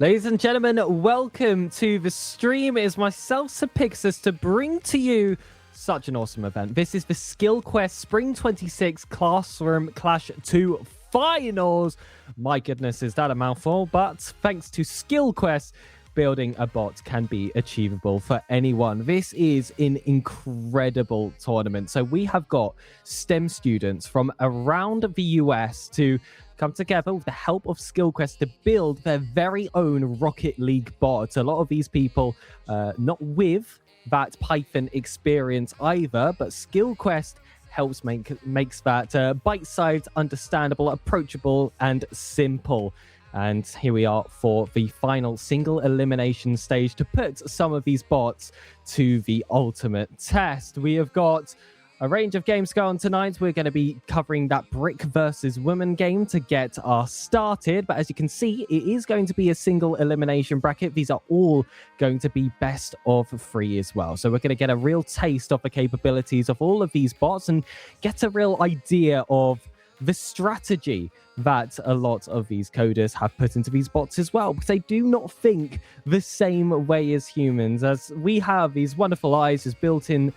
Ladies and gentlemen, welcome to the stream. It is myself, Pixis, to bring to you such an awesome event. This is the Skillquest Spring 26 Classroom Clash 2 Finals. My goodness, is that a mouthful? But thanks to Skillquest, building a bot can be achievable for anyone. This is an incredible tournament. So we have got STEM students from around the US to come together with the help of Skillquest to build their very own Rocket League bot. A lot of these people not with that Python experience either, but Skillquest helps makes that bite-sized, understandable, approachable, and simple. And here we are for the final single elimination stage to put some of these bots to the ultimate test. We have got a range of games going on tonight. We're going to be covering that brick versus woman game to get us started. But as you can see, it is going to be a single elimination bracket. These are all going to be best of 3 as well. So we're going to get a real taste of the capabilities of all of these bots and get a real idea of the strategy that a lot of these coders have put into these bots as well, because they do not think the same way as humans. As we have these wonderful eyes as built in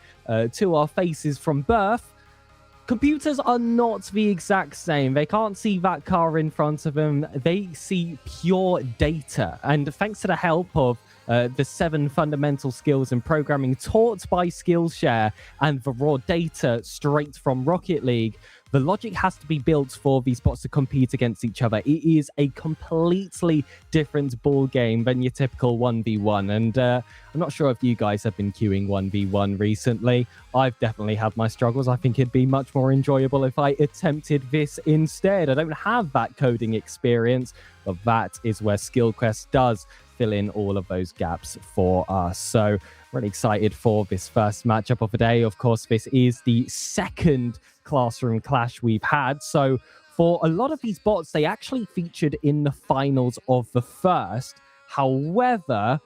to our faces from birth, computers are not the exact same. They can't see that car in front of them. They see pure data. And thanks to the help of the 7 fundamental skills in programming taught by Skillshare and the raw data straight from Rocket League, the logic has to be built for these bots to compete against each other. It is a completely different ball game than your typical 1v1. And I'm not sure if you guys have been queuing 1v1 recently. I've definitely had my struggles. I think it'd be much more enjoyable if I attempted this instead. I don't have that coding experience, but that is where Skillquest does fill in all of those gaps for us. So really excited for this first matchup of the day. Of course, this is the second classroom clash we've had. So for a lot of these bots, they actually featured in the finals of the first. However,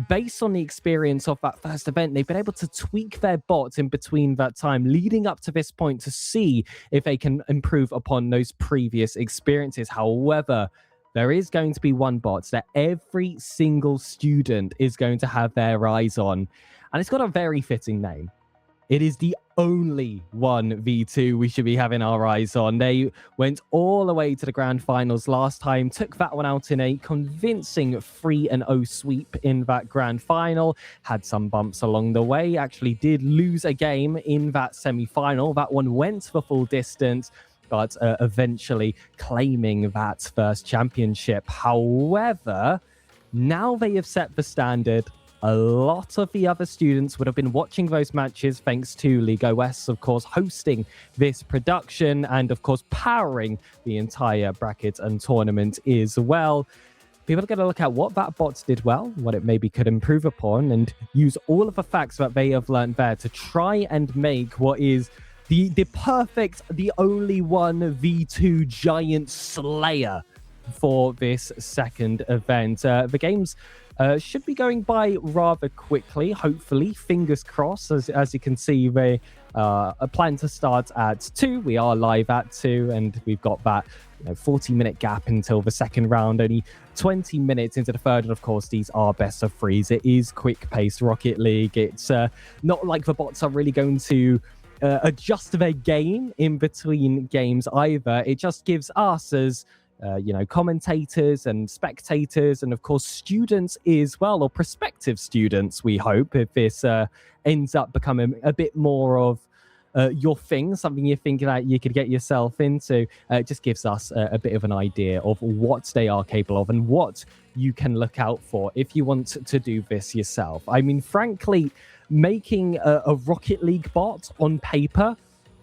based on the experience of that first event, they've been able to tweak their bots in between that time leading up to this point to see if they can improve upon those previous experiences. However, there is going to be one bot that every single student is going to have their eyes on, and it's got a very fitting name. It is the only 1v2 we should be having our eyes on. They went all the way to the grand finals last time, took that one out in a convincing 3-0 sweep in that grand final, had some bumps along the way, actually did lose a game in that semi-final. That one went the full distance, but eventually claiming that first championship. However, now they have set the standard. A lot of the other students would have been watching those matches thanks to League OS, of course, hosting this production and, of course, powering the entire bracket and tournament as well. People are going to look at what that bot did well, what it maybe could improve upon, and use all of the facts that they have learned there to try and make what is the perfect, the only 1v2 giant slayer for this second event. The games should be going by rather quickly, hopefully, fingers crossed. As you can see, they plan to start at 2. We are live at 2, and we've got that 40-minute gap until the second round, only 20 minutes into the third. And of course, these are best of 3s. It is quick-paced Rocket League. It's not like the bots are really going to adjust their game in between games either. It just gives us as commentators and spectators, and of course students as well, or prospective students, we hope, if this ends up becoming a bit more of your thing, something you think that you could get yourself into. It just gives us a bit of an idea of what they are capable of and what you can look out for if you want to do this yourself. I mean, frankly, making a Rocket League bot on paper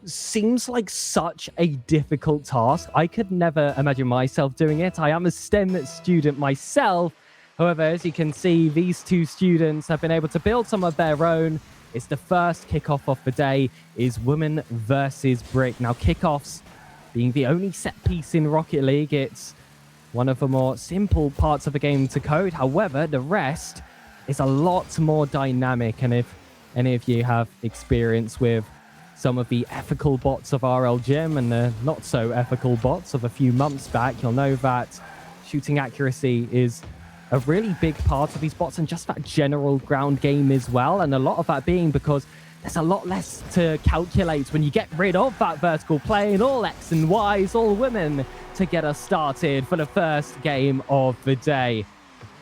seems like such a difficult task. I could never imagine myself doing it. I am a STEM student myself. However, as you can see, these two students have been able to build some of their own. It's the first kickoff of the day, is woman versus brick. Now, kickoffs being the only set piece in Rocket League, it's one of the more simple parts of the game to code. However, the rest is a lot more dynamic. And if any of you have experience with some of the ethical bots of RL Gym and the not so ethical bots of a few months back, you'll know that shooting accuracy is a really big part of these bots and just that general ground game as well. And a lot of that being because there's a lot less to calculate when you get rid of that vertical plane, all X and Ys, all women, to get us started for the first game of the day.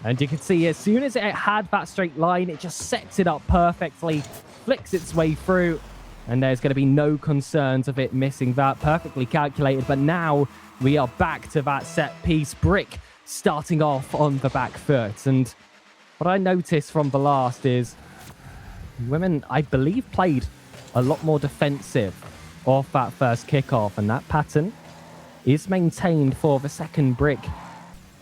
And you can see as soon as it had that straight line, it just sets it up perfectly, flicks its way through, and there's going to be no concerns of it missing that. Perfectly calculated, but now we are back to that set piece. Brick starting off on the back foot. And what I noticed from the last is women, I believe, played a lot more defensive off that first kickoff, and that pattern is maintained for the second brick.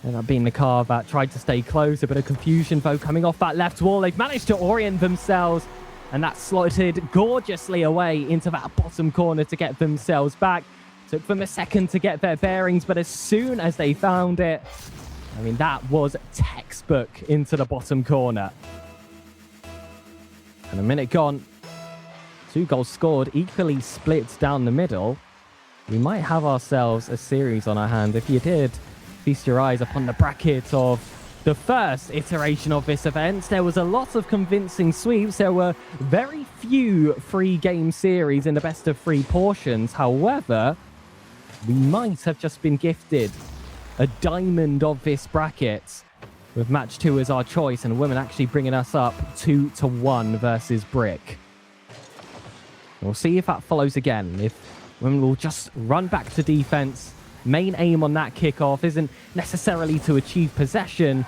And that being the car that tried to stay close. A bit of confusion, though, coming off that left wall. They've managed to orient themselves, and that slotted gorgeously away into that bottom corner to get themselves back. Took them a second to get their bearings, but as soon as they found it, I mean, that was textbook into the bottom corner. And a minute gone. 2 goals scored, equally split down the middle. We might have ourselves a series on our hand. If you did feast your eyes upon the bracket of the first iteration of this event, there was a lot of convincing sweeps. There were very few 3-game series in the best of 3 portions. However, we might have just been gifted a diamond of this bracket with match 2 as our choice, and women actually bringing us up 2-1 versus brick. We'll see if that follows again. If women will just run back to defense. Main aim on that kickoff isn't necessarily to achieve possession,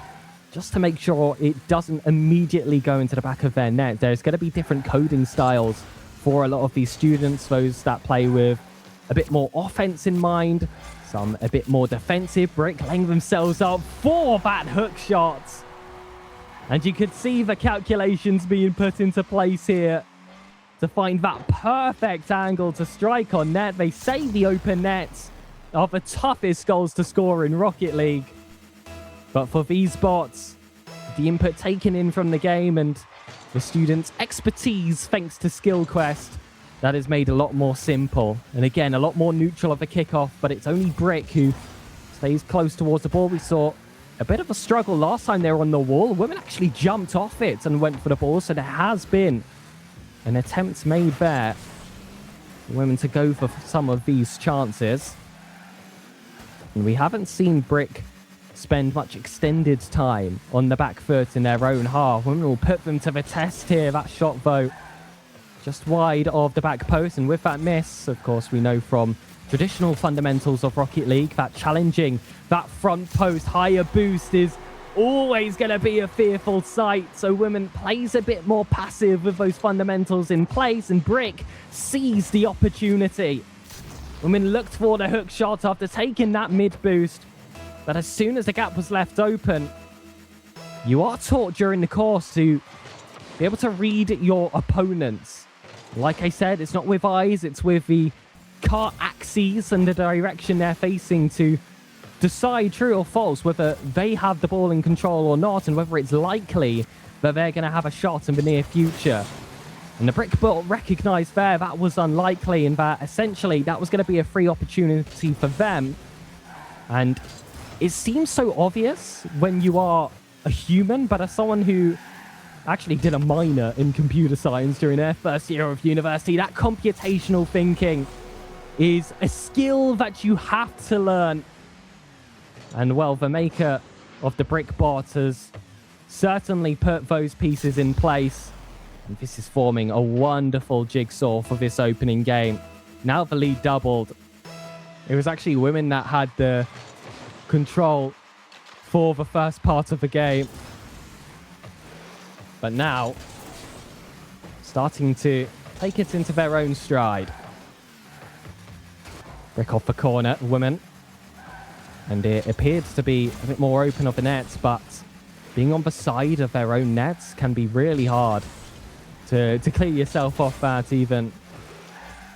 just to make sure it doesn't immediately go into the back of their net. There's going to be different coding styles for a lot of these students, those that play with a bit more offense in mind, some a bit more defensive. Brick laying themselves up for that hook shot. And you could see the calculations being put into place here to find that perfect angle to strike on net. They say the open nets are the toughest goals to score in Rocket League. But for these bots, the input taken in from the game and the students' expertise, thanks to Skillquest, that is made a lot more simple. And again, a lot more neutral of a kickoff, but it's only Brick who stays close towards the ball. We saw a bit of a struggle last time they were on the wall. Women actually jumped off it and went for the ball, so there has been an attempt made there for women to go for some of these chances. And we haven't seen Brick spend much extended time on the back foot in their own half. Women will put them to the test here. That shot, though, just wide of the back post. And with that miss, of course, we know from traditional fundamentals of Rocket League that challenging that front post higher boost is always going to be a fearful sight. So women plays a bit more passive with those fundamentals in place, and Brick sees the opportunity. Women looked for the hook shot after taking that mid boost, but as soon as the gap was left open, you are taught during the course to be able to read your opponents. Like I said, it's not with eyes, it's with the car axes and the direction they're facing to decide true or false whether they have the ball in control or not, and whether it's likely that they're going to have a shot in the near future. And the brick bot recognized there that was unlikely, and that essentially that was going to be a free opportunity for them. And it seems so obvious when you are a human, but as someone who actually did a minor in computer science during their first year of university, that computational thinking is a skill that you have to learn. And well, the maker of the brick bot has certainly put those pieces in place. And this is forming a wonderful jigsaw for this opening game. Now the lead doubled. It was actually women that had the control for the first part of the game. But now, starting to take it into their own stride. Brick off the corner, women. And it appeared to be a bit more open of the nets, but being on the side of their own nets can be really hard to clear yourself off that, even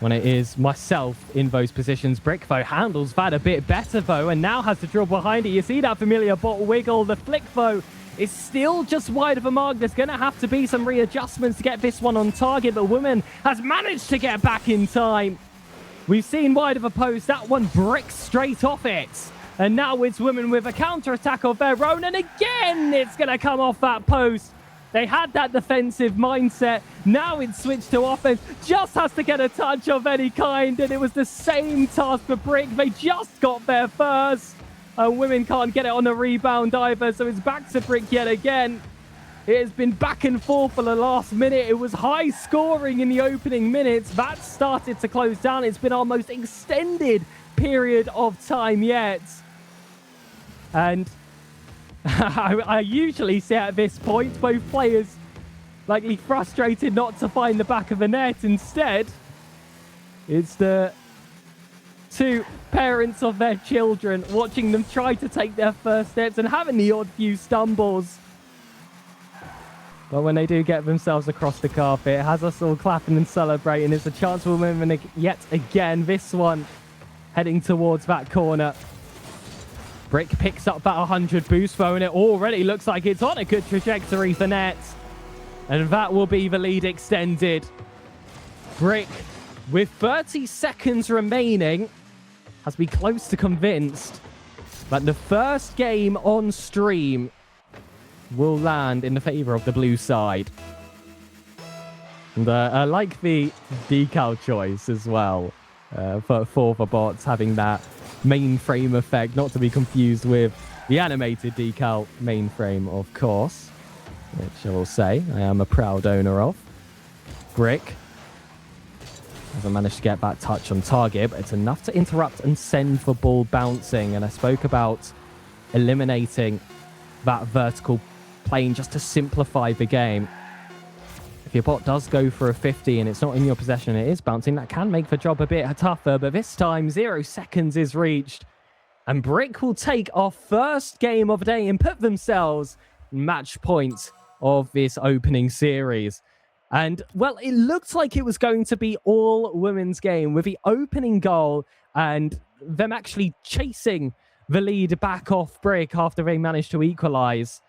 when it is myself in those positions. Brick, though, handles that a bit better, though, and now has to drill behind it. You see that familiar bot wiggle. The flick, though, is still just wide of a mark. There's going to have to be some readjustments to get this one on target, but Woman has managed to get back in time. We've seen wide of a post. That one bricks straight off it. And now it's women with a counter-attack of their own. And again, it's going to come off that post. They had that defensive mindset. Now it's switched to offense. Just has to get a touch of any kind. And it was the same task for Brick. They just got there first. Women can't get it on the rebound either. So it's back to Brick yet again. It has been back and forth for the last minute. It was high scoring in the opening minutes. That started to close down. It's been our most extended period of time yet. And I usually see at this point both players likely frustrated not to find the back of the net. Instead, it's the two parents of their children watching them try to take their first steps and having the odd few stumbles. But when they do get themselves across the carpet, it has us all clapping and celebrating. It's a chance for women yet again. This one heading towards that corner. Brick picks up that 100 boost throw, and it already looks like it's on a good trajectory for net. And that will be the lead extended. Brick, with 30 seconds remaining, has been close to convinced that the first game on stream will land in the favor of the blue side. And I like the decal choice as well for the bots, having that mainframe effect, not to be confused with the animated decal mainframe, of course, which I will say I am a proud owner of. Brick hasn't managed to get that touch on target, but it's enough to interrupt and send the ball bouncing. And I spoke about eliminating that vertical plane just to simplify the game. If your bot does go for a 50 and it's not in your possession, it is bouncing, that can make the job a bit tougher. But this time, 0 seconds is reached. And Brick will take our first game of the day and put themselves match point of this opening series. And, well, it looked like it was going to be all women's game with the opening goal and them actually chasing the lead back off Brick after they managed to equalize.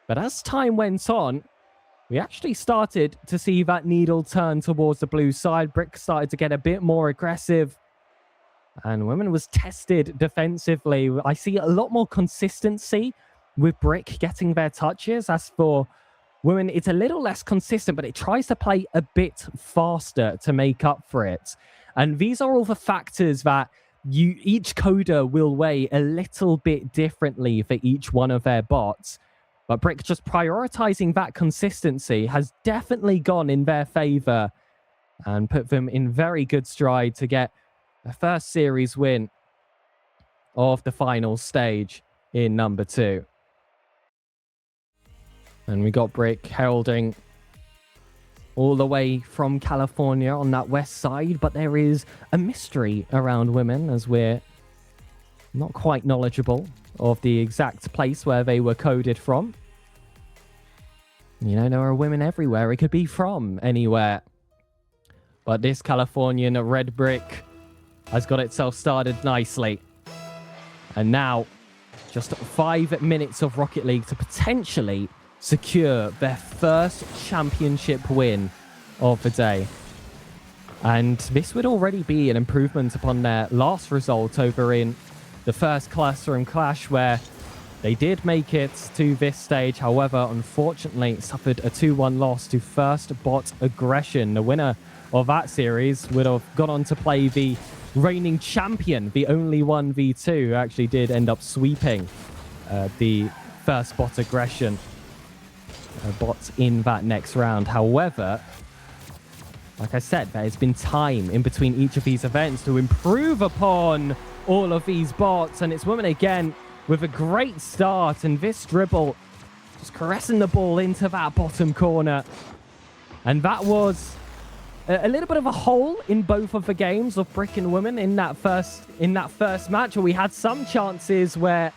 But as time went on, we actually started to see that needle turn towards the blue side. Brick started to get a bit more aggressive. And Women was tested defensively. I see a lot more consistency with Brick getting their touches. As for Women, it's a little less consistent, but it tries to play a bit faster to make up for it. And these are all the factors that each coder will weigh a little bit differently for each one of their bots. But Brick just prioritizing that consistency has definitely gone in their favor and put them in very good stride to get a first series win of the final stage in number 2. And we got Brick heralding all the way from California on that west side, but there is a mystery around Women as we're not quite knowledgeable of the exact place where they were coded from. You know, there are women everywhere. It could be from anywhere. But this Californian red brick has got itself started nicely. And now, just 5 minutes of Rocket League to potentially secure their first championship win of the day. And this would already be an improvement upon their last result over in the first Classroom Clash, where they did make it to this stage. However, unfortunately, suffered a 2-1 loss to First Bot Aggression. The winner of that series would have gone on to play the reigning champion, the only 1v2, who actually did end up sweeping the First Bot Aggression bot in that next round. However, like I said, there has been time in between each of these events to improve upon all of these bots, and it's Women again with a great start, and this dribble just caressing the ball into that bottom corner. And that was a little bit of a hole in both of the games of Brick and Women in that first match, where we had some chances where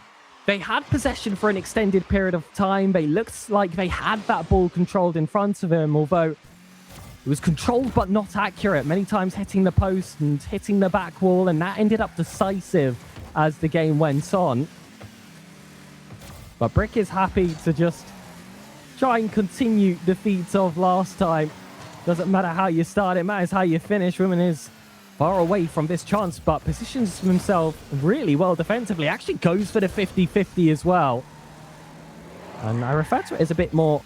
they had possession for an extended period of time. They looked like they had that ball controlled in front of them, although it was controlled but not accurate, many times hitting the post and hitting the back wall, and that ended up decisive as the game went on. But Brick is happy to just try and continue the feats of last time. Doesn't matter how you start, it matters how you finish. Women is far away from this chance, but positions himself really well defensively. Actually goes for the 50-50 as well. And I refer to it as a bit more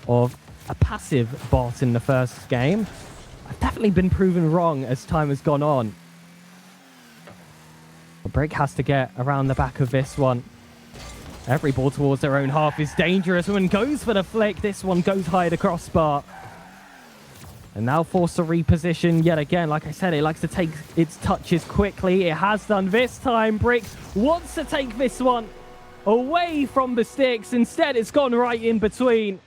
of a passive bot in the first game. I've definitely been proven wrong as time has gone on. The Brick has to get around the back of this one. Every ball towards their own half is dangerous. One goes for the flick. This one goes high the crossbar. And now forced to reposition yet again. Like I said, it likes to take its touches quickly. It has done this time. Brick wants to take this one away from the sticks. Instead, it's gone right in between.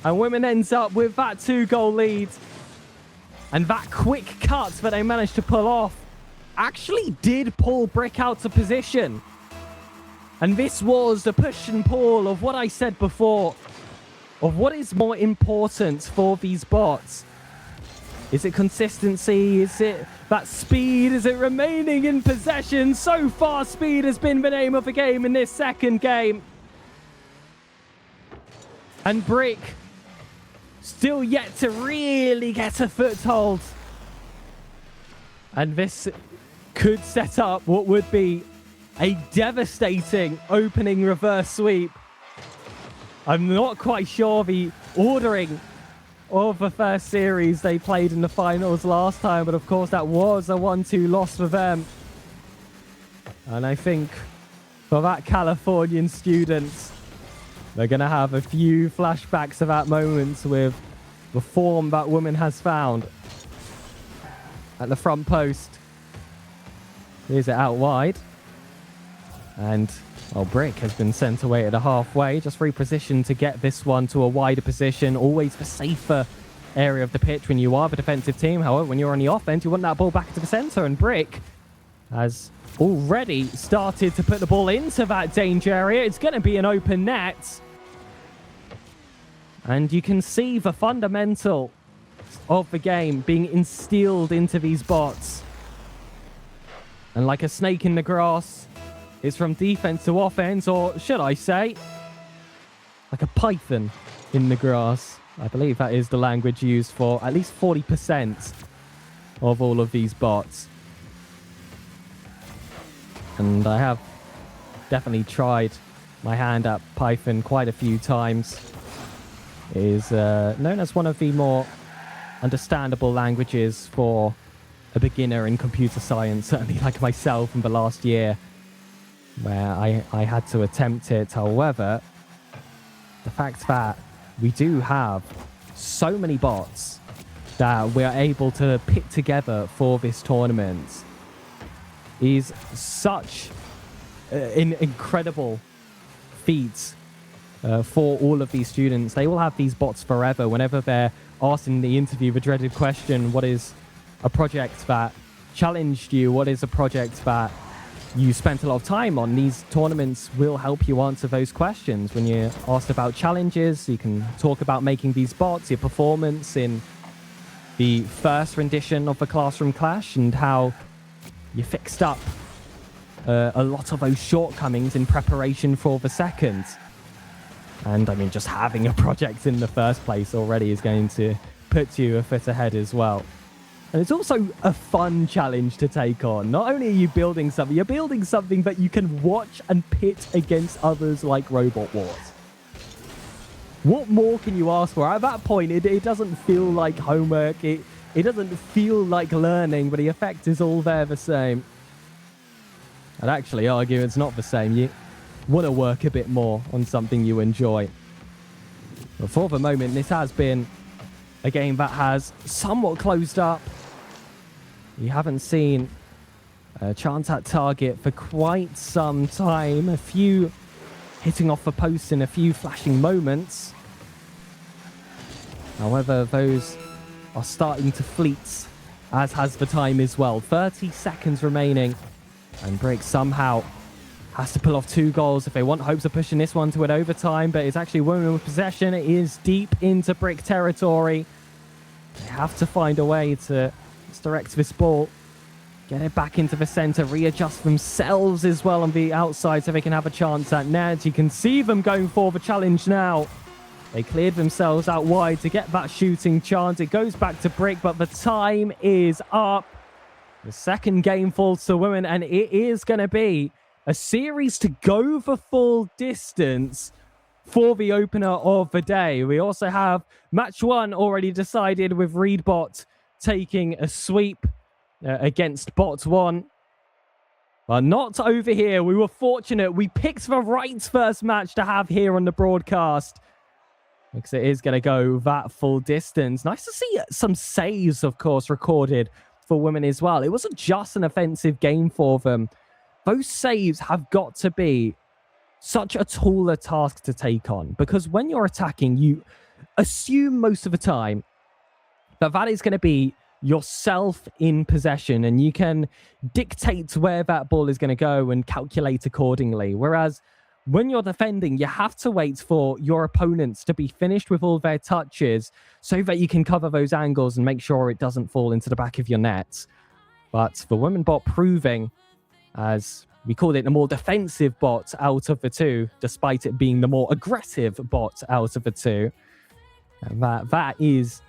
And Women ends up with that 2-goal lead. And that quick cut that they managed to pull off actually did pull Brick out of position. And this was the push and pull of what I said before, of what is more important for these bots. Is it consistency? Is it that speed? Is it remaining in possession? So far, speed has been the name of the game in this second game. And Brick still yet to really get a foothold. And this could set up what would be a devastating opening reverse sweep. I'm not quite sure the ordering of the first series they played in the finals last time, but of course that was a 1-2 loss for them. And I think for that Californian students, they're going to have a few flashbacks of that moment with the form that Woman has found. At the front post. Here's it out wide. And, well, Brick has been sent away at the halfway. Just repositioned to get this one to a wider position. Always the safer area of the pitch when you are the defensive team. However, when you're on the offense, you want that ball back to the center. And Brick has already started to put the ball into that danger area. It's going to be an open net. And you can see the fundamental of the game being instilled into these bots. And like a snake in the grass, it's from defense to offense, or should I say, like a python in the grass. I believe that is the language used for at least 40% of all of these bots. And I have definitely tried my hand at Python quite a few times. It is known as one of the more understandable languages for a beginner in computer science, certainly like myself in the last year, where I had to attempt it. However, the fact that we do have so many bots that we are able to pit together for this tournament is such an incredible feat for all of these students. They will have these bots forever. Whenever they're asked in the interview the dreaded question, what is a project that challenged you? What is a project that you spent a lot of time on? These tournaments will help you answer those questions. When you're asked about challenges, you can talk about making these bots, your performance in the first rendition of the Classroom Clash, and how you fixed up a lot of those shortcomings in preparation for the second. And I mean, just having a project in the first place already is going to put you a foot ahead as well. And it's also a fun challenge to take on. Not only are you building something, you're building something that you can watch and pit against others like Robot Wars. What more can you ask for? At that point, it doesn't feel like homework. It doesn't feel like learning, but the effect is all there the same. I'd actually argue it's not the same. You want to work a bit more on something you enjoy. But for the moment, this has been a game that has somewhat closed up. You haven't seen a chance at target for quite some time. A few hitting off the post in a few flashing moments. However, those are starting to fleet, as has the time as well. 30 seconds remaining, and Brick somehow has to pull off 2 goals if they want hopes of pushing this one to an overtime, but it's actually Women with possession. It is deep into Brick territory. They have to find a way to direct this ball, get it back into the center, readjust themselves as well on the outside so they can have a chance at net. You can see them going for the challenge now. They cleared themselves out wide to get that shooting chance. It goes back to Brick, but the time is up. The second game falls to women, and it is going to be a series to go the full distance for the opener of the day. We also have match one already decided with Reedbot taking a sweep against bot one. But not over here. We were fortunate. We picked the right first match to have here on the broadcast, because it is going to go that full distance. Nice to see some saves, of course, recorded for women as well. It wasn't just an offensive game for them. Those saves have got to be such a taller task to take on, because when you're attacking, you assume most of the time that that is going to be yourself in possession, and you can dictate where that ball is going to go and calculate accordingly. Whereas when you're defending, you have to wait for your opponents to be finished with all their touches so that you can cover those angles and make sure it doesn't fall into the back of your net. But the women bot proving, as we called it, the more defensive bot out of the two, despite it being the more aggressive bot out of the two, and that is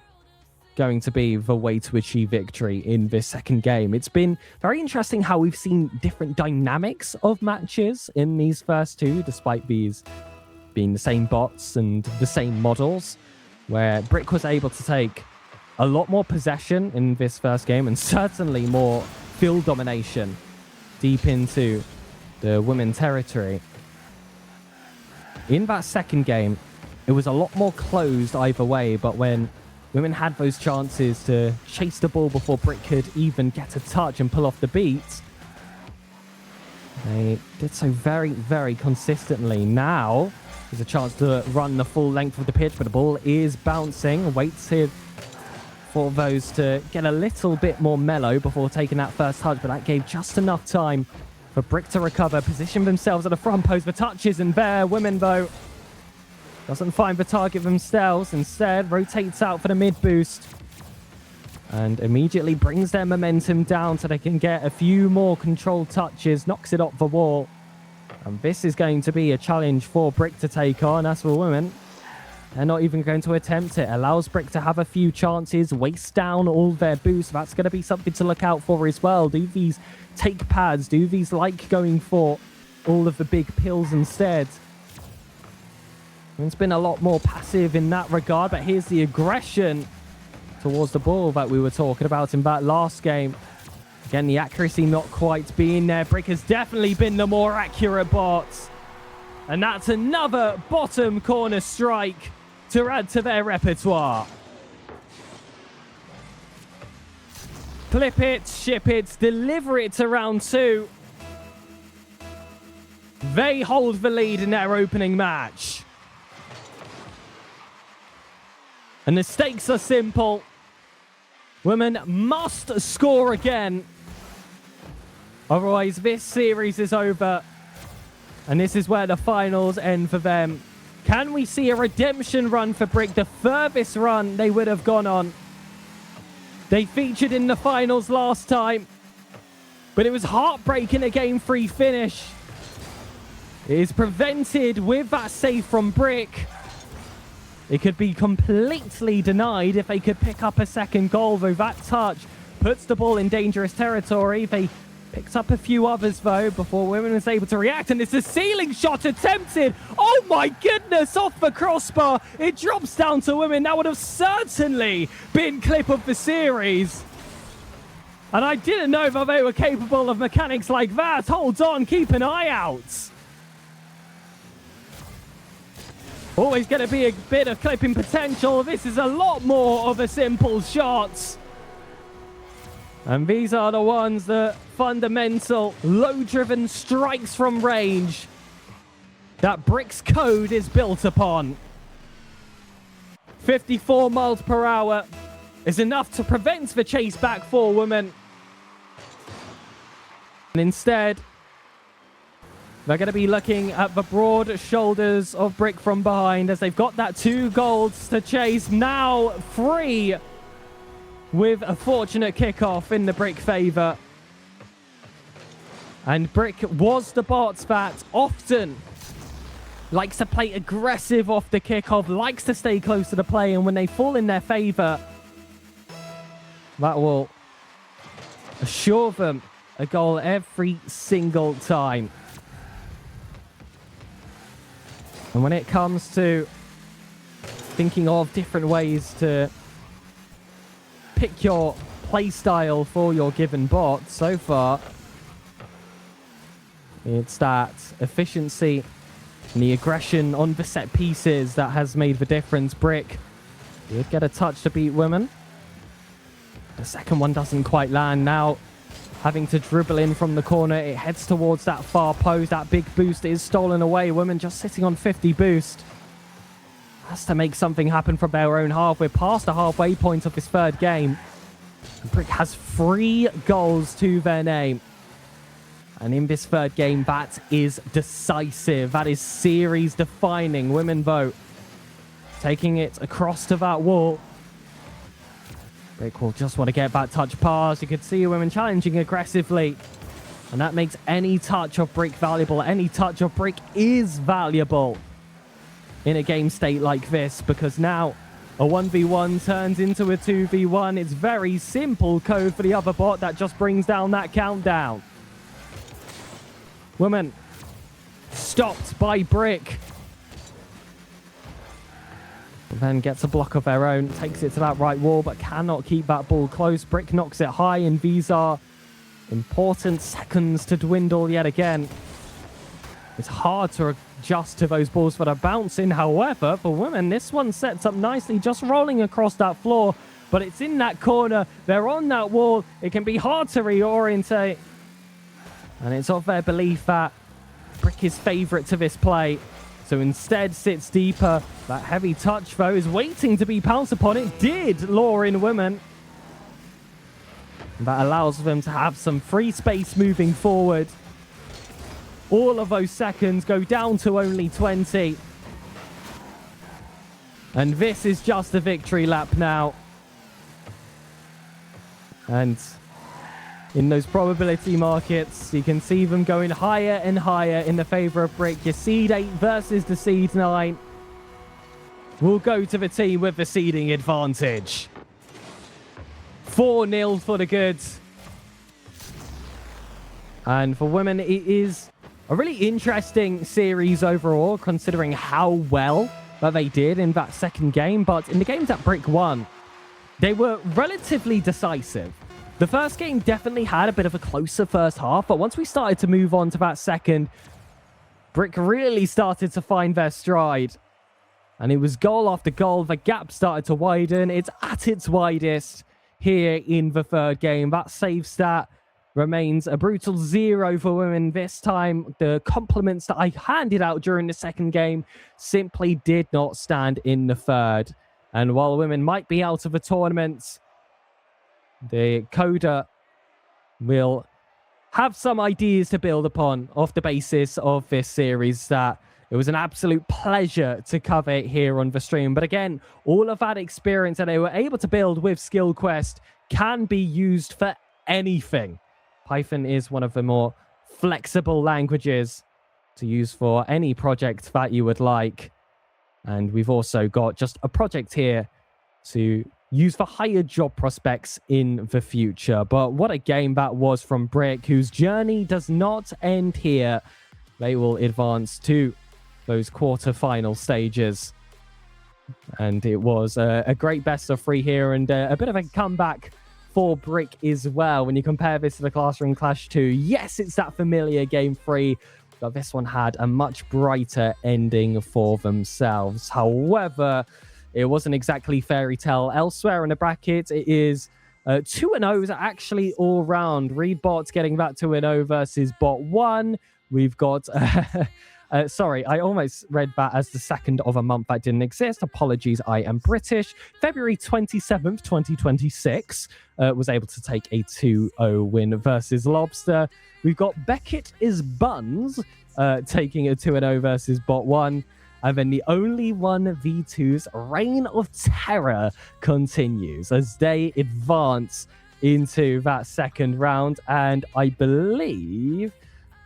going to be the way to achieve victory in this second game. It's been very interesting how we've seen different dynamics of matches in these first two, despite these being the same bots and the same models, where Brick was able to take a lot more possession in this first game, and certainly more field domination deep into the women territory. In that second game, it was a lot more closed either way, but when women had those chances to chase the ball before Brick could even get a touch and pull off the beat, they did so very, very consistently. Now there's a chance to run the full length of the pitch, but the ball is bouncing. Waited for those to get a little bit more mellow before taking that first touch, but that gave just enough time for Brick to recover, position themselves at the front post. The touch isn't there. Women, though, doesn't find the target themselves. Instead, rotates out for the mid boost and immediately brings their momentum down so they can get a few more controlled touches, knocks it off the wall. And this is going to be a challenge for Brick to take on. As for women, they're not even going to attempt it. Allows Brick to have a few chances, waste down all their boosts. That's going to be something to look out for as well. Do these take pads? Do these like going for all of the big pills instead? It's been a lot more passive in that regard, but here's the aggression towards the ball that we were talking about in that last game. Again, the accuracy not quite being there. Brick has definitely been the more accurate bot. And that's another bottom corner strike to add to their repertoire. Clip it, ship it, deliver it to round two. They hold the lead in their opening match. And the stakes are simple. Women must score again. Otherwise, this series is over. And this is where the finals end for them. Can we see a redemption run for Brick? The furthest run they would have gone on. They featured in the finals last time, but it was heartbreaking, a game 3 finish. It is prevented with that save from Brick. It could be completely denied if they could pick up a second goal, though that touch puts the ball in dangerous territory. They picked up a few others, though, before Women was able to react, and it's a ceiling shot attempted. Oh my goodness, off the crossbar. It drops down to Women. That would have certainly been clip of the series. And I didn't know that they were capable of mechanics like that. Hold on, keep an eye out. Always going to be a bit of clipping potential. This is a lot more of a simple shot. And these are the ones that fundamental, low-driven strikes from range that Brick's code is built upon. 54 miles per hour is enough to prevent the chase back for Women. And instead, they're going to be looking at the broad shoulders of Brick from behind as they've got that 2 golds to chase. Now 3 with a fortunate kickoff in the Brick favor. And Brick was the bot that often likes to play aggressive off the kickoff, likes to stay close to the play, and when they fall in their favor, that will assure them a goal every single time. And when it comes to thinking of different ways to pick your play style for your given bot, so far it's that efficiency and the aggression on the set pieces that has made the difference. Brick did get a touch to beat Women. The second one doesn't quite land. Now having to dribble in from the corner, it heads towards that far post. That big boost is stolen away. Women just sitting on 50 boost. Has to make something happen from their own half. We're past the halfway point of this third game. Brick has 3 goals to their name. And in this third game, that is decisive. That is series defining. Women, though, taking it across to that wall. Brick will just want to get that touch pass. You could see Women challenging aggressively. And that makes any touch of Brick valuable. Any touch of Brick is valuable in a game state like this, because now a 1v1 turns into a 2v1. It's very simple code for the other bot that just brings down that countdown. Women stopped by Brick. But then gets a block of their own, takes it to that right wall, but cannot keep that ball close. Brick knocks it high, and these are important seconds to dwindle yet again. It's hard to adjust to those balls that are bouncing. However, for Women, this one sets up nicely, just rolling across that floor. But it's in that corner. They're on that wall. It can be hard to reorientate. And it's of their belief that Brick is favourite to this play. So instead sits deeper. That heavy touch, though, is waiting to be pounced upon. It did lure in Women. That allows them to have some free space moving forward. All of those seconds go down to only 20. And this is just a victory lap now. And in those probability markets, you can see them going higher and higher in the favor of Brick. Your seed 8 versus the seed 9 will go to the team with the seeding advantage. 4-0 for the goods. And for Women, it is a really interesting series overall, considering how well that they did in that second game. But in the games that Brick won, they were relatively decisive. The first game definitely had a bit of a closer first half, but once we started to move on to that second, Brick really started to find their stride. And it was goal after goal. The gap started to widen. It's at its widest here in the third game. That save stat remains a brutal 0 for Women this time. The compliments that I handed out during the second game simply did not stand in the third. And while Women might be out of the tournament, the coder will have some ideas to build upon off the basis of this series that it was an absolute pleasure to cover it here on the stream. But again, all of that experience that they were able to build with Skillquest can be used for anything. Python is one of the more flexible languages to use for any project that you would like. And we've also got just a project here to use for higher job prospects in the future. But what a game that was from Brick, whose journey does not end here. They will advance to those quarter-final stages. And it was a great best of 3 here, and a bit of a comeback for Brick as well when you compare this to the Classroom Clash 2. Yes, it's that familiar game 3, but this one had a much brighter ending for themselves. However, it wasn't exactly fairy tale elsewhere in the bracket. It is 2-0s actually all round. Readbot's getting that 2-0 versus bot 1. We've got... sorry, I almost read that as the 2nd of a month that didn't exist. Apologies, I am British. February 27th, 2026 was able to take a 2-0 win versus Lobster. We've got Beckett is Buns taking a 2-0 versus bot 1. And then the only 1v2's reign of terror continues as they advance into that second round. And I believe,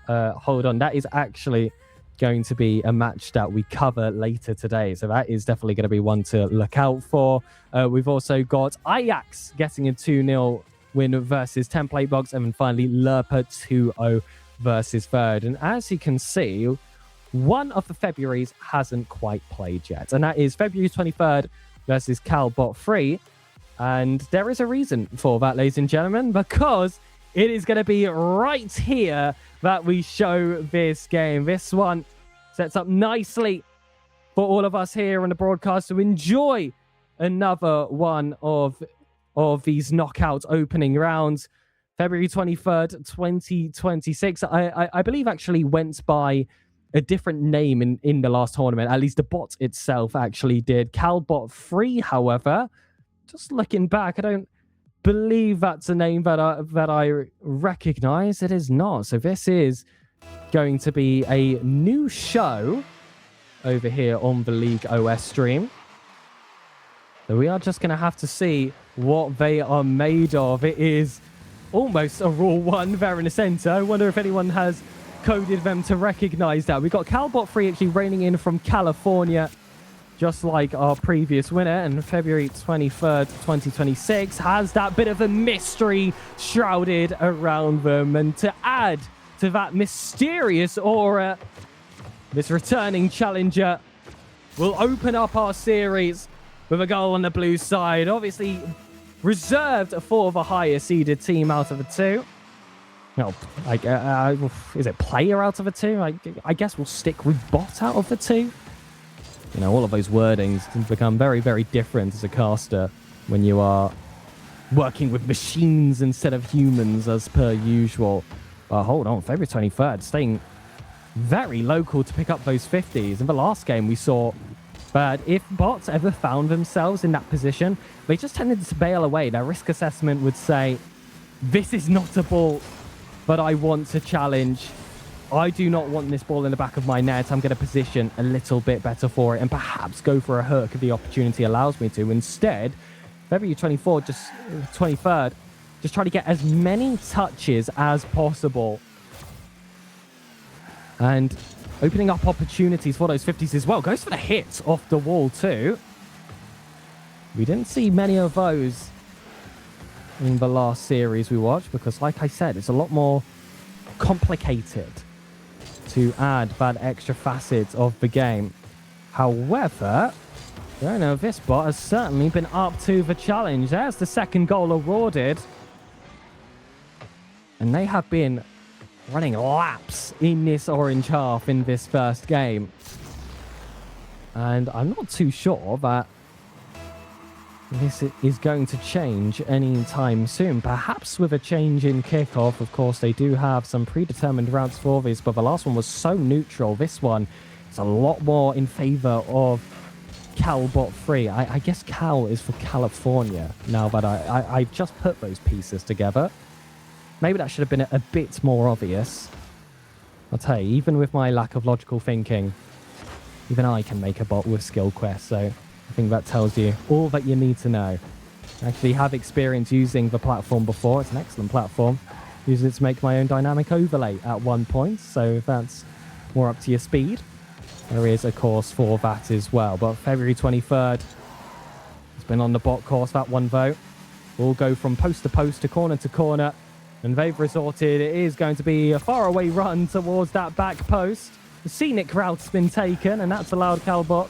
hold on, that is actually going to be a match that we cover later today. So that is definitely going to be one to look out for. We've also got Ajax getting a 2-0 win versus Template Box, and then finally Lerpa 2-0 versus Third. And as you can see, one of the Februaries hasn't quite played yet, and that is February 23rd versus Calbot 3. And there is a reason for that, ladies and gentlemen, because it is going to be right here that we show this game. This one sets up nicely for all of us here on the broadcast to enjoy another one of these knockout opening rounds. February 23rd, 2026. I believe actually went by a different name in the last tournament. At least the bot itself actually did. Calbot 3, however, just looking back, I don't believe that's a name that I recognize. It is not. So this is going to be a new show over here on the League OS stream. So we are just going to have to see what they are made of. It is almost a Raw 1 there in the center. I wonder if anyone has coded them to recognize that. We've got Calbot 3 actually reigning in from California, just like our previous winner, and February 23rd, 2026 has that bit of a mystery shrouded around them. And to add to that mysterious aura, this returning challenger will open up our series with a goal on the blue side. Obviously reserved for the higher seeded team out of the two. No, is it player out of the two? I guess we'll stick with bot out of the two. You know, all of those wordings can become very, very different as a caster when you are working with machines instead of humans as per usual. Hold on, February 23rd, staying very local to pick up those 50s. In the last game, we saw that if bots ever found themselves in that position, they just tended to bail away. Their risk assessment would say, this is not a ball that I want to challenge. I do not want this ball in the back of my net. I'm going to position a little bit better for it and perhaps go for a hook if the opportunity allows me to. Instead, February 23rd, just try to get as many touches as possible. And opening up opportunities for those 50s as well. Goes for the hit off the wall too. We didn't see many of those in the last series we watched because, like I said, it's a lot more complicated to add that extra facet of the game. However, I don't know, this bot has certainly been up to the challenge. There's the second goal awarded. And they have been running laps in this orange half in this first game. And I'm not too sure that this is going to change anytime soon. Perhaps with a change in kickoff. Of course, they do have some predetermined routes for this, but the last one was so neutral. This one is a lot more in favor of Calbot 3. I guess Cal is for California now that I've just put those pieces together. Maybe that should have been a bit more obvious. I'll tell you, even with my lack of logical thinking, even I can make a bot with Skillquest, so I think that tells you all that you need to know. I actually have experience using the platform before. It's an excellent platform. Used it to make my own dynamic overlay at one point, so if that's more up to your speed, there is a course for that as well. But February 23rd, it's been on the bot course, that one vote. We'll go from post to corner to corner. And they've resorted, it is going to be a faraway run towards that back post. The scenic route's been taken, and that's allowed Calbot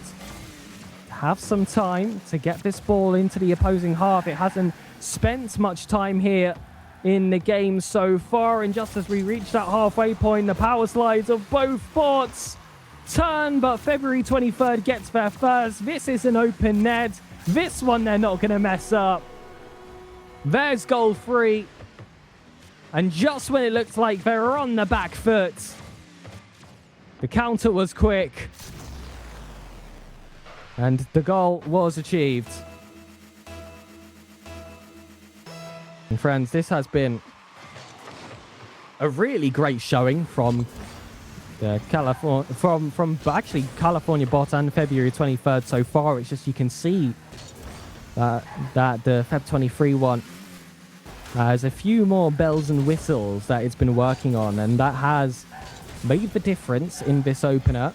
to have some time to get this ball into the opposing half. It hasn't spent much time here in the game so far, and just as we reach that halfway point, the power slides of both bots turn, but February 23rd gets there first. This is an open net. This one they're not going to mess up. There's goal 3. And just when it looked like they were on the back foot, the counter was quick. And the goal was achieved. And friends, this has been a really great showing from the California bot and February 23rd so far. It's just you can see that the Feb 23 one has a few more bells and whistles that it's been working on, and that has made the difference in this opener.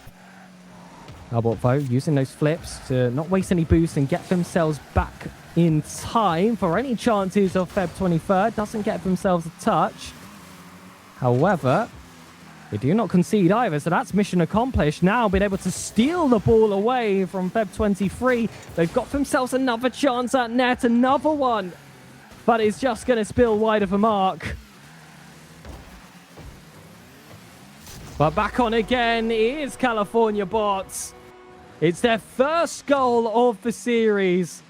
Calbot, though, using those flips to not waste any boost and get themselves back in time for any chances of Feb 23rd. Doesn't get themselves a touch. However, they do not concede either, so that's mission accomplished. Now being able to steal the ball away from Feb 23. They've got themselves another chance at net, another one. But it's just going to spill wide of a mark. But back on again is California Bots. It's their first goal of the series.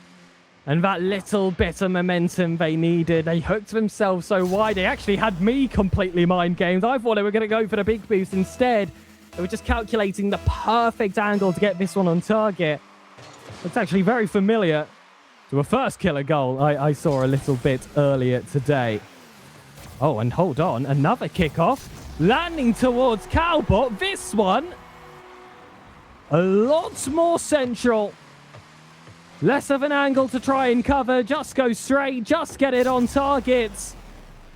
And that little bit of momentum they needed. They hooked themselves so wide. They actually had me completely mind-gamed. I thought they were going to go for the big boost. Instead, they were just calculating the perfect angle to get this one on target. It's actually very familiar to a first killer goal I saw a little bit earlier today. Oh, and hold on. Another kickoff. Landing towards Calbot. This one, a lot more central. Less of an angle to try and cover. Just go straight. Just get it on target.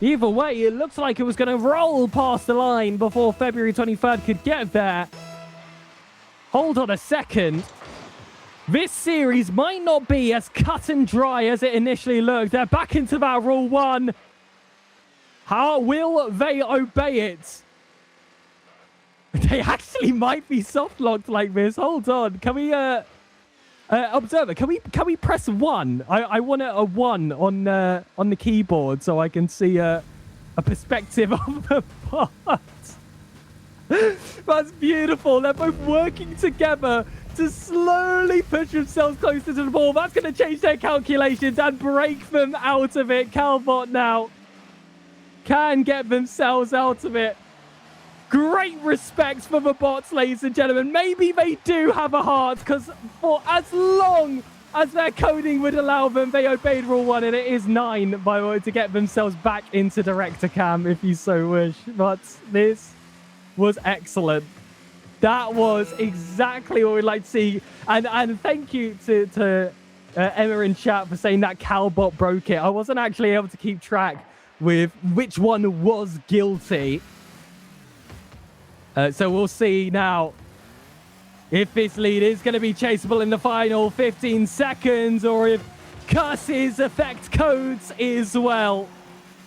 Either way, it looks like it was going to roll past the line before February 23rd could get there. Hold on a second. This series might not be as cut and dry as it initially looked. They're back into that rule 1. How will they obey it? They actually might be soft locked like this. Hold on. Can we observer, can we press 1? I want a 1 on the keyboard so I can see a perspective of the part. That's beautiful. They're both working together to slowly push themselves closer to the ball. That's going to change their calculations and break them out of it. Calbot now can get themselves out of it. Great respect for the bots, ladies and gentlemen. Maybe they do have a heart, because for as long as their coding would allow them, they obeyed rule 1, and it is 9, by the way, to get themselves back into director cam, if you so wish. But this was excellent. That was exactly what we'd like to see. And thank you to Emma in chat for saying that Calbot broke it. I wasn't actually able to keep track with which one was guilty. So we'll see now if this lead is going to be chaseable in the final 15 seconds, or if curses affect codes as well.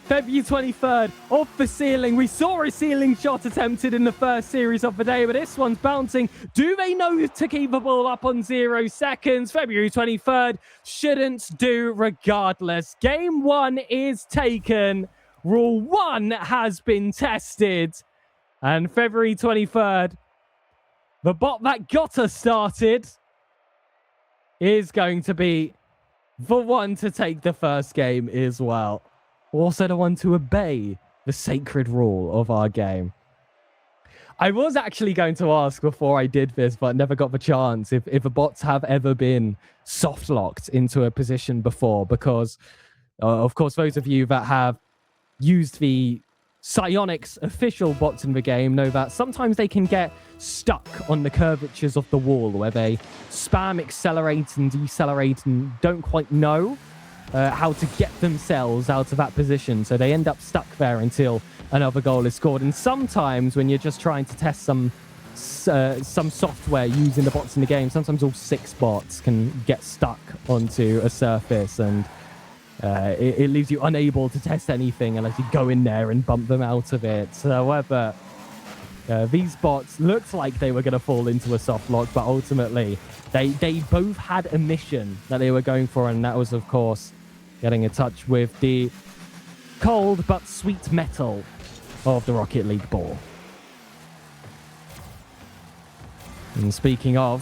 February 23rd, off the ceiling. We saw a ceiling shot attempted in the first series of the day, but this one's bouncing. Do they know to keep the ball up on 0 seconds? February 23rd shouldn't do regardless. Game 1 is taken. Rule 1 has been tested. And February 23rd, the bot that got us started is going to be the one to take the first game as well. Also the one to obey the sacred rule of our game. I was actually going to ask before I did this, but never got the chance, if the bots have ever been soft-locked into a position before, because, of course, those of you that have used the Psionics official bots in the game know that sometimes they can get stuck on the curvatures of the wall, where they spam accelerate and decelerate and don't quite know how to get themselves out of that position. So they end up stuck there until another goal is scored. And sometimes when you're just trying to test some software using the bots in the game, sometimes all 6 bots can get stuck onto a surface, and it leaves you unable to test anything unless you go in there and bump them out of it. However, these bots looked like they were going to fall into a soft lock, but ultimately they both had a mission that they were going for, and that was, of course, getting in touch with the cold but sweet metal of the Rocket League ball. And speaking of,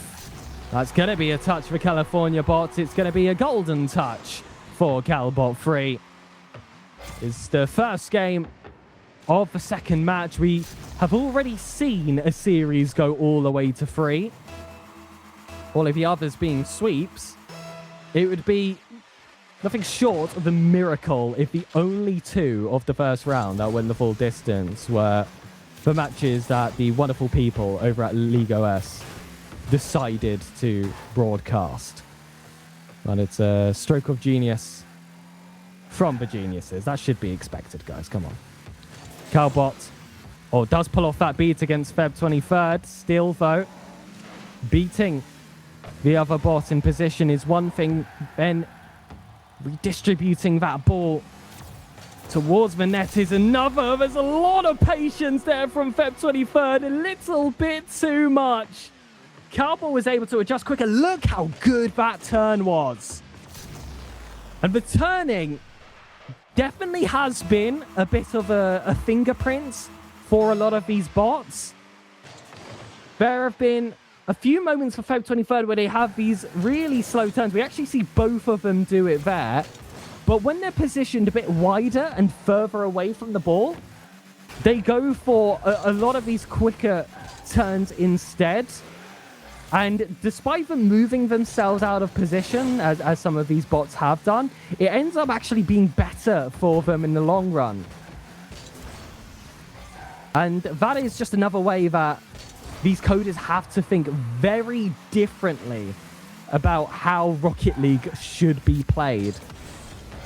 that's going to be a touch for California bots. It's going to be a golden touch for Calbot 3. It's the first game of the second match. We have already seen a series go all the way to 3. All of the others being sweeps. It would be nothing short of a miracle if the only 2 of the first round that went the full distance were the matches that the wonderful people over at League OS decided to broadcast. And it's a stroke of genius from the geniuses. That should be expected, guys. Come on. Calbot or does pull off that beat against Feb 23rd. Still, though, beating the other bot in position is one thing. Then redistributing that ball towards the net is another. There's a lot of patience there from Feb 23rd. A little bit too much. Cowboy was able to adjust quicker. Look how good that turn was. And the turning definitely has been a bit of a fingerprint for a lot of these bots. There have been a few moments for Feb 23rd where they have these really slow turns. We actually see both of them do it there. But when they're positioned a bit wider and further away from the ball, they go for a lot of these quicker turns instead. And despite them moving themselves out of position, as some of these bots have done, it ends up actually being better for them in the long run. And that is just another way that these coders have to think very differently about how Rocket League should be played.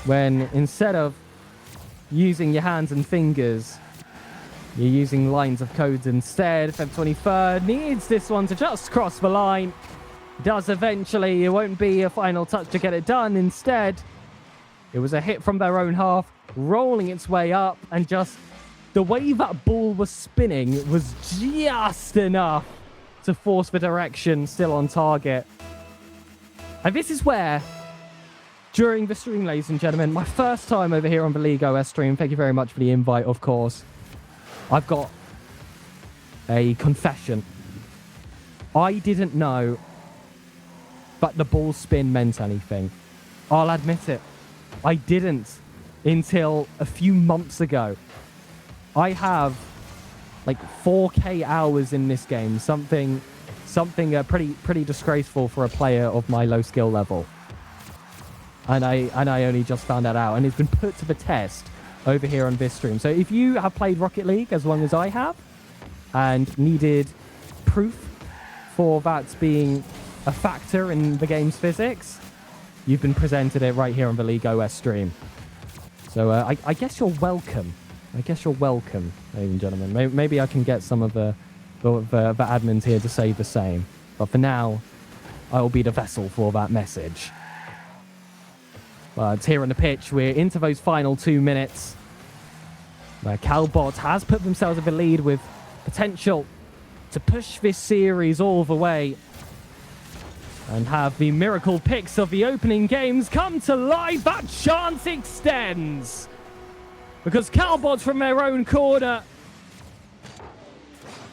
When instead of using your hands and fingers, you're using lines of codes instead. Feb 23rd needs this one to just cross the line. Does eventually. It won't be a final touch to get it done. Instead, it was a hit from their own half, rolling its way up, and just the way that ball was spinning was just enough to force the direction still on target. And this is where, during the stream, ladies and gentlemen, my first time over here on the League OS stream, thank you very much for the invite, of course, I've got a confession. I didn't know that the ball spin meant anything. I'll admit it. I didn't until a few months ago. I have like 4K hours in this game, something pretty disgraceful for a player of my low skill level. And I only just found that out, and it's been put to the test over here on this stream. So if you have played Rocket League as long as I have and needed proof for that being a factor in the game's physics, you've been presented it right here on the League OS stream. So I guess you're welcome. I guess you're welcome, ladies and gentlemen. Maybe I can get some of the admins here to say the same. But for now, I will be the vessel for that message. But here on the pitch, we're into those final 2 minutes, where Calbot has put themselves in the lead with potential to push this series all the way and have the miracle picks of the opening games come to life. That chance extends, because Calbot from their own corner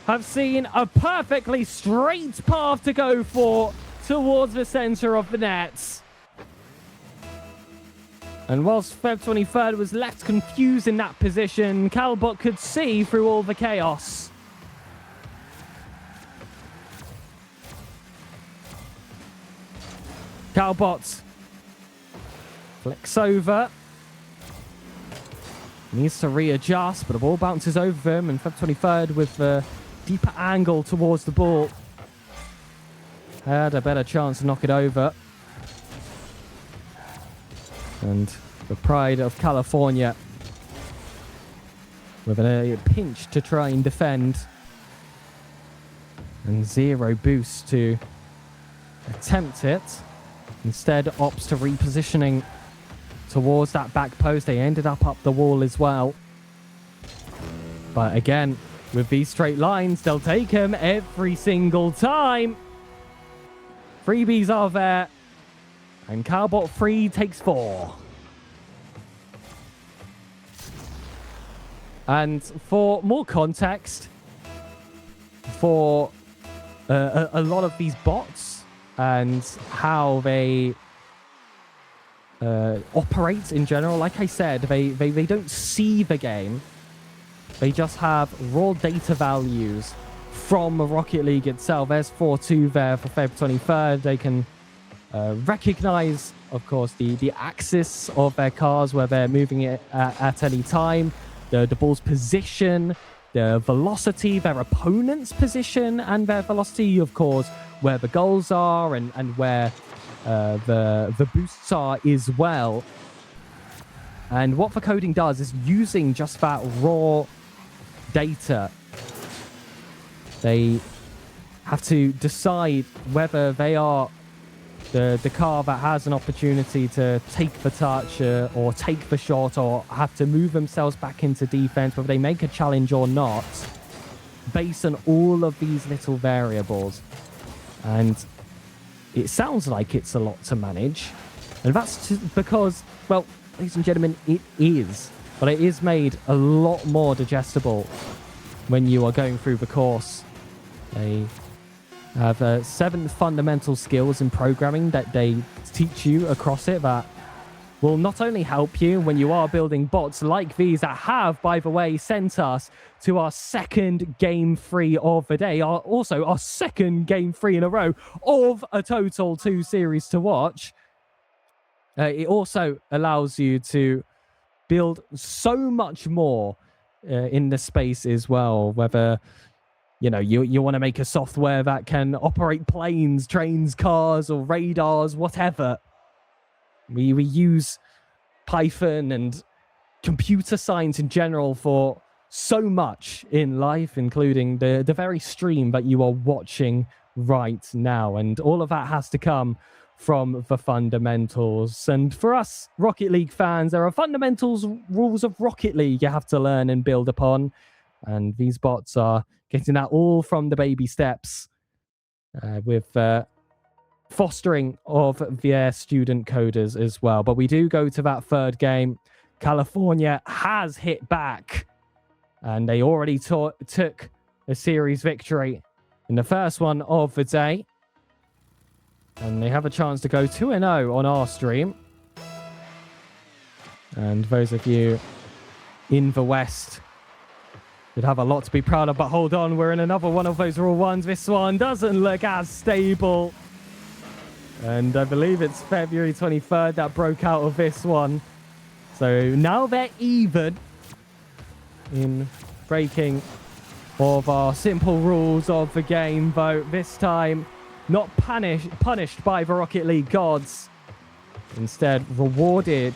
have seen a perfectly straight path to go for towards the center of the nets. And whilst Feb 23rd was left confused in that position, Calbot could see through all the chaos. Calbot flicks over. Needs to readjust, but the ball bounces over him, and Feb 23rd with the deeper angle towards the ball had a better chance to knock it over. And the pride of California with a pinch to try and defend, and zero boost to attempt it. Instead opts to repositioning towards that back post. They ended up the wall as well. But again, with these straight lines, they'll take him every single time. Freebies are there. And Calbot 3 takes 4. And for more context, for a lot of these bots and how they operate in general, like I said, they don't see the game. They just have raw data values from Rocket League itself. There's 4-2 there for Feb 23rd. They can recognize, of course, the axis of their cars where they're moving it at any time, the ball's position, the velocity, their opponent's position, and their velocity, of course, where the goals are and where the boosts are as well. And what the coding does is using just that raw data They have to decide whether they are the car that has an opportunity to take the touch or take the shot or have to move themselves back into defense, whether they make a challenge or not, based on all of these little variables. And it sounds like it's a lot to manage. And that's just because, well, ladies and gentlemen, it is. But it is made a lot more digestible when you are going through the course. They have 7 fundamental skills in programming that they teach you across it that will not only help you when you are building bots like these that have, by the way, sent us to our second game 3 of the day, also our second game 3 in a row of a total 2 series to watch. It also allows you to build so much more in the space as well, whether you want to make a software that can operate planes, trains, cars, or radars, whatever. We use Python and computer science in general for so much in life, including the very stream that you are watching right now. And all of that has to come from the fundamentals. And for us Rocket League fans, there are fundamentals rules of Rocket League you have to learn and build upon. And these bots are getting that all from the baby steps with fostering of their student coders as well. But we do go to that third game. California has hit back, and they already took a series victory in the first one of the day. And they have a chance to go 2-0 on our stream. And those of you in the West would have a lot to be proud of. But hold on, we're in another one of those Raw ones. This one doesn't look as stable. And I believe it's February 23rd that broke out of this one. So now they're even in breaking of our simple rules of the game, though this time not punished by the Rocket League gods. Instead, rewarded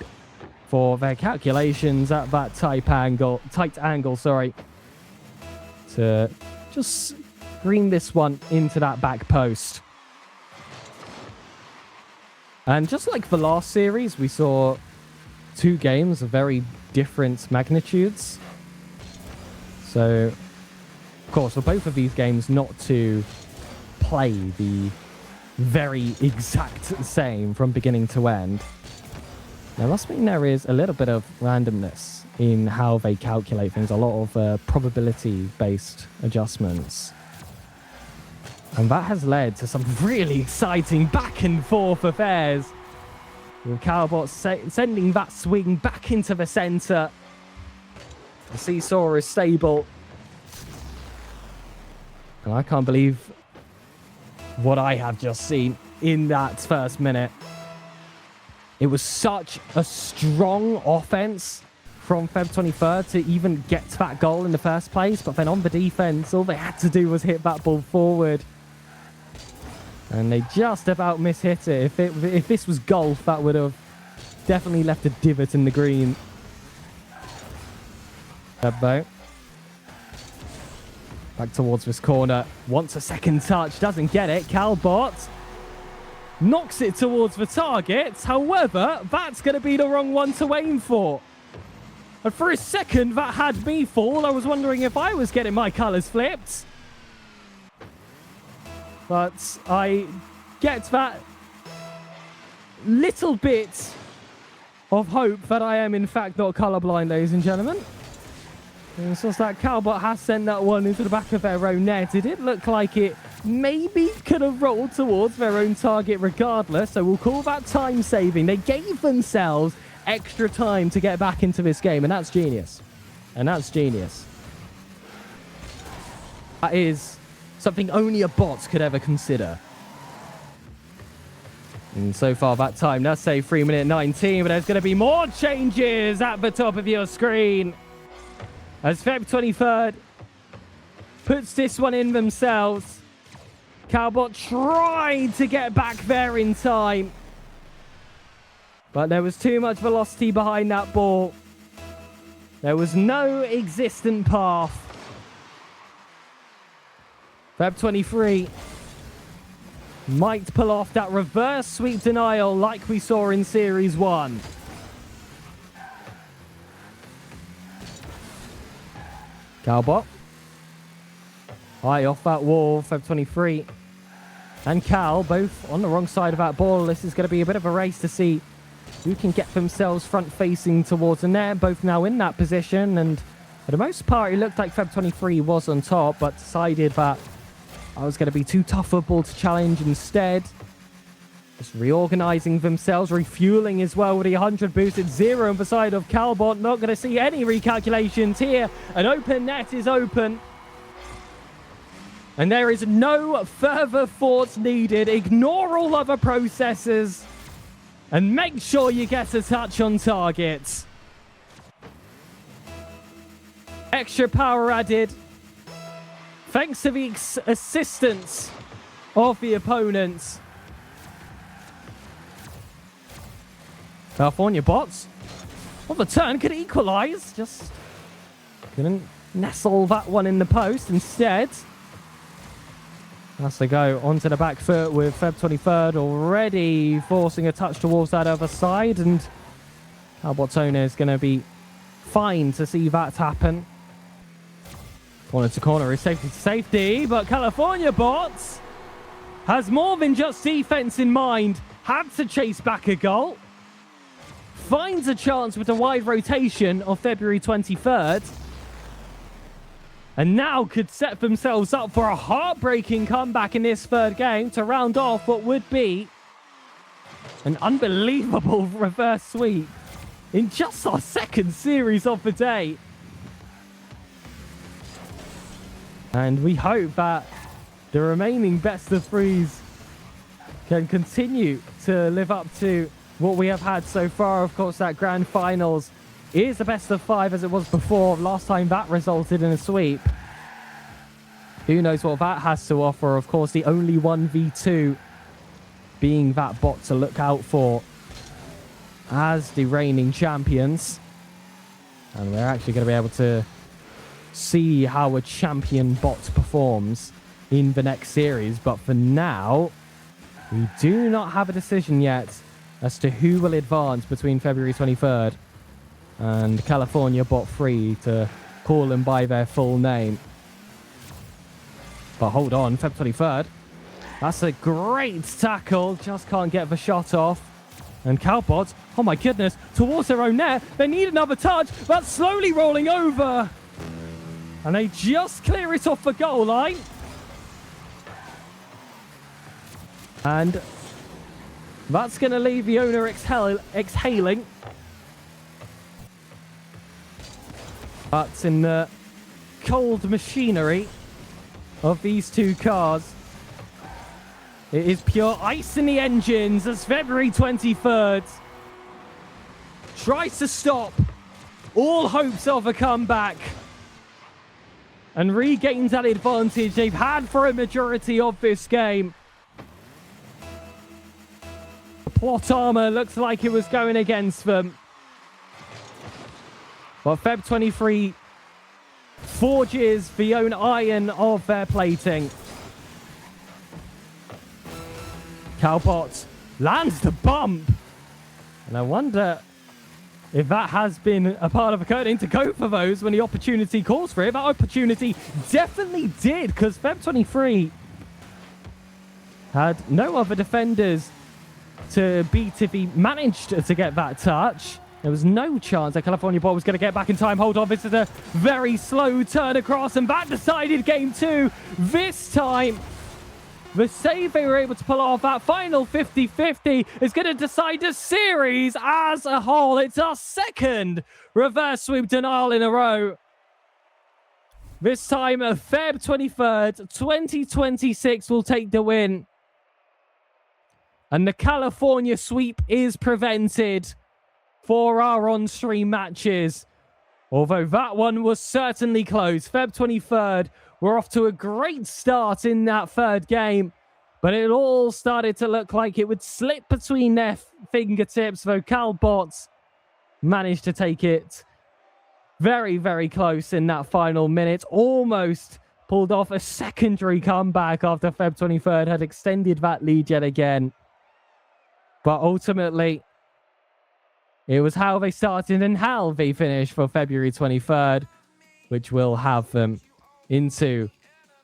for their calculations at that tight angle, to just screen this one into that back post. And just like the last series, we saw 2 games of very different magnitudes. So, of course, for both of these games, not to play the very exact same from beginning to end. Now, must mean there is a little bit of randomness in how they calculate things, a lot of probability-based adjustments. And that has led to some really exciting back and forth affairs, with Cowbot sending that swing back into the center. The seesaw is stable. And I can't believe what I have just seen in that first minute. It was such a strong offense from Feb 23rd to even get to that goal in the first place. But then on the defense, all they had to do was hit that ball forward. And they just about mishit it. If this was golf, that would have definitely left a divot in the green. Back towards this corner. Wants a second touch. Doesn't get it. Calbot knocks it towards the target. However, that's going to be the wrong one to aim for. And for a second, that had me fall. I was wondering if I was getting my colours flipped. But I get that little bit of hope that I am in fact not colourblind, ladies and gentlemen. And it's just that Calbot has sent that one into the back of their own net. It did look like it maybe could have rolled towards their own target regardless. So we'll call that time saving. They gave themselves extra time to get back into this game. And that's genius. And that's genius. That is something only a bot could ever consider. And so far that time, let's say 3:19, but there's going to be more changes at the top of your screen. As Feb 23rd puts this one in themselves. Calbot tried to get back there in time. But there was too much velocity behind that ball. There was no existent path. Feb 23 might pull off that reverse sweep denial like we saw in Series 1. Calbot. High off that wall, Feb 23. And Cal, both on the wrong side of that ball. This is going to be a bit of a race to see who can get themselves front-facing towards the net. Both now in that position. And for the most part, it looked like Feb 23 was on top, but decided that I was going to be too tough a ball to challenge instead. Just reorganizing themselves, refueling as well with the 100 boost at 0 on the side of Calbot. Not going to see any recalculations here. An open net is open. And there is no further thoughts needed. Ignore all other processes. And make sure you get a touch on target. Extra power added. Thanks to the assistance of the opponents. California bots on the turn could equalize. Just couldn't nestle that one in the post instead. Has to go onto the back foot with Feb 23rd already forcing a touch towards that other side. And Calbot's owner is going to be fine to see that happen. Corner to corner is safety to safety, but California bots has more than just defense in mind. Had to chase back a goal. Finds a chance with a wide rotation of February 23rd. And now could set themselves up for a heartbreaking comeback in this third game to round off what would be an unbelievable reverse sweep in just our second series of the day. And we hope that the remaining best of threes can continue to live up to what we have had so far. Of course, that grand finals is the best of 5 as it was before. Last time that resulted in a sweep. Who knows what that has to offer. Of course, the only 1v2 being that bot to look out for as the reigning champions. And we're actually going to be able to see how a champion bot performs in the next series. But for now, we do not have a decision yet as to who will advance between February 23rd and California Bot 3, to call them by their full name. But hold on, Feb 23rd. That's a great tackle. Just can't get the shot off. And Calbot, oh my goodness, towards their own net. They need another touch. That's slowly rolling over. And they just clear it off the goal line. And that's going to leave the owner exhaling. But in the cold machinery of these two cars, it is pure ice in the engines as February 23rd tries to stop all hopes of a comeback and regains that advantage they've had for a majority of this game. The plot armor looks like it was going against them. But Feb 23 forges the own iron of their plating. Calbot lands the bump. And I wonder if that has been a part of a coding to go for those when the opportunity calls for it. That opportunity definitely did, because Feb 23 had no other defenders to beat if he managed to get that touch. There was no chance that California Ball was going to get back in time. Hold on, this is a very slow turn across, and that decided game 2. This time, the save they were able to pull off, that final 50-50, is going to decide the series as a whole. It's our second reverse sweep denial in a row. This time, Feb 23rd, 2026 will take the win. And the California sweep is prevented for our on-stream matches. Although that one was certainly close. Feb 23rd, we're off to a great start in that third game, but it all started to look like it would slip between their fingertips, though Calbot managed to take it very, very close in that final minute, almost pulled off a secondary comeback after Feb 23rd, had extended that lead yet again. But ultimately, it was how they started and how they finished for February 23rd, which will have them into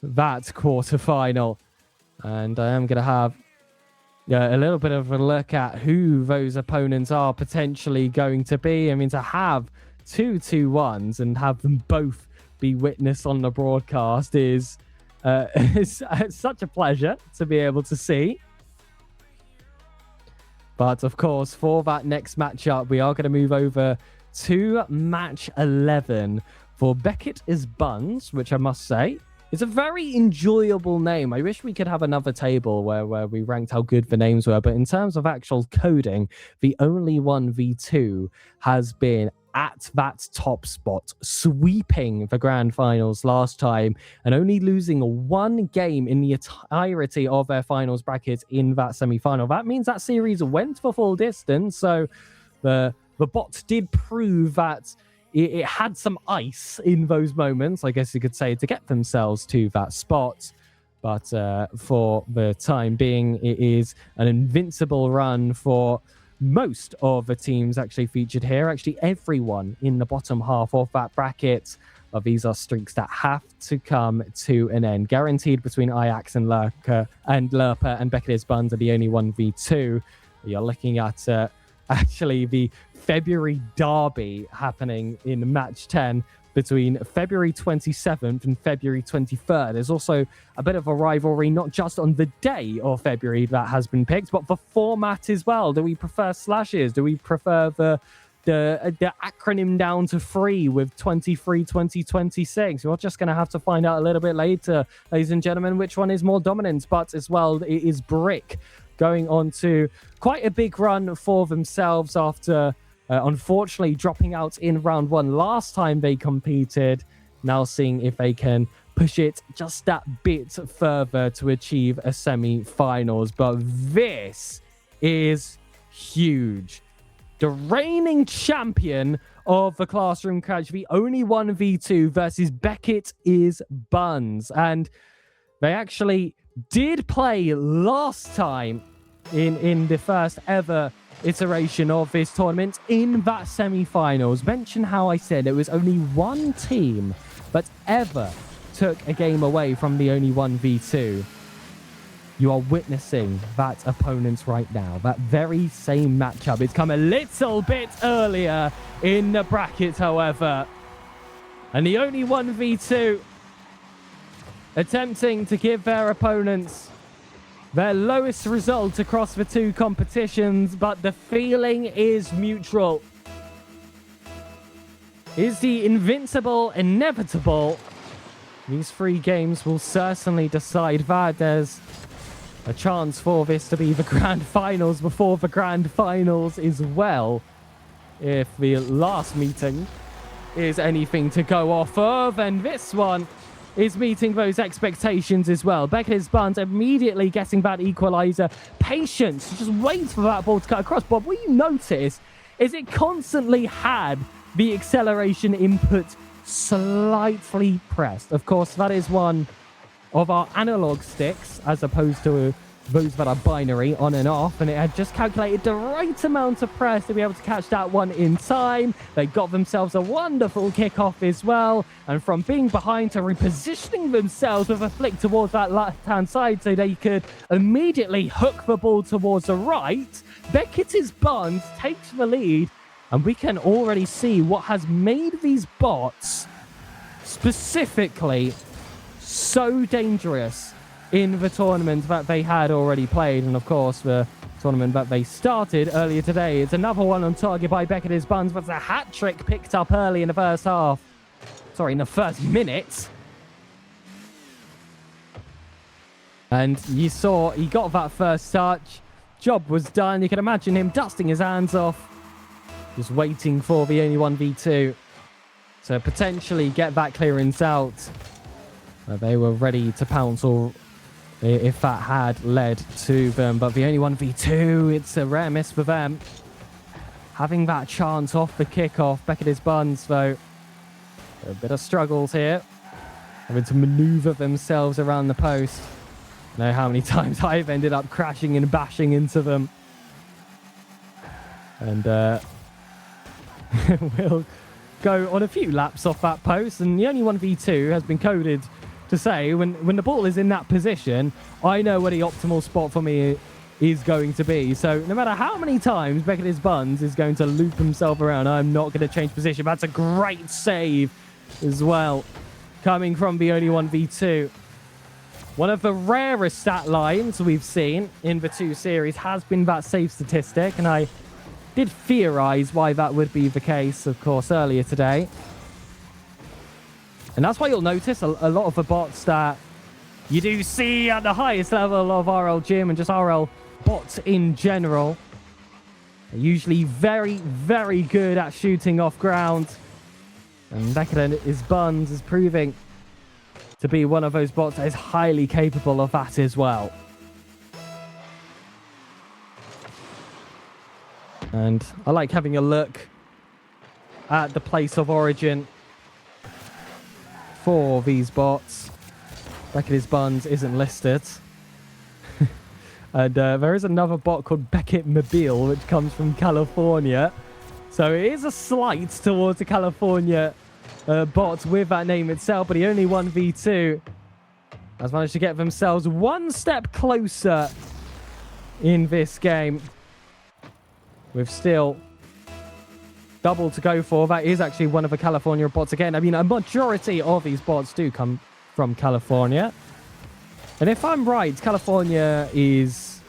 that quarterfinal. And I am going to have a little bit of a look at who those opponents are potentially going to be. I mean, to have 2 2-1s and have them both be witnessed on the broadcast is such a pleasure to be able to see. But of course, for that next matchup, we are going to move over to match 11 for Beckett is Buns, which I must say is a very enjoyable name. I wish we could have another table where we ranked how good the names were. But in terms of actual coding, the only 1v2 has been at that top spot, sweeping the grand finals last time and only losing one game in the entirety of their finals bracket in that semi-final. That means that series went for full distance, so the bot did prove that it had some ice in those moments, I guess you could say, to get themselves to that spot. But for the time being, it is an invincible run for most of the teams actually featured here. Actually, everyone in the bottom half of that bracket. But these are streaks that have to come to an end. Guaranteed between Ajax and Lerpa, and Beckett is Buns are the only 1v2. You're looking at actually the February derby happening in match 10 between February 27th and February 23rd. There's also a bit of a rivalry, not just on the day of February that has been picked, but the format as well. Do we prefer slashes? Do we prefer the acronym down to 3 with 23, 20, 26? We're just going to have to find out a little bit later, ladies and gentlemen, which one is more dominant. But as well, it is Brick going on to quite a big run for themselves after unfortunately dropping out in round 1 last time they competed. Now seeing if they can push it just that bit further to achieve a semi-finals. But this is huge. The reigning champion of the Classroom Crash, the only 1v2 versus Beckett is Buns. And they actually did play last time in the first ever iteration of this tournament in that semi-finals. Mention how I said it was only one team that ever took a game away from the only 1v2. You are witnessing that opponent right now. That very same matchup. It's come a little bit earlier in the bracket, however. And the only 1v2 attempting to give their opponents their lowest result across the 2 competitions, but the feeling is mutual. Is the invincible inevitable? These 3 games will certainly decide that. There's a chance for this to be the grand finals before the grand finals as well, if the last meeting is anything to go off of, and this one is meeting those expectations as well. Beckett's Buns immediately getting that equalizer. Patience, just wait for that ball to cut across. But what you notice is it constantly had the acceleration input slightly pressed. Of course, that is one of our analog sticks as opposed to those that are binary on and off, and it had just calculated the right amount of press to be able to catch that one in time. They got themselves a wonderful kickoff as well, and from being behind to repositioning themselves with a flick towards that left-hand side so they could immediately hook the ball towards the right. Beckett's Buns takes the lead, and we can already see what has made these bots specifically so dangerous in the tournament that they had already played, and of course the tournament that they started earlier today. It's another one on target by Beckett's Buns, but it's a hat trick picked up early in the first half. Sorry, in the first minute. And you saw he got that first touch. Job was done. You can imagine him dusting his hands off, just waiting for the only 1v2 to potentially get that clearance out. They were ready to pounce or if that had led to them, but the only 1v2, it's a rare miss for them. Having that chance off the kickoff, Beckett's Buns, though, a bit of struggles here. having to maneuver themselves around the post. I know how many times I've ended up crashing and bashing into them. And we'll go on a few laps off that post, and the only 1v2 has been coded to say when the ball is in that position, I know where the optimal spot for me is going to be. So no matter how many times Beckett's Buns is going to loop himself around, I'm not going to change position. That's a great save as well, coming from the only 1v2. One of the rarest stat lines we've seen in the 2 series has been that save statistic, and I did theorize why that would be the case, of course, earlier today. And that's why you'll notice a lot of the bots that you do see at the highest level of RL Gym and just RL bots in general are usually very, very good at shooting off ground. And Beckett's Buns is proving to be one of those bots that is highly capable of that as well. And I like having a look at the place of origin for these bots. Beckett's Buns isn't listed. And there is another bot called Beckett Mobile, which comes from California. So it is a slight towards the California bot with that name itself, but the only 1v2 has managed to get themselves one step closer in this game, with still double to go for. That is actually one of the California bots again. I mean, a majority of these bots do come from California. And if I'm right, California is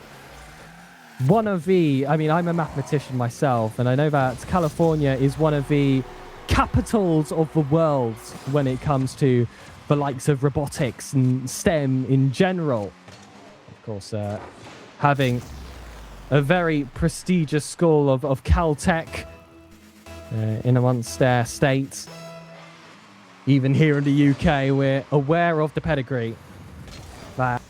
one of the... I mean, I'm a mathematician myself, and I know that California is one of the capitals of the world when it comes to the likes of robotics and STEM in general. Of course, having a very prestigious school of Caltech in amongst their state. Even here in the UK, we're aware of the pedigree that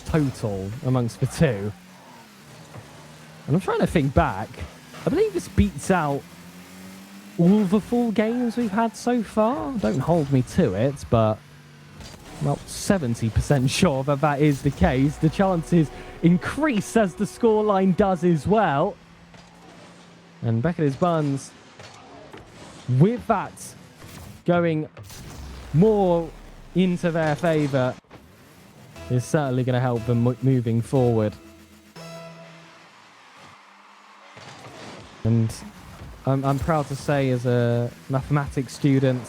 total amongst the two. And I'm trying to think back. I believe this beats out all the full games we've had so far. Don't hold me to it, but I'm about 70% sure that that is the case. The chances increase as the scoreline does as well. And Beckett's Buns, with that going more into their favour, is certainly going to help them moving forward. And I'm proud to say, as a mathematics student,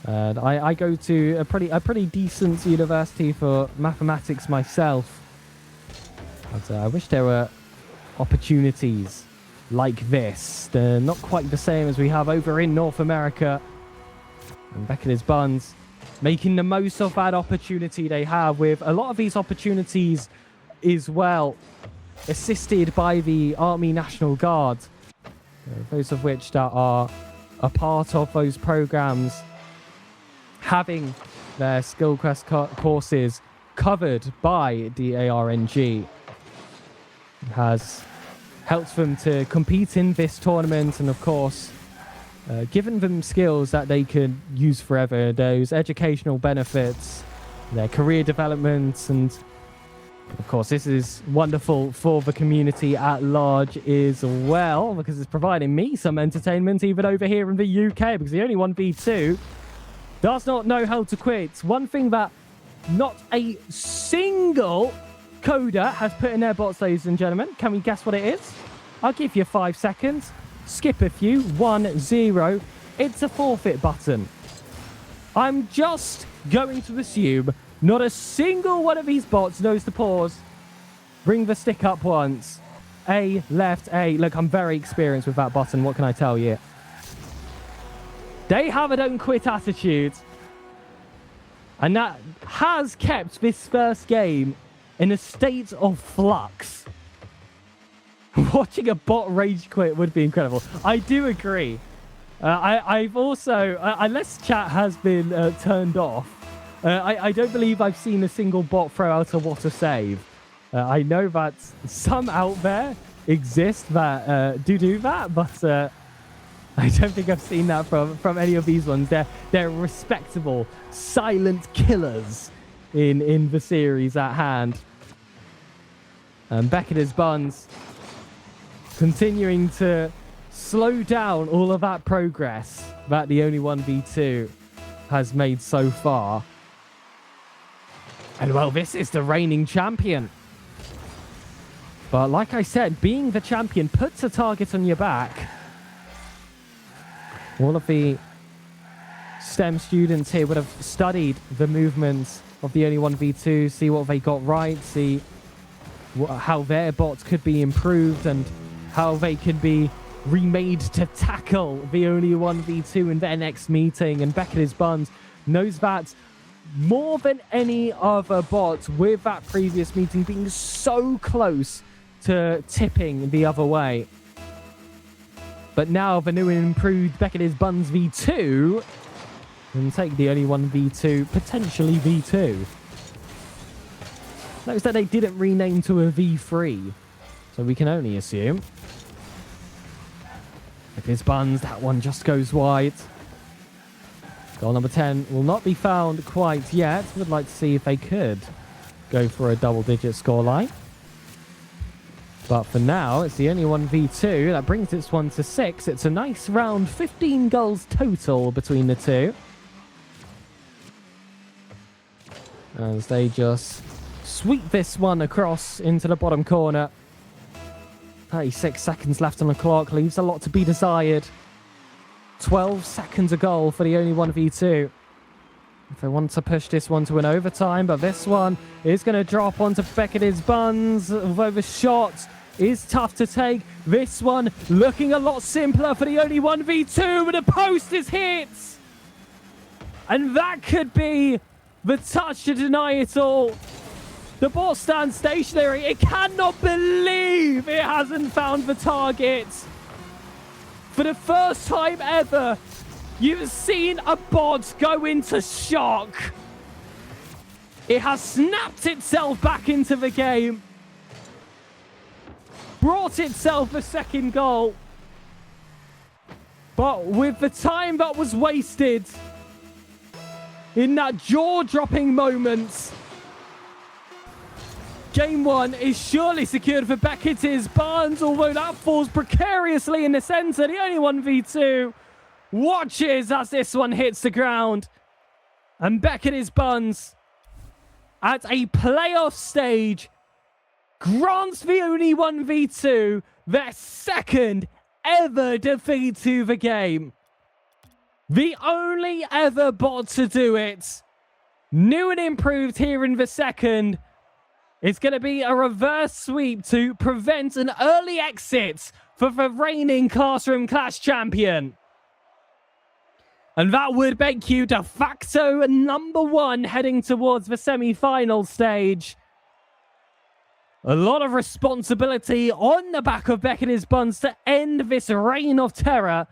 I go to a pretty decent university for mathematics myself. But I wish there were opportunities like this. They're not quite the same as we have over in North America. And Beckett's Buns making the most of that opportunity they have, with a lot of these opportunities as well assisted by the Army National Guard, those of which that are a part of those programs, having their Skillquest courses covered by the ARNG has helped them to compete in this tournament, and of course given them skills that they could use forever, those educational benefits, their career development, and of course this is wonderful for the community at large as well, because it's providing me some entertainment even over here in the UK, because the only 1v2 does not know how to quit. One thing that not a single coder has put in their bots, ladies and gentlemen. Can we guess what it is? I'll give you 5 seconds. Skip a few. 1-0. It's a forfeit button. I'm just going to assume not a single one of these bots knows to pause. Bring the stick up once. A, left, A. Look, I'm very experienced with that button. What can I tell you? They have a don't quit attitude. And that has kept this first game in a state of flux. Watching a bot rage quit would be incredible. I do agree. I've also, unless chat has been turned off, I don't believe I've seen a single bot throw out a what a save. I know that some out there exist that do that, but I don't think I've seen that from any of these ones. They're respectable, silent killers in the series at hand. And Beckett is Buns continuing to slow down all of that progress that the only 1v2 has made so far. And well, this is the reigning champion. But like I said, being the champion puts a target on your back. All of the STEM students here would have studied the movements of the only 1v2, see what they got right, see how their bots could be improved and how they could be remade to tackle the only 1v2 in their next meeting. And Beckett Buns knows that more than any other bot, with that previous meeting being so close to tipping the other way. But now the new and improved Beckett Buns v2 can take the only 1v2, potentially v2. Notice that they didn't rename to a v3, so we can only assume. Beckett Buns, that one just goes wide. Goal number 10 will not be found quite yet. Would like to see if they could go for a double-digit scoreline. But for now, it's the only 1v2. That brings this one to 6. It's a nice round, 15 goals total between the two. As they just sweep this one across into the bottom corner. 36 seconds left on the clock. Leaves a lot to be desired. 12 seconds a goal for the only 1v2. If they want to push this one to an overtime, but this one is going to drop onto Beckett Buns. Although the shot is tough to take. This one looking a lot simpler for the only 1v2, but the post is hit. And that could be the touch to deny it all. The ball stands stationary. It cannot believe it hasn't found the target. For the first time ever, you've seen a bot go into shock. It has snapped itself back into the game. Brought itself a second goal. But with the time that was wasted in that jaw-dropping moment, Game 1 is surely secured for Beckett Buns, although that falls precariously in the centre. The only 1v2 watches as this one hits the ground. And Beckett Buns, at a playoff stage, grants the only 1v2 their second ever defeat to the game. The only ever bot to do it. New and improved here in the second. It's going to be a reverse sweep to prevent an early exit for the reigning Classroom Clash champion. And that would make you de facto #1 heading towards the semi-final stage. A lot of responsibility on the back of Beckett Buns to end this reign of terror.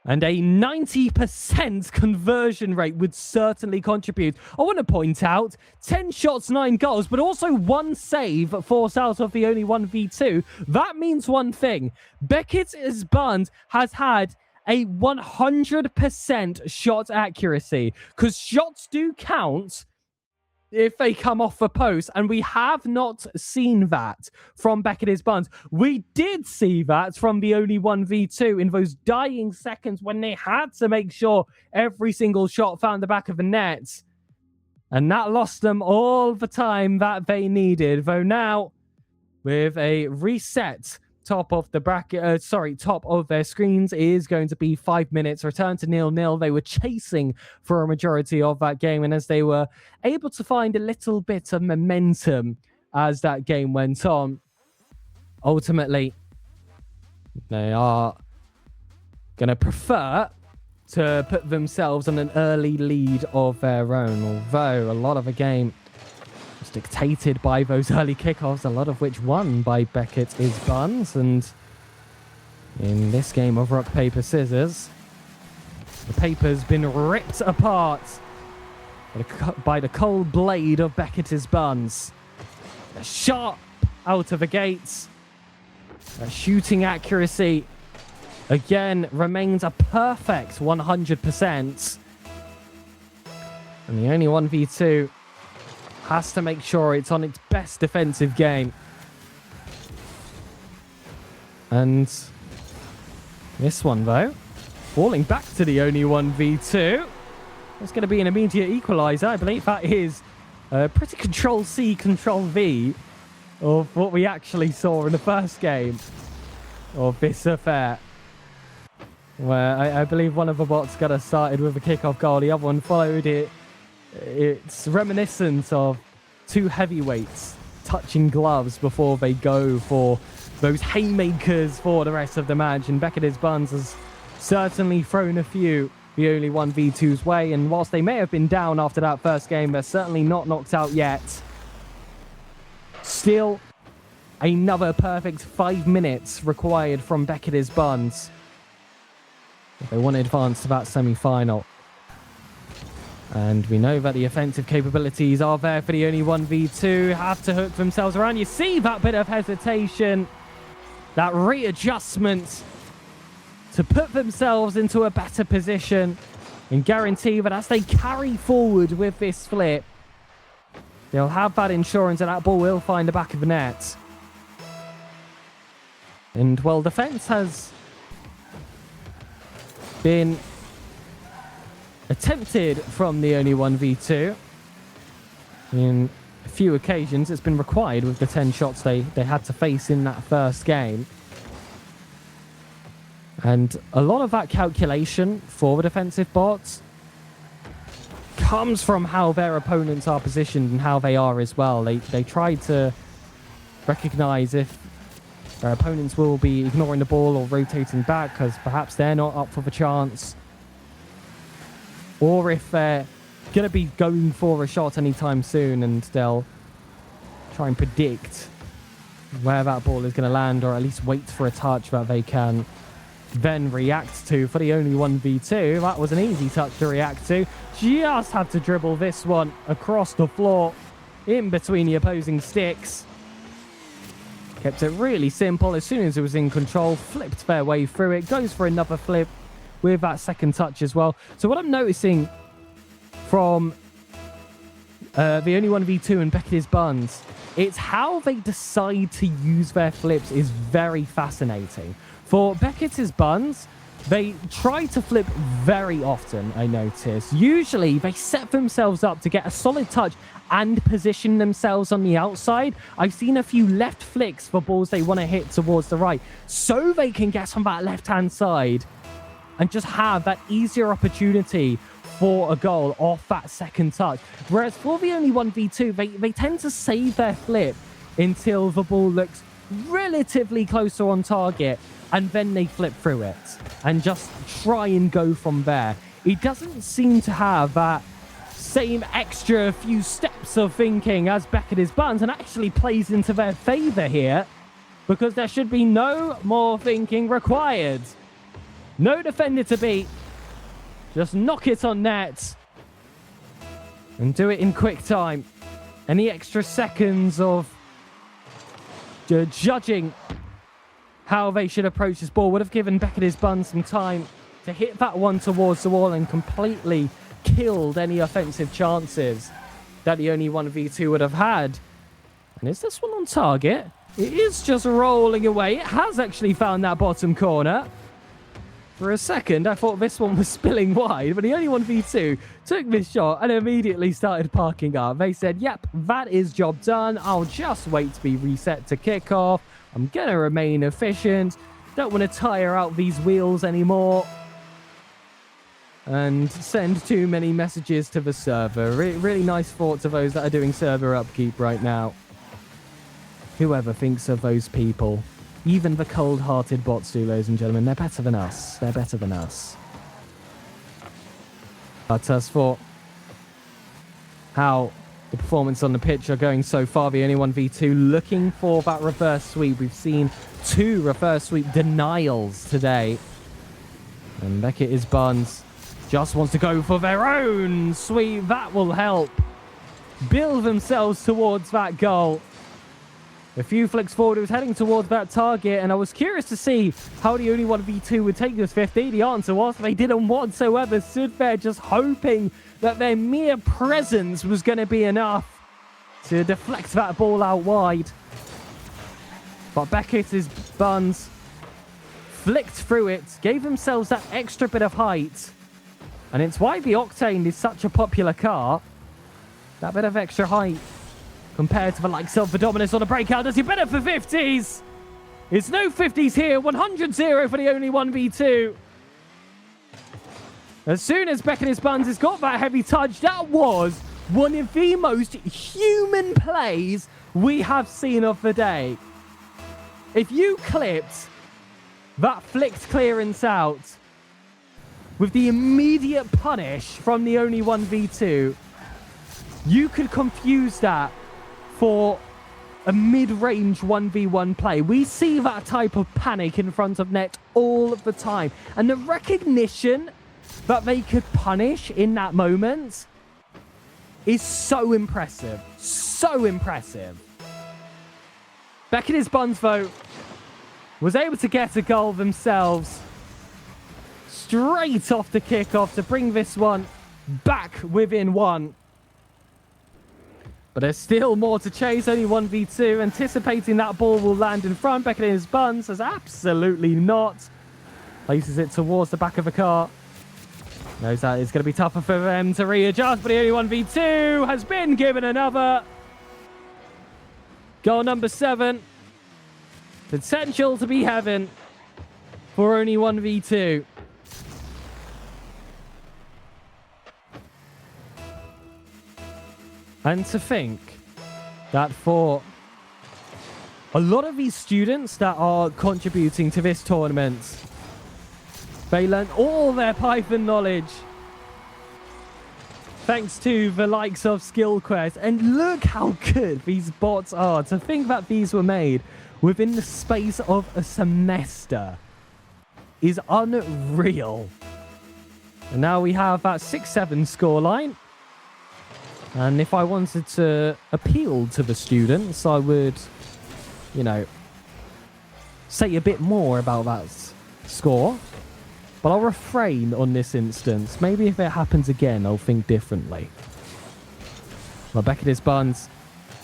And a 90% conversion rate would certainly contribute. I want to point out, 10 shots, 9 goals, but also 1 save forced out of the only 1v2. That means one thing. Beckett Buns has had a 100% shot accuracy, because shots do count if they come off the post, and we have not seen that from Beckett Buns. We did see that from the only 1v2 in those dying seconds when they had to make sure every single shot found the back of the net. And that lost them all the time that they needed. Though now, with a reset top of the bracket, top of their screens is going to be 5 minutes. Return to 0-0. They were chasing for a majority of that game, and as they were able to find a little bit of momentum as that game went on, ultimately they are going to prefer to put themselves on an early lead of their own, although a lot of the game was dictated by those early kickoffs, a lot of which won by Beckett is Buns. And in this game of rock, paper, scissors, the paper's been ripped apart by the cold blade of Beckett is Buns. A shot out of the gates. A shooting accuracy again remains a perfect 100%. And the only 1v2 has to make sure it's on its best defensive game. And this one, though, falling back to the only 1v2. It's going to be an immediate equalizer. I believe that is pretty Control-C, Control-V of what we actually saw in the first game of this affair, where I believe one of the bots got us started with a kickoff goal. The other one followed it. It's reminiscent of two heavyweights touching gloves before they go for those haymakers for the rest of the match. And Beckett is Buns has certainly thrown a few the only 1v2's way. And whilst they may have been down after that first game, they're certainly not knocked out yet. Still, another perfect 5 minutes required from Beckett is Buns if they want to advance to that semi-final. And we know that the offensive capabilities are there for the only 1v2. Have to hook themselves around. You see that bit of hesitation, that readjustment to put themselves into a better position and guarantee that as they carry forward with this flip, they'll have that insurance that ball will find the back of the net. And, well, defense has been attempted from the only 1v2. In a few occasions, it's been required with the 10 shots they had to face in that first game. And a lot of that calculation for the defensive bots comes from how their opponents are positioned and how they are as well. They try to recognize if their opponents will be ignoring the ball or rotating back because perhaps they're not up for the chance, or if they're going to be going for a shot anytime soon, and they'll try and predict where that ball is going to land, or at least wait for a touch that they can then react to. For the only 1v2, that was an easy touch to react to. Just had to dribble this one across the floor in between the opposing sticks. Kept it really simple. As soon as it was in control, flipped their way through it. Goes for another flip with that second touch as well. So what I'm noticing from the only 1v2 and Beckett is Buns, it's how they decide to use their flips is very fascinating. For Beckett is Buns, they try to flip very often, I notice. Usually, they set themselves up to get a solid touch and position themselves on the outside. I've seen a few left flicks for balls they want to hit towards the right, so they can get on that left-hand side and just have that easier opportunity for a goal off that second touch. Whereas for the only 1v2, they tend to save their flip until the ball looks relatively closer on target, and then they flip through it and just try and go from there. He doesn't seem to have that same extra few steps of thinking as Beckett is Buns, and actually plays into their favour here, because there should be no more thinking required. No defender to beat. Just knock it on net and do it in quick time. Any extra seconds of judging how they should approach this ball would have given Beckett is Buns some time to hit that one towards the wall and completely killed any offensive chances that the only 1v2 would have had. And is this one on target? It is just rolling away. It has actually found that bottom corner. For a second, I thought this one was spilling wide, but the only 1v2 took this shot and immediately started parking up. They said, yep, that is job done. I'll just wait to be reset to kick off. I'm going to remain efficient. Don't want to tire out these wheels anymore and send too many messages to the server. Really nice thought to those that are doing server upkeep right now. Whoever thinks of those people. Even the cold-hearted bots do, ladies and gentlemen. They're better than us. They're better than us. But as for how the performance on the pitch are going so far, the only 1v2 looking for that reverse sweep. We've seen 2 reverse sweep denials today. And Beckett is Buns. Just wants to go for their own sweep. That will help build themselves towards that goal. A few flicks forward, it was heading towards that target, and I was curious to see how the only 1v2 would take this 50. The answer was they didn't whatsoever. Stood there just hoping that their mere presence was going to be enough to deflect that ball out wide. But Beckett's Buns flicked through it, gave themselves that extra bit of height, and it's why the Octane is such a popular car. That bit of extra height compared to the likes of the Dominus on the breakout does you better for 50s. It's no 50s here. 100-0 for the only 1v2. As soon as Beckett Buns has got that heavy touch, that was one of the most human plays we have seen of the day. If you clipped that flicked clearance out with the immediate punish from the only 1v2, you could confuse that for a mid-range 1v1 play. We see that type of panic in front of net all of the time. And the recognition that they could punish in that moment is so impressive. So impressive. Beckett Buns, though, was able to get a goal themselves straight off the kickoff to bring this one back within 1. But there's still more to chase, only 1v2. Anticipating that ball will land in front. Beckett Buns says absolutely not. Places it towards the back of the car. Knows that it's going to be tougher for them to readjust, but the only 1v2 has been given another. Goal number 7. Potential to be heaven for only 1v2. And to think that for a lot of these students that are contributing to this tournament, they learn all their Python knowledge thanks to the likes of Skillquest. And look how good these bots are. To think that these were made within the space of a semester is unreal. And now we have that 6-7 scoreline. And if I wanted to appeal to the students, I would, say a bit more about that score. But I'll refrain on this instance. Maybe if it happens again, I'll think differently. Well, Beckett Buns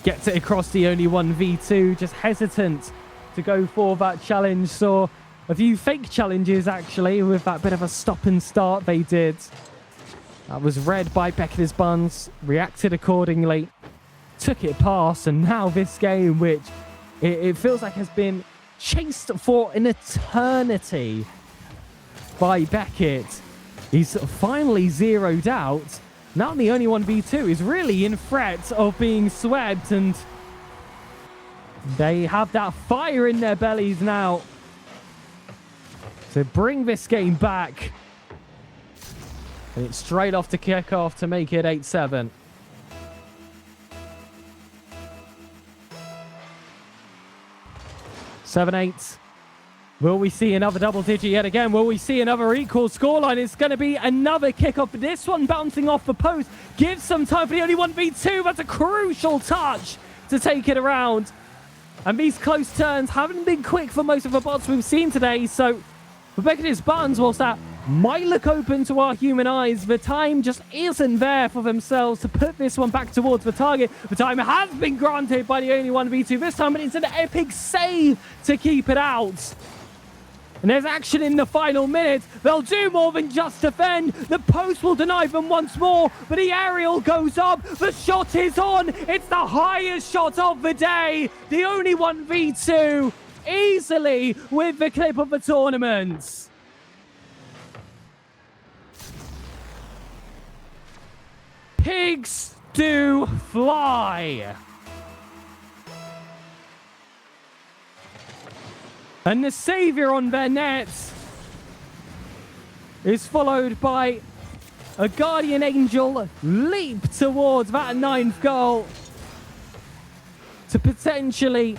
gets it across the only 1v2. Just hesitant to go for that challenge. Saw a few fake challenges, actually, with that bit of a stop and start they did. That was read by Beckett Buns, reacted accordingly, took it past, and now this game, which it feels like has been chased for an eternity by Beckett, he's finally zeroed out. Now the only 1v2 is really in threat of being swept, and they have that fire in their bellies now to bring this game back. And it's straight off to kick off to make it 8-7. Seven, 8. Will we see another double digit yet again? Will we see another equal scoreline? It's going to be another kickoff. This one bouncing off the post. Gives some time for the only 1v2. That's a crucial touch to take it around. And these close turns haven't been quick for most of the bots we've seen today. So for Beckett Buns, whilst that might look open to our human eyes, the time just isn't there for themselves to put this one back towards the target. The time has been granted by the only 1v2 this time, but it's an epic save to keep it out. And there's action in the final minute. They'll do more than just defend. The post will deny them once more, but the aerial goes up. The shot is on. It's the highest shot of the day. The only 1v2 easily with the clip of the tournament. Pigs do fly. And the saviour on their nets is followed by A Guardian Angel leap towards that 9th goal to potentially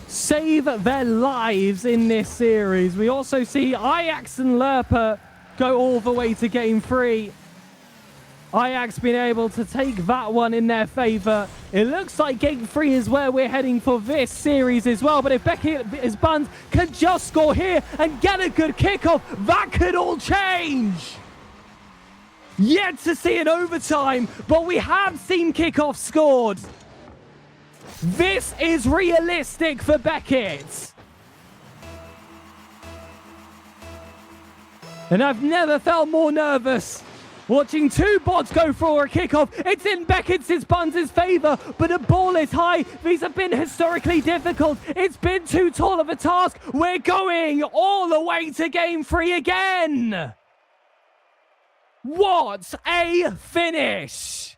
save their lives in this series. We also see Ajax and Lerpa go all the way to game 3. Ajax being able to take that one in their favour. It looks like game 3 is where we're heading for this series as well. But if Beckett's Buns can just score here and get a good kickoff, that could all change. Yet to see an overtime, but we have seen kickoffs scored. This is realistic for Beckett. And I've never felt more nervous watching 2 bots go for a kickoff. It's in Beckett's Buns' favour, but the ball is high. These have been historically difficult. It's been too tall of a task. We're going all the way to game 3 again. What a finish!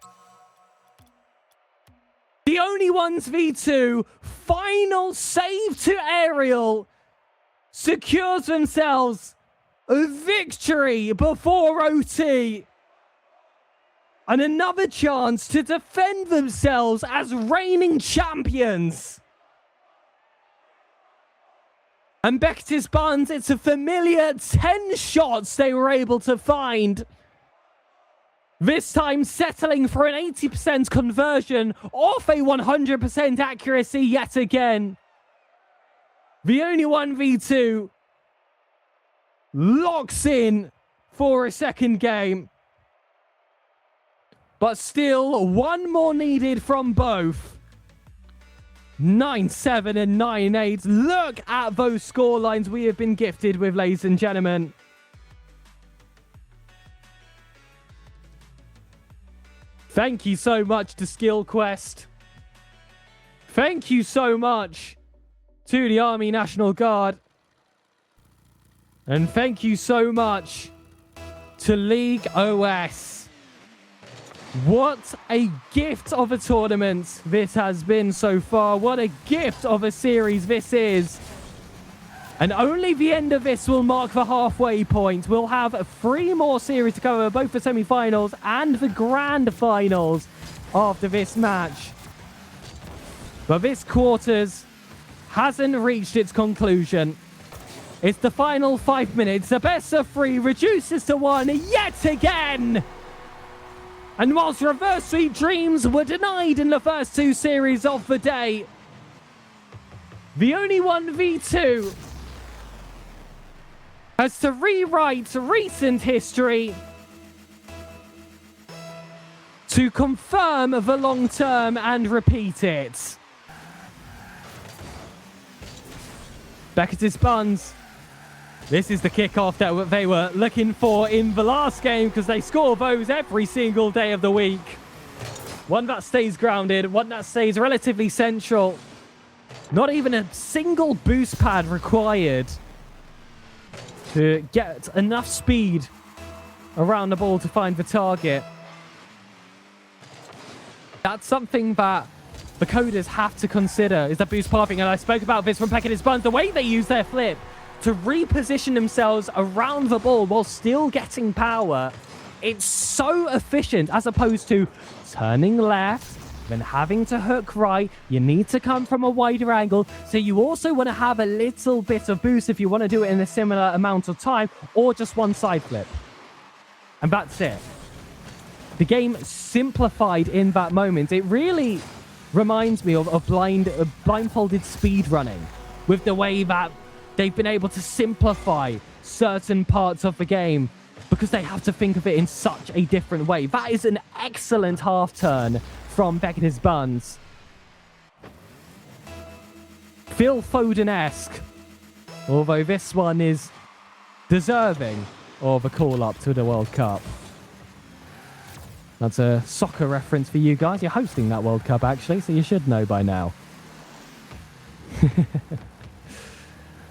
The Only Ones v2 final save to Aerial secures themselves a victory before OT and another chance to defend themselves as reigning champions. And Beckett's Buns, it's a familiar 10 shots they were able to find. This time settling for an 80% conversion off a 100% accuracy yet again. The Only One v2 locks in for a second game. But still, one more needed from both. 9-7 and 9-8. Look at those scorelines we have been gifted with, ladies and gentlemen. Thank you so much to Skillquest. Thank you so much to the Army National Guard. And thank you so much to League OS. What a gift of a tournament this has been so far. What a gift of a series this is. And only the end of this will mark the halfway point. We'll have 3 more series to cover, both the semi-finals and the grand finals after this match. But this quarters hasn't reached its conclusion. It's the final 5 minutes. The best of 3 reduces to 1 yet again. And whilst Reverse Sweep Dreams were denied in the first 2 series of the day, the Only One v2 has to rewrite recent history to confirm the long term and repeat it. Beckett's Buns. This is the kickoff that they were looking for in the last game, because they score those every single day of the week. One that stays grounded, one that stays relatively central. Not even a single boost pad required to get enough speed around the ball to find the target. That's something that the coders have to consider, is the boost pathing. And I spoke about this from Beckett's Buns, the way they use their flip to reposition themselves around the ball while still getting power. It's so efficient, as opposed to turning left, then having to hook right. You need to come from a wider angle, so you also want to have a little bit of boost if you want to do it in a similar amount of time, or just one side flip. And that's it. The game simplified in that moment. It really reminds me of blindfolded speed running, with the way that they've been able to simplify certain parts of the game because they have to think of it in such a different way. That is an excellent half turn from Beckett's Buns. Phil Foden-esque, although this one is deserving of a call-up to the World Cup. That's a soccer reference for you guys. You're hosting that World Cup, actually, so you should know by now.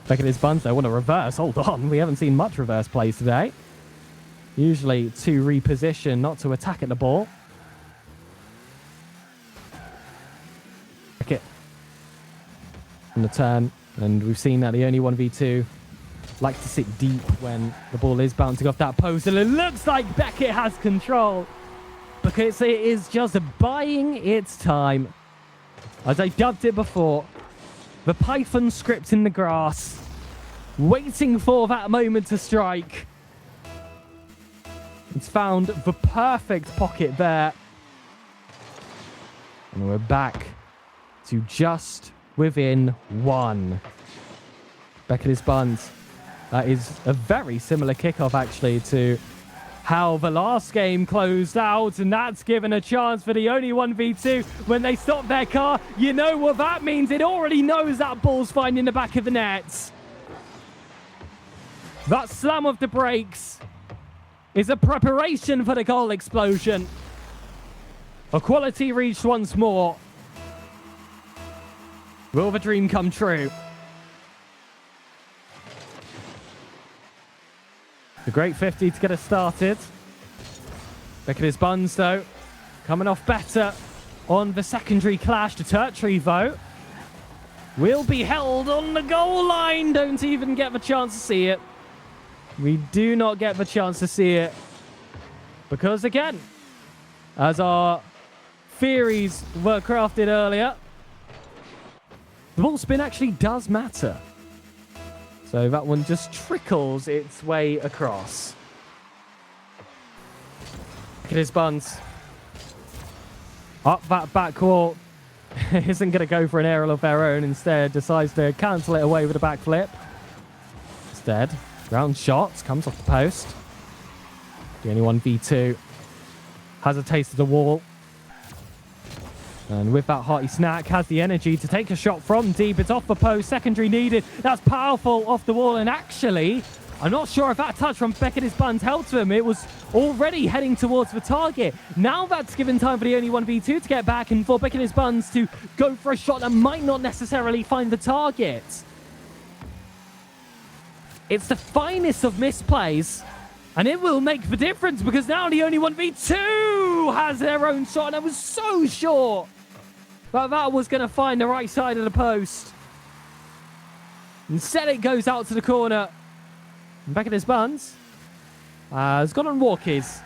Beckett's Buns, they want to reverse. Hold on, we haven't seen much reverse plays today. Usually to reposition, not to attack at the ball. Beckett on the turn, and we've seen that the Only One v2 like to sit deep when the ball is bouncing off that post. And it looks like Beckett has control, because it is just buying its time. As I dubbed it before, the Python script in the grass, waiting for that moment to strike. It's found the perfect pocket there. And we're back to just within one. Beckett Buns. That is a very similar kickoff, actually, to how the last game closed out, and that's given a chance for the only 1v2 when they stop their car. You know what that means. It already knows that ball's finding the back of the net. That slam of the brakes is a preparation for the goal explosion. Equality reached once more. Will the dream come true? The great 50 to get us started. Beckett Buns, though, coming off better on the secondary clash. The tertiary vote will be held on the goal line. Don't even get the chance to see it. We do not get the chance to see it. Because, again, as our theories were crafted earlier, the ball spin actually does matter. So that one just trickles its way across. Look at his Buns. Up that back wall. Isn't going to go for an aerial of their own. Instead, decides to cancel it away with a backflip. Instead, round shots. Comes off the post. The only 1v2. Has a taste of the wall. And with that hearty snack, has the energy to take a shot from deep. It's off the post, secondary needed. That's powerful off the wall. And actually, I'm not sure if that touch from Beckett Buns helped him. It was already heading towards the target. Now that's given time for the only 1v2 to get back and for Beckett Buns to go for a shot that might not necessarily find the target. It's the finest of misplays. And it will make the difference, because now the only 1v2 has their own shot. And I was so sure that was going to find the right side of the post. Instead, it goes out to the corner. And Beckett Buns has gone on walkies.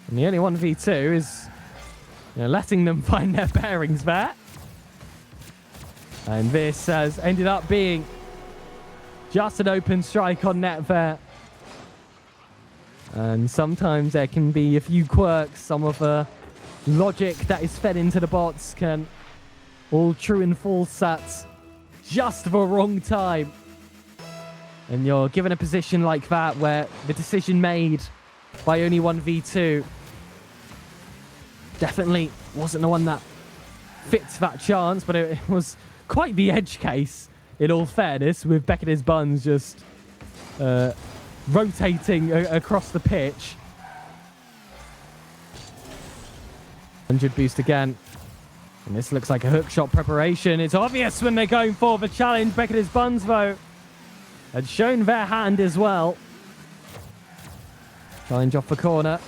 And the only 1v2 is letting them find their bearings there. And this has ended up being just an open strike on net there. And sometimes there can be a few quirks. Some of the logic that is fed into the bots can all true and false at just the wrong time. And you're given a position like that where the decision made by only 1v2 definitely wasn't the one that fits that chance, but it was quite the edge case, in all fairness, with Beckett Buns just rotating across the pitch. 100 boost again. And this looks like a hook shot preparation. It's obvious when they're going for the challenge. Beckett Buns, though, had shown their hand as well. Challenge off the corner.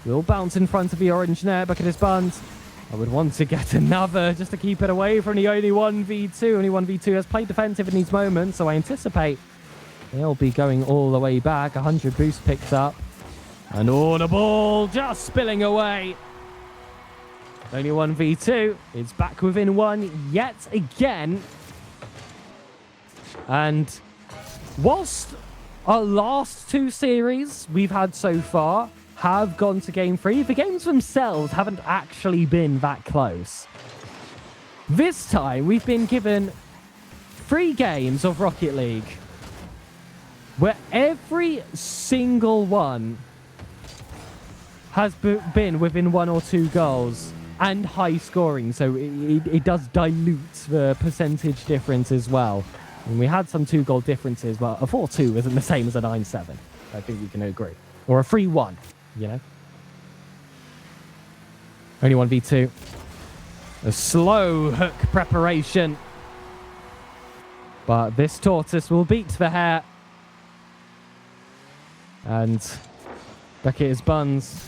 Will bounce in front of the orange net. Beckett Buns, I would want to get another just to keep it away from the only 1v2. Only 1v2 has played defensive in these moments, so I anticipate they'll be going all the way back. 100 boost picked up. And all the ball just spilling away. Only 1v2. It's back within one yet again. And whilst our last two series we've had so far have gone to game 3, the games themselves haven't actually been that close. This time we've been given 3 games of Rocket League where every single one has been within 1 or 2 goals and high scoring, so it does dilute the percentage difference as well. And we had some 2-goal differences, but a 4-2 isn't the same as a 9-7. I think we can agree. Or a 3-1, Only 1v2. A slow hook preparation. But this tortoise will beat the hare. And Beckett Buns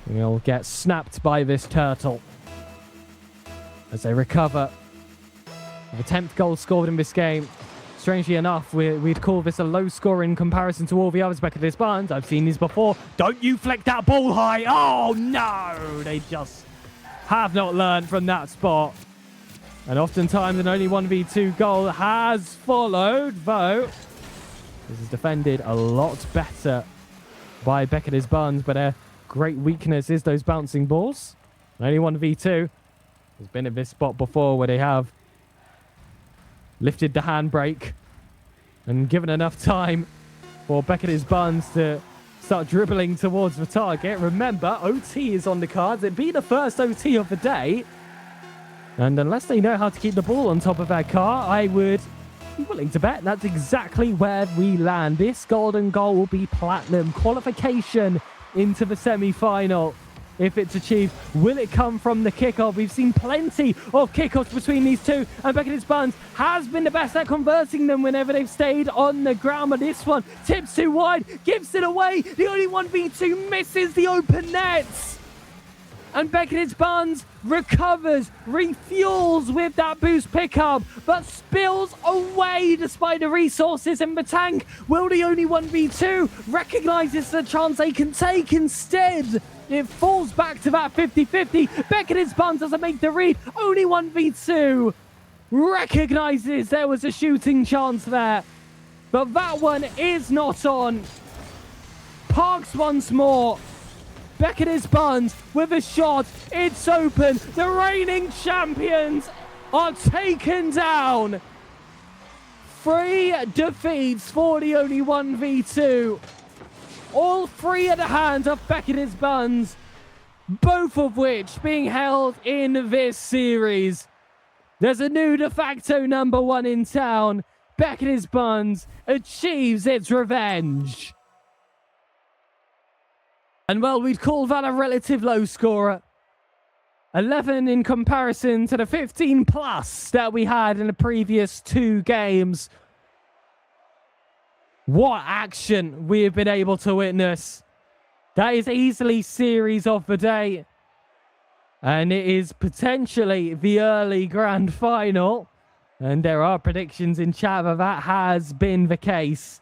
will get snapped by this turtle as they recover. The 10th goal scored in this game. Strangely enough, we'd call this a low score in comparison to all the others back at this Barnes. I've seen these before. Don't you flick that ball high. Oh, no. They just have not learned from that spot. And oftentimes an only 1v2 goal has followed, though. This is defended a lot better by Beckett's Barnes, but their great weakness is those bouncing balls. Only 1v2 has been at this spot before where they have lifted the handbrake and given enough time for Beckett's Barnes to start dribbling towards the target. Remember, OT is on the cards. It'd be the first OT of the day. And unless they know how to keep the ball on top of their car, I would be willing to bet that's exactly where we land. This golden goal will be platinum qualification into the semi-final. If it's achieved, will it come from the kickoff? We've seen plenty of kickoffs between these two, and Beckett's Barnes has been the best at converting them whenever they've stayed on the ground. But this one tips too wide, gives it away. The only 1v2 misses the open nets. And Beckett's Barnes recovers, refuels with that boost pickup, but spills away despite the resources in the tank. Will the only 1v2 recognizes the chance they can take instead? It falls back to that 50-50. Beckett's Barnes doesn't make the read. Only 1v2 recognizes there was a shooting chance there. But that one is not on. Parks once more. Beckett's Barnes with a shot. It's open. The reigning champions are taken down. 3 defeats for the only 1v2. All 3 at the hands of Beckett's Barnes, both of which being held in this series. There's a new de facto number 1 in town. Beckett's Barnes achieves its revenge. And well, we'd call that a relative low scorer. 11 in comparison to the 15 plus that we had in the previous 2 games. What action we have been able to witness. That is easily series of the day. And it is potentially the early grand final. And there are predictions in chat that has been the case.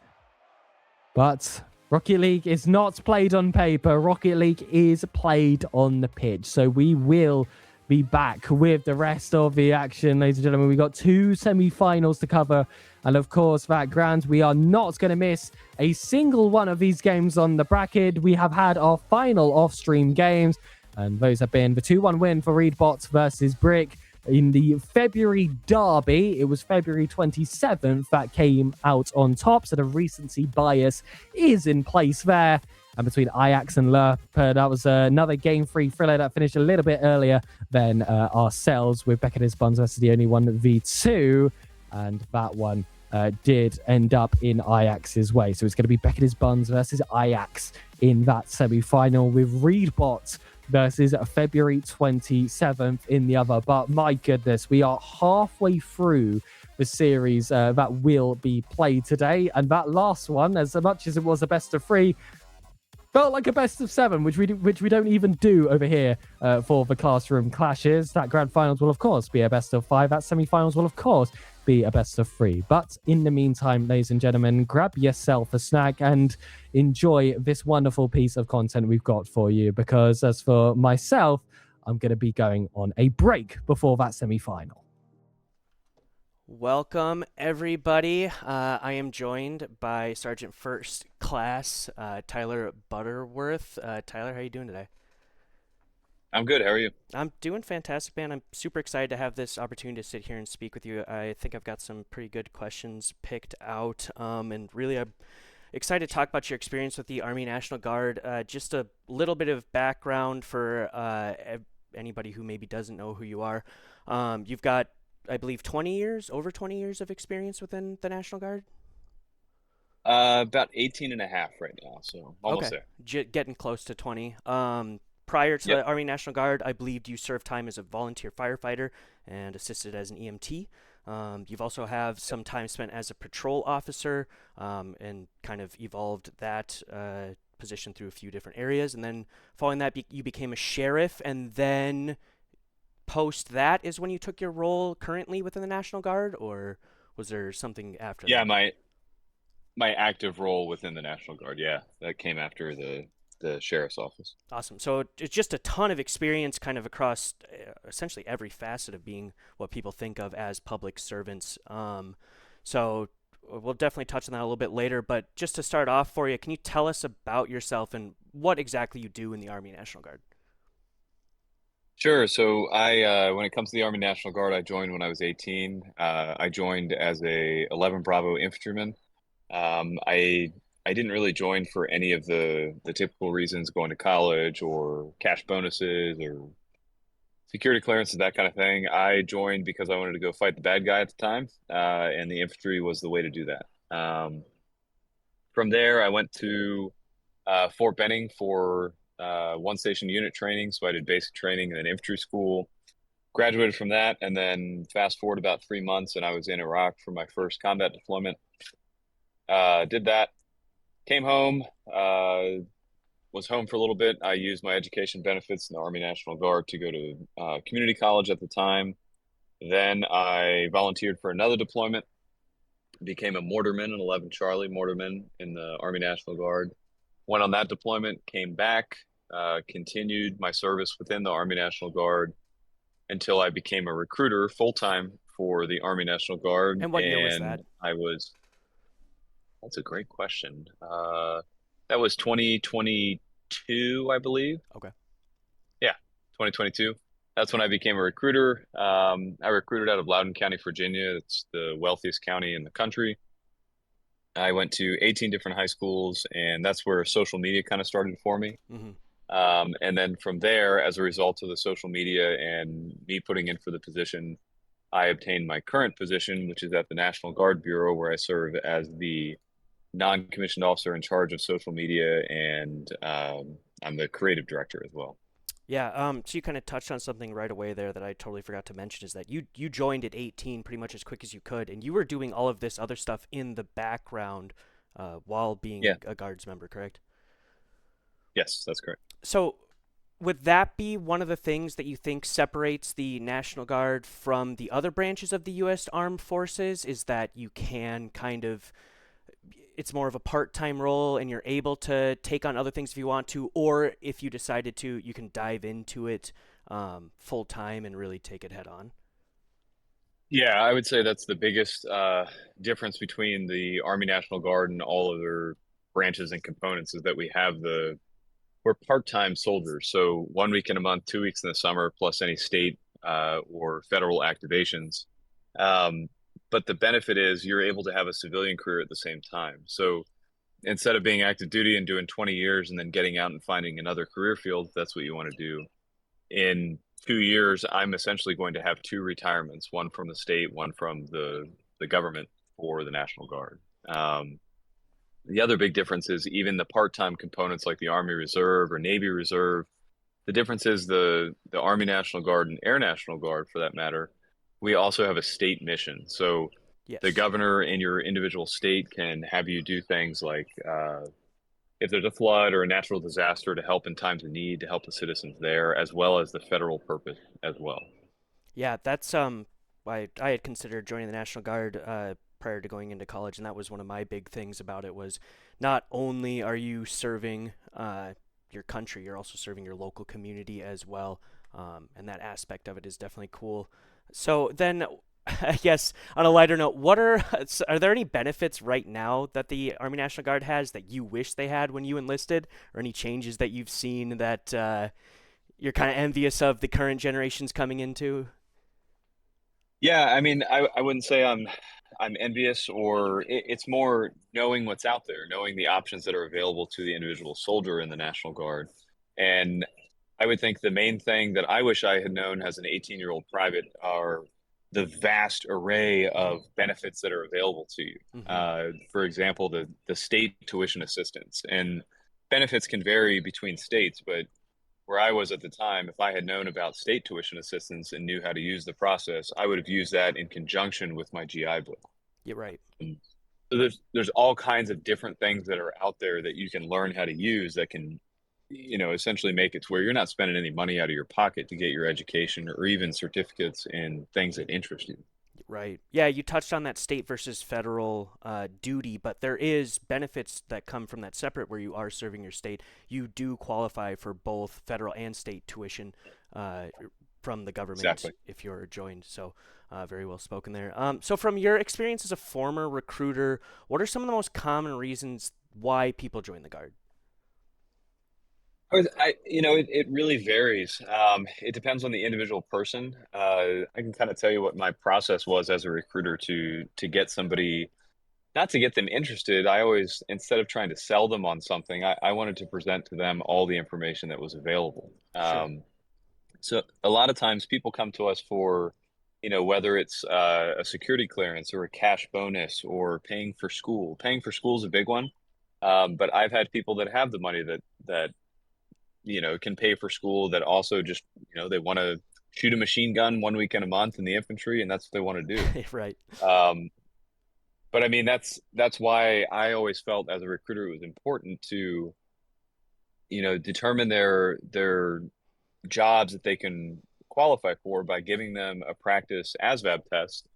But Rocket League is not played on paper. Rocket League is played on the pitch. So we will be back with the rest of the action, ladies and gentlemen. We've got 2 semi-finals to cover. And of course, that grand, we are not going to miss a single one of these games on the bracket. We have had our final off-stream games. And those have been the 2-1 win for Readbot versus Brick in the February derby. It was February 27th that came out on top, so the recency bias is in place there. And between Ajax and Lerp, that was another game-free thriller that finished a little bit earlier than ourselves, with Beckett's Barnes versus the only 1v2, and that one did end up in Ajax's way. So it's going to be Beckett's Barnes versus Ajax in that semi-final, with Readbot versus February 27th in the other. But my goodness, we are halfway through the series that will be played today. And that last one, as much as it was a best of 3, felt like a best of 7, which we don't even do over here for the classroom clashes. That grand finals will, of course, be a best of 5. That semi-finals will, of course, be a best of 3. But in the meantime, ladies and gentlemen, grab yourself a snack and enjoy this wonderful piece of content we've got for you. Because as for myself, I'm going to be going on a break before that semi-final. Welcome, everybody. I am joined by Sergeant First Class Tyler Butterworth. Tyler, how are you doing today? I'm good. How are you? I'm doing fantastic, man. I'm super excited to have this opportunity to sit here and speak with you. I think I've got some pretty good questions picked out, and really I'm excited to talk about your experience with the Army National Guard. Just a little bit of background for anybody who maybe doesn't know who you are. You've got, I believe, over 20 years of experience within the National Guard? About 18 and a half right now, so almost there. Getting close to 20. Prior to the Army National Guard, I believed you served time as a volunteer firefighter and assisted as an EMT. You've also have some time spent as a patrol officer and kind of evolved that position through a few different areas. And then following that, you became a sheriff, and then post that is when you took your role currently within the National Guard, or was there something after Yeah, that? my active role within the National Guard. Yeah, that came after the sheriff's office. Awesome. So it's just a ton of experience kind of across essentially every facet of being what people think of as public servants. So we'll definitely touch on that a little bit later. But just to start off for you, can you tell us about yourself and what exactly you do in the Army National Guard? Sure. So when it comes to the Army National Guard, I joined when I was 18. I joined as a 11 Bravo infantryman. I didn't really join for any of the typical reasons, going to college or cash bonuses or security clearances, that kind of thing. I joined because I wanted to go fight the bad guy at the time, and the infantry was the way to do that. From there, I went to Fort Benning for one station unit training. So I did basic training and then infantry school. Graduated from that, and then fast forward about 3 months, and I was in Iraq for my first combat deployment. Did that, came home, was home for a little bit. I used my education benefits in the Army National Guard to go to community college at the time. Then I volunteered for another deployment, became a mortarman, an 11 Charlie mortarman in the Army National Guard. Went on that deployment, came back, continued my service within the Army National Guard until I became a recruiter full time for the Army National Guard. And what year was that? And that's a great question. That was 2022, I believe. Okay. Yeah, 2022. That's when I became a recruiter. I recruited out of Loudoun County, Virginia. It's the wealthiest county in the country. I went to 18 different high schools, and that's where social media kind of started for me. Mm-hmm. And then from there, as a result of the social media and me putting in for the position, I obtained my current position, which is at the National Guard Bureau, where I serve as the non-commissioned officer in charge of social media, and I'm the creative director as well. Yeah, so you kind of touched on something right away there that I totally forgot to mention is that you joined at 18 pretty much as quick as you could, and you were doing all of this other stuff in the background while Yeah, being a guards member, correct? yes, that's correct. So would that be one of the things that you think separates the National Guard from the other branches of the U.S. Armed Forces is that you can kind of it's more of a part-time role and you're able to take on other things if you want to, or if you decided to, you can dive into it full time and really take it head on. Yeah, I would say that's the biggest difference between the Army National Guard and all other branches and components is that we're part-time soldiers. So 1 week in a month, 2 weeks in the summer, plus any state or federal activations. Um, but the benefit is you're able to have a civilian career at the same time. So instead of being active duty and doing 20 years and then getting out and finding another career field, if that's what you want to do. In 2 years, I'm essentially going to have two retirements, one from the state, one from the government for the National Guard. The other big difference is even the part-time components like the Army Reserve or Navy Reserve. The difference is the Army National Guard and Air National Guard, for that matter. We also have a state mission. So the Yes. governor in your individual state can have you do things like if there's a flood or a natural disaster to help in times of need to help the citizens there, as well as the federal purpose as well. Yeah, that's I had considered joining the National Guard prior to going into college, and that was one of my big things about it was not only are you serving your country, you're also serving your local community as well, and that aspect of it is definitely cool. So then, I guess on a lighter note, what are there any benefits right now that the Army National Guard has that you wish they had when you enlisted, or any changes that you've seen that you're kind of envious of the current generations coming into? Yeah, I mean, I wouldn't say I'm envious, or it's more knowing what's out there, knowing the options that are available to the individual soldier in the National Guard. And I would think the main thing that I wish I had known as an 18-year-old private are the vast array of benefits that are available to you. Mm-hmm. For example, the state tuition assistance and benefits can vary between states, but where I was at the time, if I had known about state tuition assistance and knew how to use the process, I would have used that in conjunction with my GI Bill. You're right. So there's all kinds of different things that are out there that you can learn how to use that can, essentially make it to where you're not spending any money out of your pocket to get your education or even certificates in things that interest you. Right. Yeah, you touched on that state versus federal duty, but there is benefits that come from that separate where you are serving your state. You do qualify for both federal and state tuition uh, from the government Exactly. if you're joined. So, very well spoken there. So, from your experience as a former recruiter, what are some of the most common reasons why people join the Guard? It really varies. It depends on the individual person. I can kind of tell you what my process was as a recruiter to get somebody, not to get them interested. I always, instead of trying to sell them on something, I wanted to present to them all the information that was available. Sure. So a lot of times people come to us for, whether it's a security clearance or a cash bonus or paying for school. Paying for school is a big one. But I've had people that have the money that can pay for school that also just, they want to shoot a machine gun 1 weekend a month in the infantry, and that's what they want to do. Right. Um, but I mean, that's why I always felt as a recruiter it was important to, determine their jobs that they can qualify for by giving them a practice ASVAB test.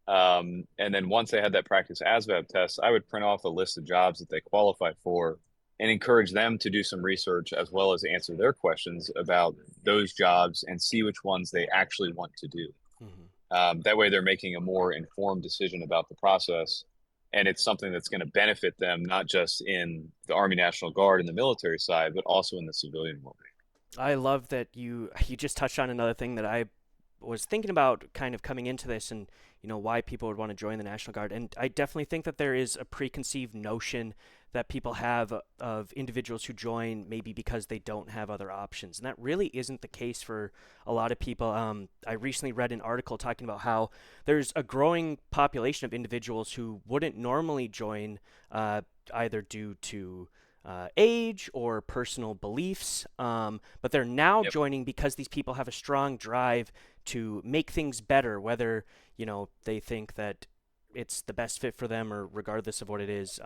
And then once they had that practice ASVAB test, I would print off a list of jobs that they qualify for and encourage them to do some research as well as answer their questions about those jobs and see which ones they actually want to do. Hmm. That way, they're making a more informed decision about the process. And it's something that's going to benefit them, not just in the Army National Guard and the military side, but also in the civilian world. I love that you just touched on another thing that I was thinking about kind of coming into this and why people would want to join the National Guard. And I definitely think that there is a preconceived notion that people have of individuals who join maybe because they don't have other options. And that really isn't the case for a lot of people. I recently read an article talking about how there's a growing population of individuals who wouldn't normally join either due to age or personal beliefs, but they're now Yep. joining because these people have a strong drive to make things better, whether they think that it's the best fit for them or regardless of what it is.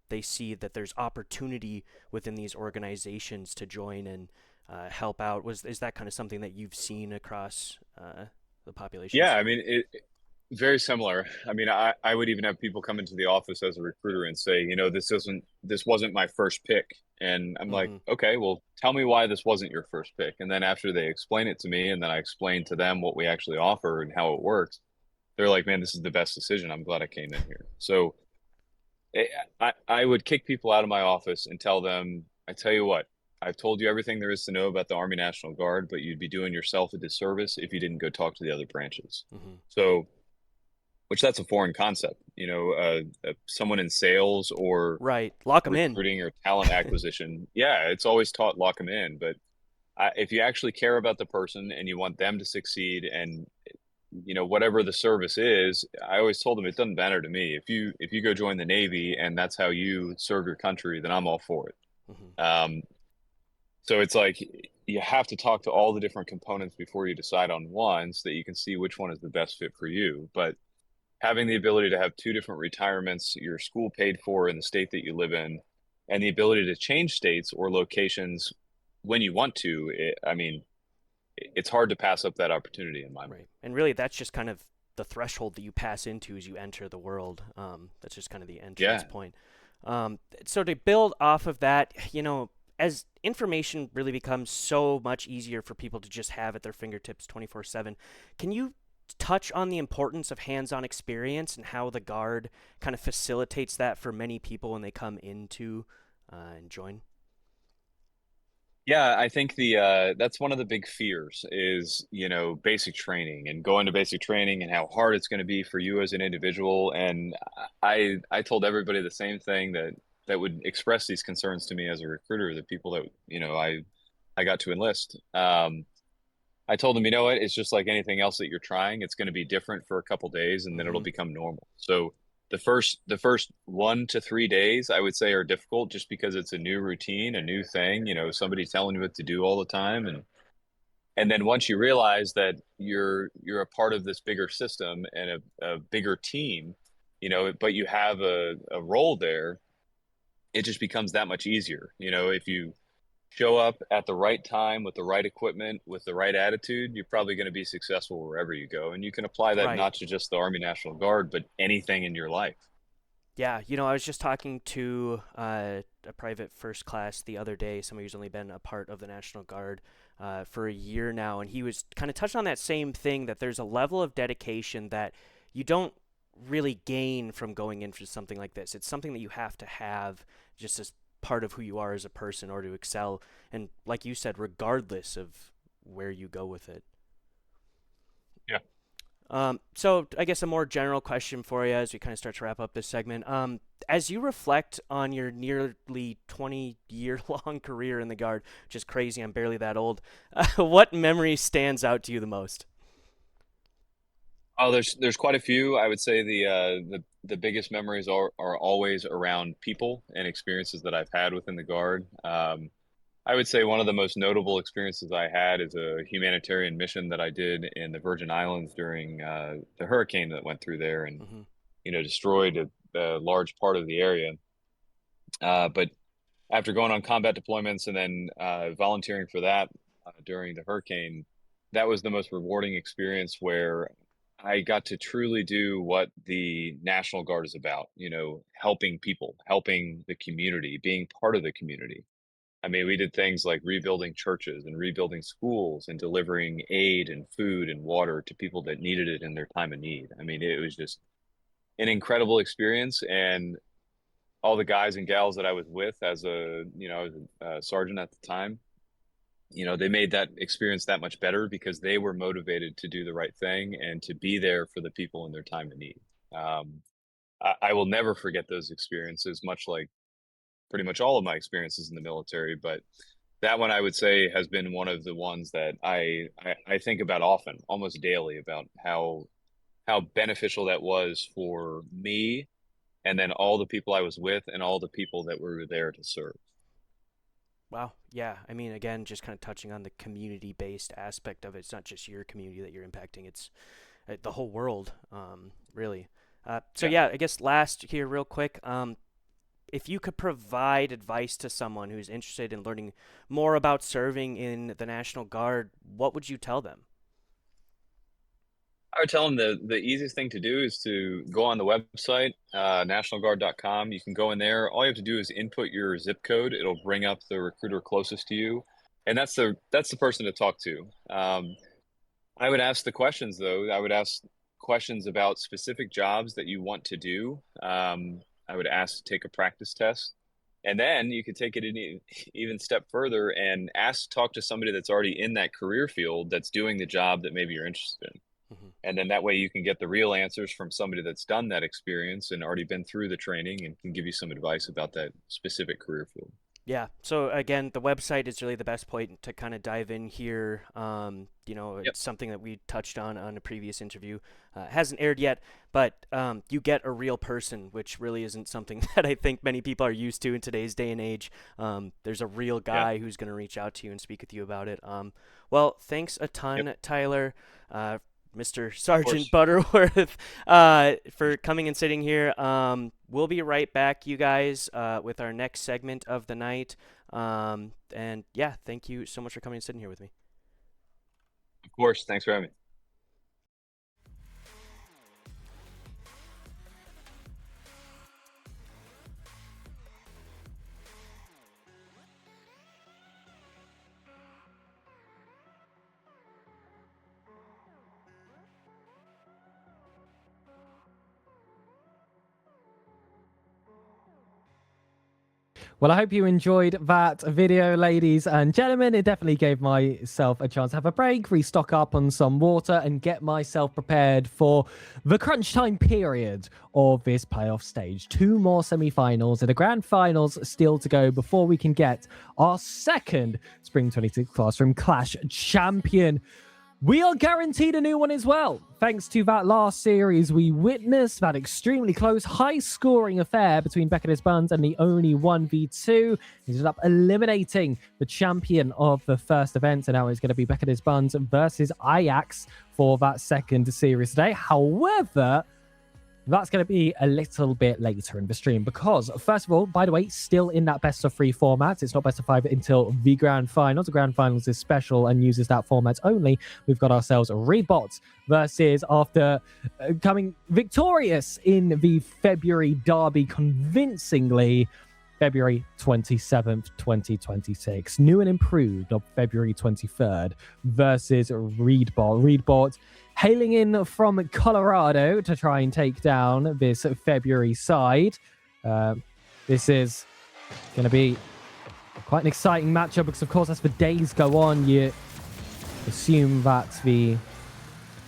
They see that there's opportunity within these organizations to join and help out. Is that kind of something that you've seen across the Yeah, populations? I mean, very similar. I mean, I would even have people come into the office as a recruiter and say, this wasn't my first pick. And I'm like, Hmm. okay, well, tell me why this wasn't your first pick. And then after they explain it to me, and then I explain to them what we actually offer and how it works, they're like, man, this is the best decision. I'm glad I came in here. So eh, I would kick people out of my office and tell them, I tell you what, I've told you everything there is to know about the Army National Guard, but you'd be doing yourself a disservice if you didn't go talk to the other branches. Hmm. So, which that's a foreign concept, someone in sales or Right. Lock them in. recruiting or talent acquisition. Yeah, it's always taught lock them in, but if you actually care about the person and you want them to succeed and whatever the service is, I always told them it doesn't matter to me. If you go join the Navy and that's how you serve your country, then I'm all for it. Hmm. So it's like you have to talk to all the different components before you decide on one so that you can see which one is the best fit for you. But having the ability to have two different retirements, your school paid for in the state that you live in, and the ability to change states or locations when you want to, I mean, it's hard to pass up that opportunity in my mind. Right. And really, that's just kind of the threshold that you pass into as you enter the world. That's just kind of the entrance Yeah. point. So to build off of that, as information really becomes so much easier for people to just have at their fingertips 24/7, can you touch on the importance of hands-on experience and how the Guard kind of facilitates that for many people when they come into and join? Yeah, I think the that's one of the big fears is, basic training and going to basic training and how hard it's going to be for you as an individual. And I told everybody the same thing that would express these concerns to me as a recruiter, the people that, I got to enlist. I told them, you know what, it's just like anything else that you're trying. It's going to be different for a couple days and then it'll Mm-hmm. become normal. So the first 1 to 3 days I would say are difficult just because it's a new routine, a new thing, somebody telling you what to do all the time. And then once you realize that you're a part of this bigger system and a bigger team, but you have a role there, it just becomes that much easier. If you show up at the right time with the right equipment, with the right attitude, you're probably going to be successful wherever you go. And you can apply that Right. not to just the Army National Guard, but anything in your life. Yeah, you know, I was just talking to a private first class the other day, somebody who's only been a part of the National Guard for a year now, and he was kind of touching on that same thing, that there's a level of dedication that you don't really gain from going into something like this. It's something that you have to have just as part of who you are as a person or to excel, and like you said, regardless of where you go with it. Yeah. So I guess a more general question for you as we kind of start to wrap up this segment. As you reflect on your nearly 20-year-long career in the Guard, which is crazy, I'm barely that old, what memory stands out to you the most? Oh, there's quite a few. I would say the biggest memories are always around people and experiences that I've had within the Guard. I would say one of the most notable experiences I had is a humanitarian mission that I did in the Virgin Islands during the hurricane that went through there and Hmm. destroyed a large part of the area. But after going on combat deployments and then volunteering for that during the hurricane, that was the most rewarding experience where I got to truly do what the National Guard is about, helping people, helping the community, being part of the community. I mean, we did things like rebuilding churches and rebuilding schools and delivering aid and food and water to people that needed it in their time of need. I mean, it was just an incredible experience. And all the guys and gals that I was with as a sergeant at the time, they made that experience that much better because they were motivated to do the right thing and to be there for the people in their time of need. Um, I will never forget those experiences, much like pretty much all of my experiences in the military. But that one I would say has been one of the ones that I think about often, almost daily, about how beneficial that was for me and then all the people I was with and all the people that were there to serve. Wow. Yeah. I mean, again, just kind of touching on the community-based aspect of it. It's not just your community that you're impacting; it's the whole world, really. So Yeah. yeah, I guess last here, real quick. If you could provide advice to someone who's interested in learning more about serving in the National Guard, what would you tell them? I would tell them the easiest thing to do is to go on the website, nationalguard.com. You can go in there. All you have to do is input your zip code. It'll bring up the recruiter closest to you, and that's the person to talk to. I would ask the questions though. I would ask questions about specific jobs that you want to do. I would ask to take a practice test, and then you could take it an even step further and talk to somebody that's already in that career field that's doing the job that maybe you're interested in. Hmm. And then that way you can get the real answers from somebody that's done that experience and already been through the training and can give you some advice about that specific career field. Yeah. So again, the website is really the best point to kind of dive in here. Yep. It's something that we touched on a previous interview. Hasn't aired yet, but you get a real person, which really isn't something that I think many people are used to in today's day and age. There's a real Yeah. guy who's going to reach out to you and speak with you about it. Well, thanks a Yep. ton, Tyler. Mr. Of Sergeant course. Butterworth, for coming and sitting here. We'll be right back, you guys, with our next segment of the night. And yeah, thank you so much for coming and sitting here with me. Of course. Thanks for having me. Well, I hope you enjoyed that video, ladies and gentlemen. It definitely gave myself a chance to have a break, restock up on some water, and get myself prepared for the crunch time period of this playoff stage. 2 more semi-finals and the grand finals still to go before we can get our second Spring 26 Classroom Clash champion. We are guaranteed a new one as well. Thanks to that last series, we witnessed that extremely close, high-scoring affair between Beckett's Buns and the only 1v2. He ended up eliminating the champion of the first event, and now it's going to be Beckett's Buns versus Ajax for that second series today. However, That's going to be a little bit later in the stream because, first of all, by the way, still in that best of 3 format. It's not best of 5 until the grand finals. The grand finals is special and uses that format only. We've got ourselves Rebot versus, after coming victorious in the February derby convincingly, February 27th, 2026. New and improved of February 23rd versus Rebot. Rebot hailing in from Colorado to try and take down this February side. This is going to be quite an exciting matchup because, of course, as the days go on, you assume that the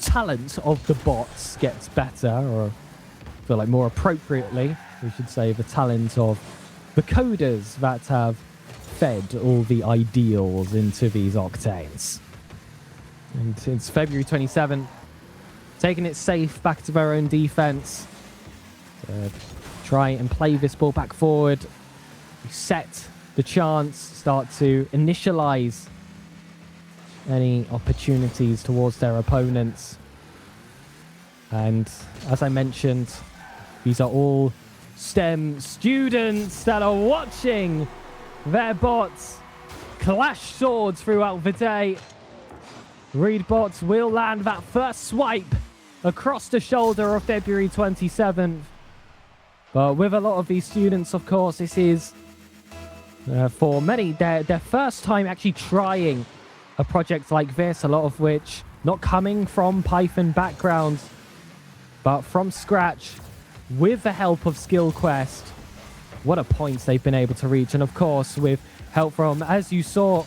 talent of the bots gets better, or I feel like more appropriately, we should say the talent of the coders that have fed all the ideals into these octanes. And it's February 27th, taking it safe back to their own defense. Try and play this ball back forward. Set the chance, start to initialize any opportunities towards their opponents. And as I mentioned, these are all STEM students that are watching their bots clash swords throughout the day. Rebot will land that first swipe across the shoulder of February 27th. But with a lot of these students, of course, this is for many their first time actually trying a project like this, a lot of which not coming from Python backgrounds, but from scratch with the help of Skillquest. What a points they've been able to reach. And of course, with help from, as you saw,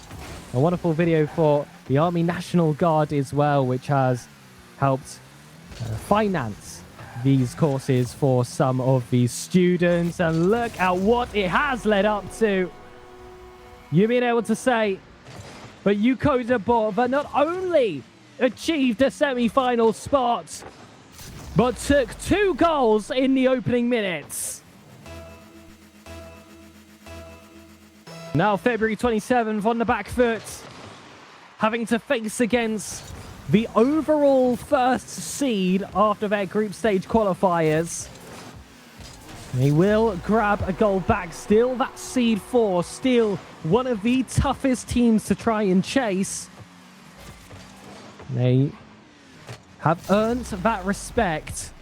a wonderful video for the Army National Guard as well, which has helped finance these courses for some of these students. And look at what it has led up to. You being able to say, but you coded a bot that not only achieved a semi-final spot, but took 2 goals in the opening minutes. Now February 27th on the back foot, having to face against the overall first seed after their group stage qualifiers. They will grab a goal back. Still that seed 4, still one of the toughest teams to try and chase. They have earned that respect,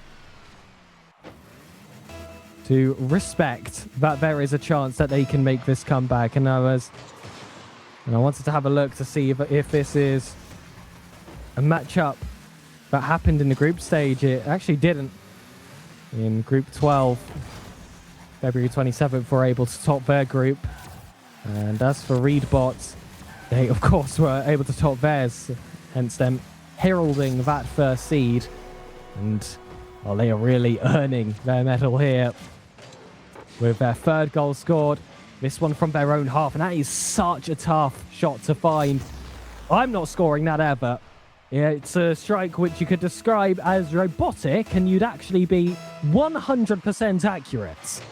to respect that there is a chance that they can make this comeback. And I wanted to have a look to see if this is a matchup that happened in the group stage. It actually didn't. In Group 12, February 27th, were able to top their group. And as for Rebot, they, of course, were able to top theirs, hence them heralding that first seed. And, well, they are really earning their medal here with their 3rd goal scored. This one from their own half, and that is such a tough shot to find. I'm not scoring that ever. Yeah, it's a strike which you could describe as robotic, and you'd actually be 100% accurate.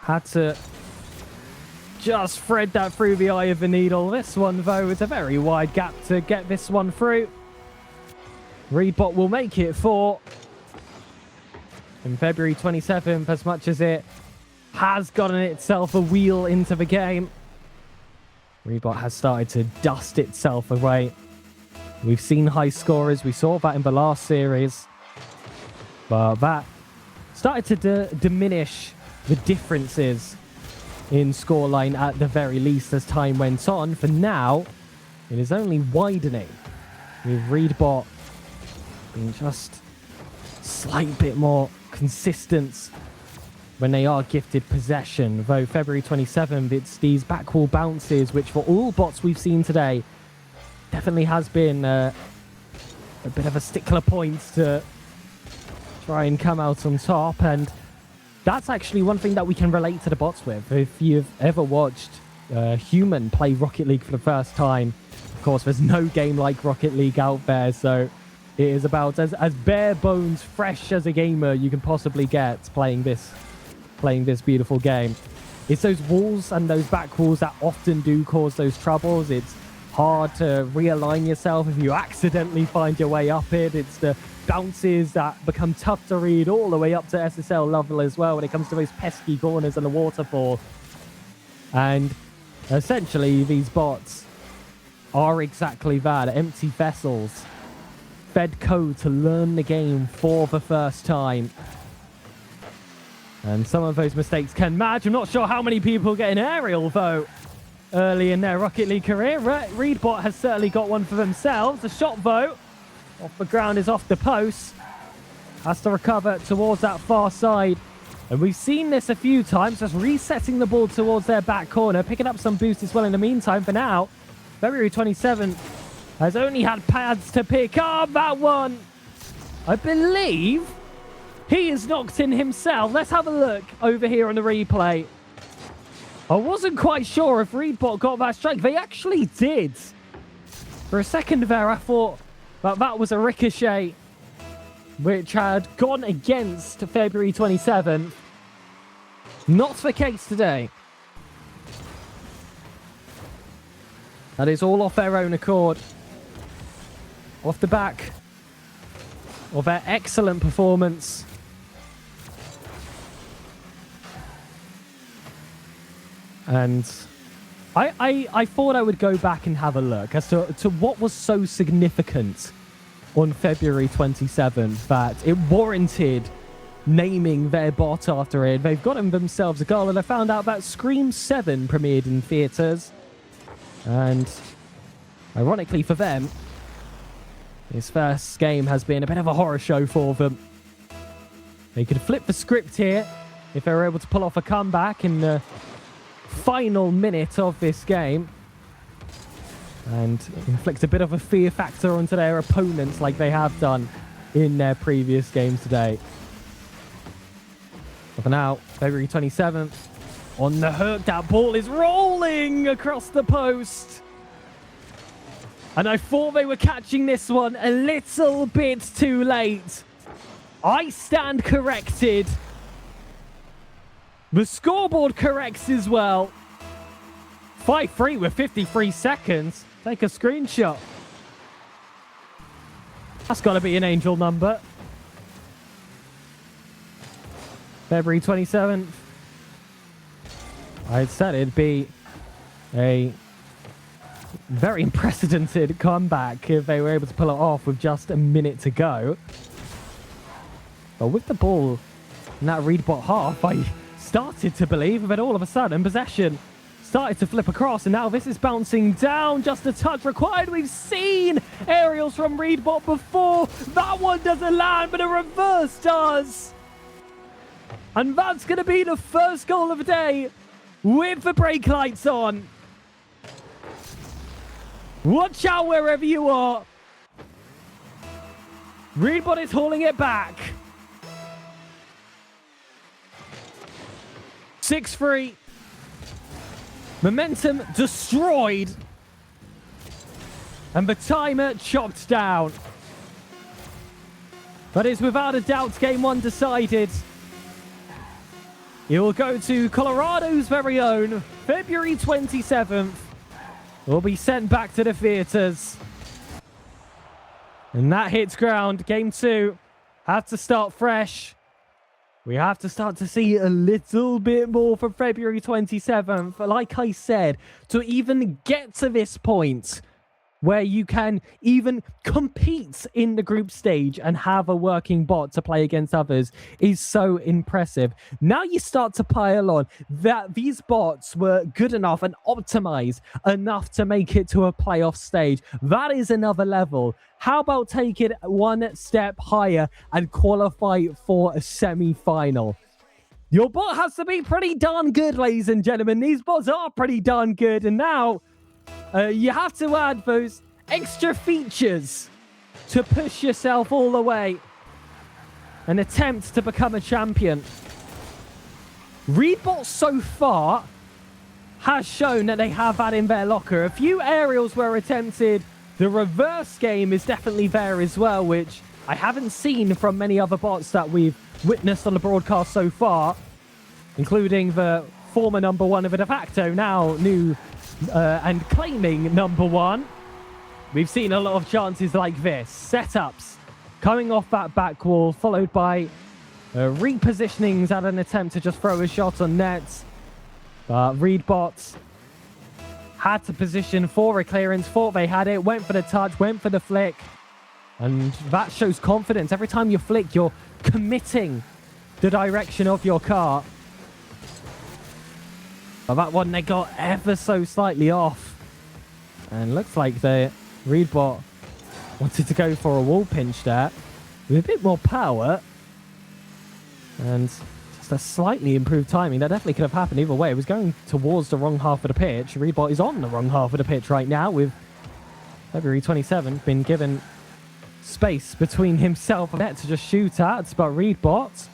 Had to just thread that through the eye of the needle. This one, though, is a very wide gap to get this one through. Rebot will make it 4. And February 27th, as much as it has gotten itself a wheel into the game, Rebot has started to dust itself away. We've seen high scorers. We saw that in the last series. But that started to diminish the differences in scoreline at the very least as time went on. For now, it is only widening, with Rebot being just a slight bit more consistent when they are gifted possession. Though February 27th, it's these backwall bounces, which for all bots we've seen today, definitely has been a bit of a stickler point to try and come out on top. And that's actually one thing that we can relate to the bots with. If you've ever watched a human play Rocket League for the first time, of course, there's no game like Rocket League out there, so it is about as bare bones fresh as a gamer you can possibly get playing this beautiful game. It's those walls and those back walls that often do cause those troubles. It's hard to realign yourself if you accidentally find your way up it. It's the bounces that become tough to read all the way up to SSL level as well when it comes to those pesky corners and the waterfall. And essentially, these bots are exactly that, empty vessels, fed code to learn the game for the first time. And some of those mistakes can match. I'm not sure how many people get an aerial, though, early in their Rocket League career. Reedbot has certainly got one for themselves. The shot, though, off the ground is off the post. Has to recover towards that far side. And we've seen this a few times, just resetting the ball towards their back corner, picking up some boost as well in the meantime. For now, February 27th has only had pads to pick up that one. I believe he is knocked in himself. Let's have a look over here on the replay. I wasn't quite sure if Reedbot got that strike. They actually did. For a second there, I thought that was a ricochet, which had gone against February 27th. Not the case today. That is all off their own accord. Off the back of their excellent performance. And I thought I would go back and have a look as to what was so significant on February 27th that it warranted naming their bot after it. They've gotten themselves a goal, and I found out that Scream 7 premiered in theaters. And ironically for them, this first game has been a bit of a horror show for them. They could flip the script here if they were able to pull off a comeback in the final minute of this game and inflict a bit of a fear factor onto their opponents like they have done in their previous games today. But for now, February 27th, on the hook, that ball is rolling across the post. And I thought they were catching this one a little bit too late. I stand corrected. The scoreboard corrects as well. 5-3 with 53 seconds. Take a screenshot. That's got to be an angel number. February 27th. I said it'd be a very unprecedented comeback if they were able to pull it off with just a minute to go. But with the ball in that Reedbot half, I started to believe, but all of a sudden possession started to flip across, and now this is bouncing down. Just a touch required. We've seen aerials from Reedbot before. That one doesn't land, but a reverse does. And that's going to be the first goal of the day with the brake lights on. Watch out wherever you are. Reedbot is hauling it back. 6-3. Momentum destroyed. And the timer chopped down. That is without a doubt game one decided. It will go to Colorado's very own February 27th. Will be sent back to the theaters. And that hits ground. Game two. Have to start fresh. We have to start to see a little bit more from February 27th. Like I said, to even get to this point where you can even compete in the group stage and have a working bot to play against others is so impressive. Now you start to pile on that these bots were good enough and optimized enough to make it to a playoff stage. That is another level. How about take it one step higher and qualify for a semi-final? Your bot has to be pretty darn good, ladies and gentlemen. These bots are pretty darn good. And now you have to add those extra features to push yourself all the way and attempt to become a champion. Reedbot so far has shown that they have that in their locker. A few aerials were attempted. The reverse game is definitely there as well, which I haven't seen from many other bots that we've witnessed on the broadcast so far, including the former number one of a de facto, now new and claiming number one. We've seen a lot of chances like this. Setups coming off that back wall, followed by repositionings at an attempt to just throw a shot on net. But Reedbot had to position for a clearance, thought they had it, went for the touch, went for the flick. And that shows confidence. Every time you flick, you're committing the direction of your car. But that one, they got ever so slightly off. And looks like the Reedbot wanted to go for a wall pinch there with a bit more power. And just a slightly improved timing. That definitely could have happened either way. It was going towards the wrong half of the pitch. Reedbot is on the wrong half of the pitch right now with February 27th been given space between himself and net to just shoot at. But Reedbot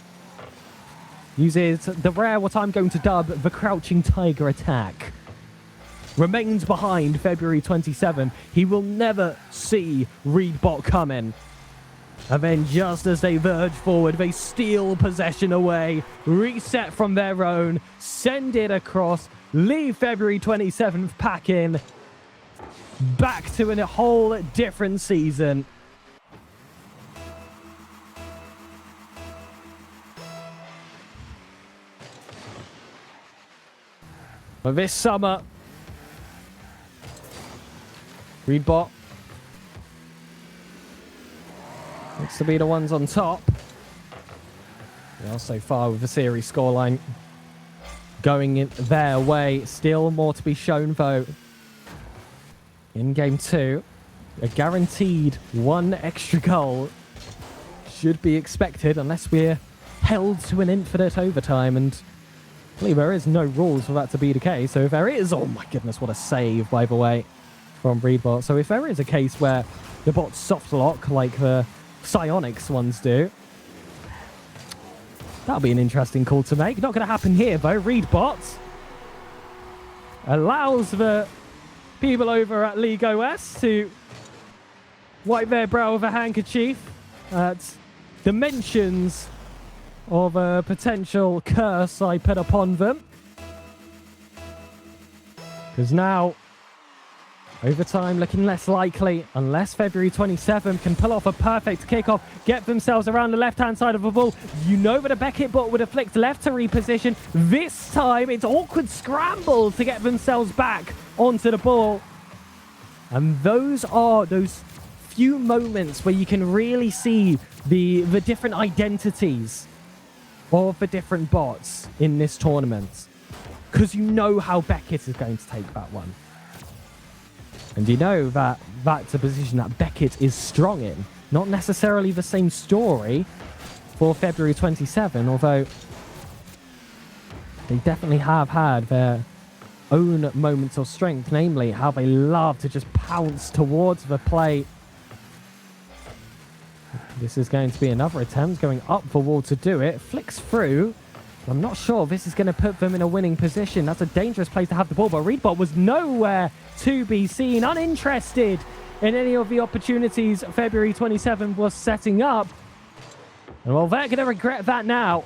uses the rare, what I'm going to dub, the Crouching Tiger attack. Remains behind February 27. He will never see Reedbot coming. And then just as they verge forward, they steal possession away, reset from their own, send it across, leave February 27th pack in. Back to a whole different season. But this summer, Reedbot looks to be the ones on top. They are so far with the series scoreline going in their way. Still more to be shown, though. In game 2, a guaranteed one extra goal should be expected unless we're held to an infinite overtime. And I believe there is no rules for that to be the case. So if there is, oh my goodness, what a save, by the way, from Reedbot. So if there is a case where the bots soft lock like the Psionics ones do, that'll be an interesting call to make. Not going to happen here, though. Reedbot allows the people over at League OS to wipe their brow with a handkerchief at the mentions of a potential curse I put upon them. Because now, overtime looking less likely unless February 27th can pull off a perfect kickoff, get themselves around the left-hand side of the ball. You know that a Beckett bot would have flicked left to reposition. This time, it's awkward scramble to get themselves back onto the ball. And those are those few moments where you can really see the different identities of the different bots in this tournament. Because you know how Beckett is going to take that one. And you know that that's a position that Beckett is strong in. Not necessarily the same story for February 27, although they definitely have had their own moments of strength, namely how they love to just pounce towards the plate. This is going to be another attempt, going up the wall to do it. Flicks through. I'm not sure this is going to put them in a winning position. That's a dangerous place to have the ball, but Reedbot was nowhere to be seen, uninterested in any of the opportunities February 27 was setting up. And well, they're going to regret that now,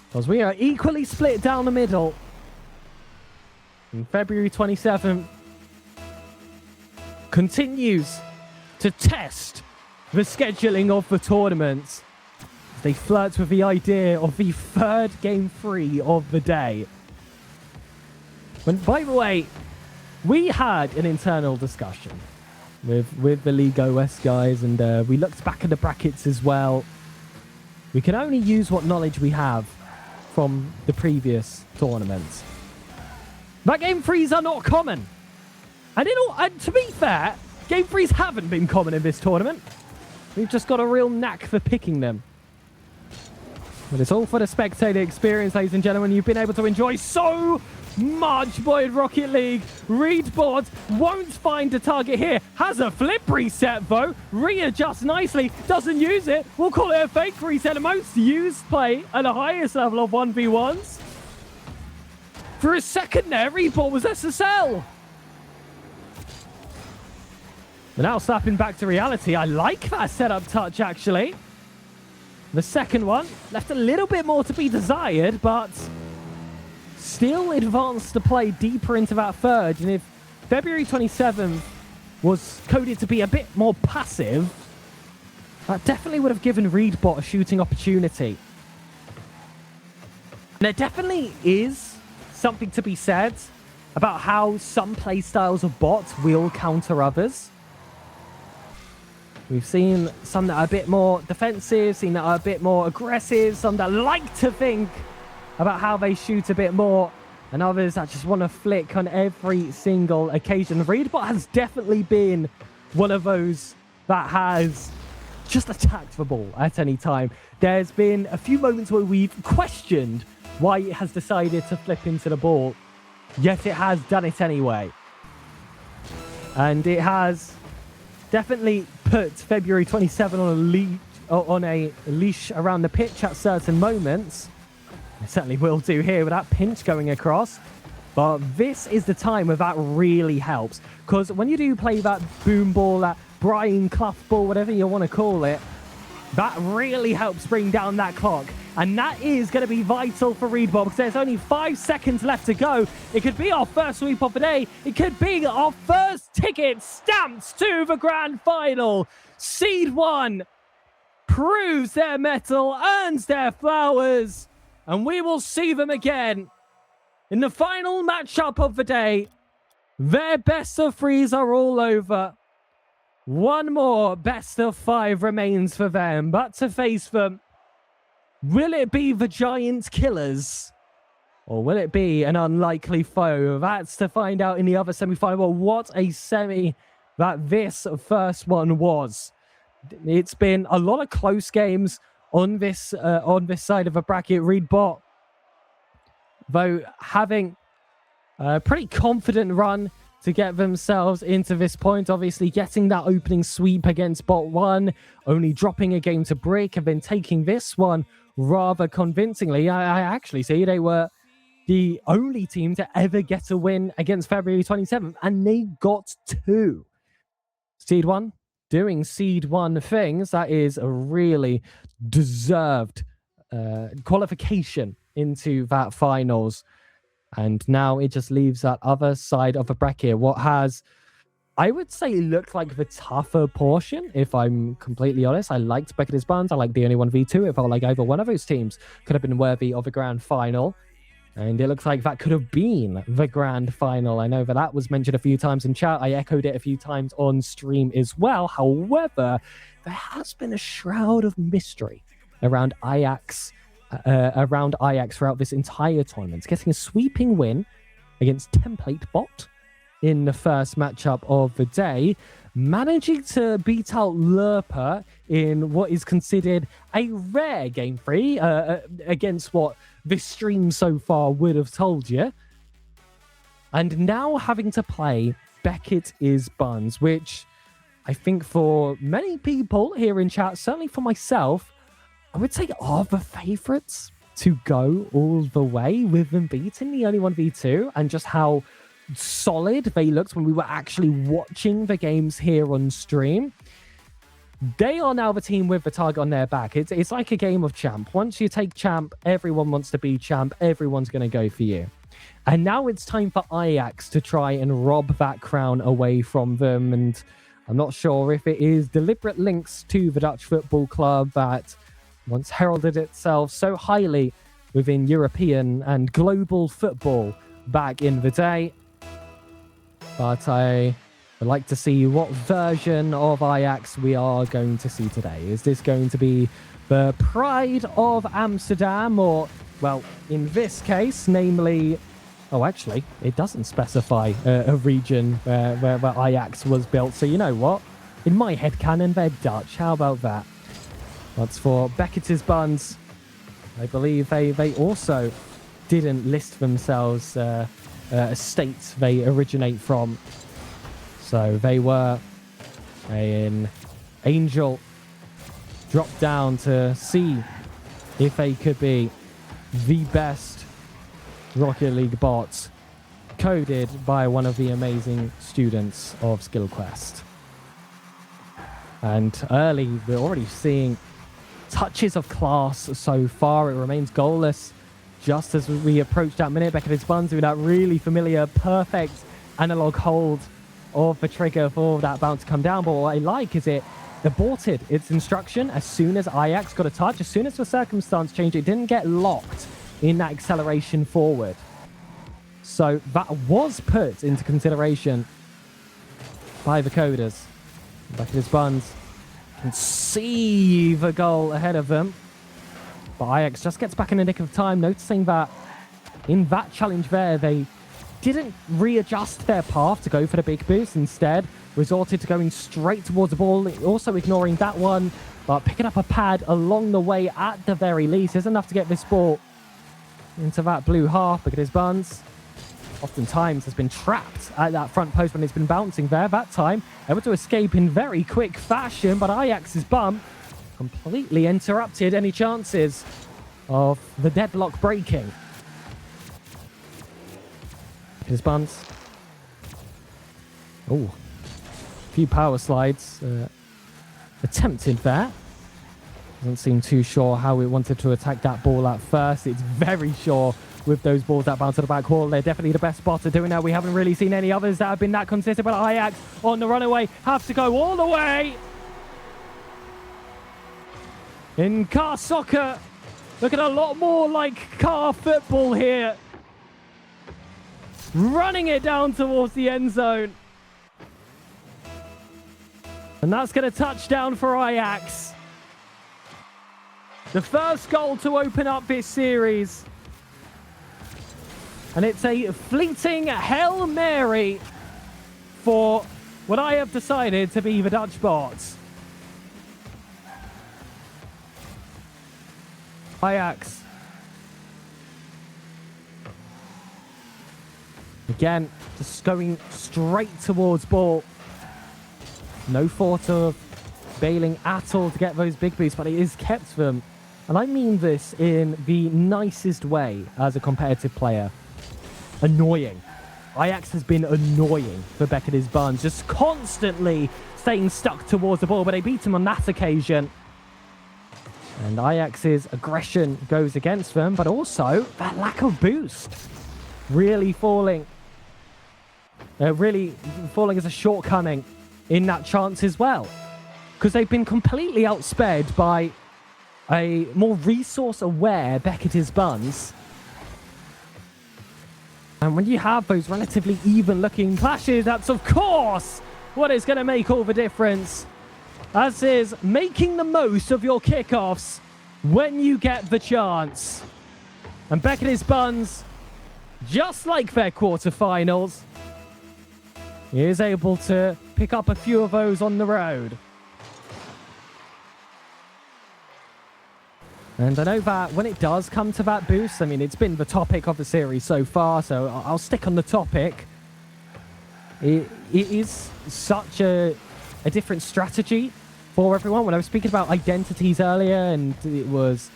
because we are equally split down the middle. And February 27 continues to test the scheduling of the tournament. They flirt with the idea of the third game 3 of the day. But by the way, we had an internal discussion with the League OS guys, and we looked back at the brackets as well. We can only use what knowledge we have from the previous tournaments. But game 3s are not common. And to be fair, game 3s haven't been common in this tournament. We've just got a real knack for picking them. But it's all for the spectator experience, ladies and gentlemen. You've been able to enjoy so much Boyd Rocket League. Reedbot won't find a target here. Has a flip reset, though. Readjusts nicely. Doesn't use it. We'll call it a fake reset. The most used play at the highest level of 1v1s. For a second there, Reedbot was SSL. But now snapping back to reality. I like that setup touch, actually. The second one left a little bit more to be desired, but still advanced the play deeper into that third. And if February 27th was coded to be a bit more passive, that definitely would have given Reedbot a shooting opportunity. There definitely is something to be said about how some playstyles of bots will counter others. We've seen some that are a bit more defensive, seen that are a bit more aggressive, some that like to think about how they shoot a bit more, and others that just want to flick on every single occasion. Reedbot has definitely been one of those that has just attacked the ball at any time. There's been a few moments where we've questioned why it has decided to flip into the ball, yet it has done it anyway. And it has definitely put February 27 on a leash around the pitch at certain moments. It certainly will do here with that pinch going across. But this is the time where that really helps. Because when you do play that boom ball, that Brian Clough ball, whatever you want to call it, that really helps bring down that clock. And that is going to be vital for Reedbot, because there's only 5 seconds left to go. It could be our first sweep of the day. It could be our first ticket stamped to the grand final. Seed 1 proves their mettle, earns their flowers, and we will see them again in the final matchup of the day. Their best of 3s are all over. One more best of 5 remains for them, but to face them, will it be the Giant Killers? Or will it be an unlikely foe? That's to find out in the other semi-final. What a semi that this first one was. It's been a lot of close games on this side of a bracket. Reedbot, though, having a pretty confident run to get themselves into this point. Obviously, getting that opening sweep against Bot 1, only dropping a game to Brick, and then taking this one rather convincingly. I actually see they were the only team to ever get a win against February 27th, and they got 2. Seed 1 doing Seed 1 things. That is a really deserved qualification into that finals. And now it just leaves that other side of the bracket, what has, I would say, looked like the tougher portion, if I'm completely honest. I liked Beckett's Buns. I liked the only 1v2. It felt like either one of those teams could have been worthy of a grand final. And it looks like that could have been the grand final. I know that was mentioned a few times in chat. I echoed it a few times on stream as well. However, there has been a shroud of mystery around Ajax throughout this entire tournament, getting a sweeping win against Template Bot in the first matchup of the day, managing to beat out Lerper in what is considered a rare game 3 against what this stream so far would have told you, and now having to play Beckett is Buns, which I think for many people here in chat, certainly for myself, I would say are the favourites to go all the way with them beating the only 1v2, and just how solid they looked when we were actually watching the games here on stream. They are now the team with the target on their back. It's like a game of champ. Once you take champ, everyone wants to be champ. Everyone's going to go for you. And now it's time for Ajax to try and rob that crown away from them. And I'm not sure if it is deliberate links to the Dutch football club that once heralded itself so highly within European and global football back in the day. But I would like to see what version of Ajax we are going to see today. Is this going to be the Pride of Amsterdam, or, well, in this case, namely... Oh, actually, it doesn't specify a region where Ajax was built. So you know what? In my headcanon, they're Dutch. How about that? That's for Beckett's Buns. I believe they also didn't list themselves a state they originate from. So they were an Angel dropped down to see if they could be the best Rocket League bots coded by one of the amazing students of Skillquest. And early, we're already seeing touches of class so far. It remains goalless just as we approach that minute. Beckett's Buns with that really familiar, perfect analog hold of the trigger for that bounce to come down. But what I like is it aborted its instruction as soon as Ajax got a touch. As soon as the circumstance changed, it didn't get locked in that acceleration forward. So that was put into consideration by the coders. Beckett's Buns can see the goal ahead of them. But Ajax just gets back in the nick of time, noticing that in that challenge there, they didn't readjust their path to go for the big boost. Instead, resorted to going straight towards the ball, also ignoring that one, but picking up a pad along the way at the very least is enough to get this ball into that blue half. Beckett's Buns oftentimes has been trapped at that front post when it's been bouncing there. That time, able to escape in very quick fashion, but Ajax's bump completely interrupted any chances of the deadlock breaking. His Buns. Oh, a few power slides attempted there. Doesn't seem too sure how it wanted to attack that ball at first. It's very sure with those balls that bounce to the back wall. They're definitely the best spotter doing that. We haven't really seen any others that have been that consistent, but Ajax on the runaway have to go all the way. In car soccer, looking a lot more like car football here. Running it down towards the end zone. And that's going to touch down for Ajax. The first goal to open up this series. And it's a fleeting Hail Mary for what I have decided to be the Dutch bots. Ajax. Again, just going straight towards ball. No thought of bailing at all to get those big boosts, but it is kept them. And I mean this in the nicest way as a competitive player. Annoying. Ajax has been annoying for Beckett's Buns, just constantly staying stuck towards the ball, but they beat him on that occasion. And Ajax's aggression goes against them, but also that lack of boost. Really falling as a shortcoming in that chance as well. Because they've been completely outsped by a more resource-aware Beckett's Buns. And when you have those relatively even-looking clashes, that's, of course, what is going to make all the difference. As is making the most of your kickoffs when you get the chance. And Beckett's Buns, just like their quarterfinals, is able to pick up a few of those on the road. And I know that when it does come to that boost, I mean, it's been the topic of the series so far, so I'll stick on the topic. It is such a different strategy for everyone. When I was speaking about identities earlier, and it was,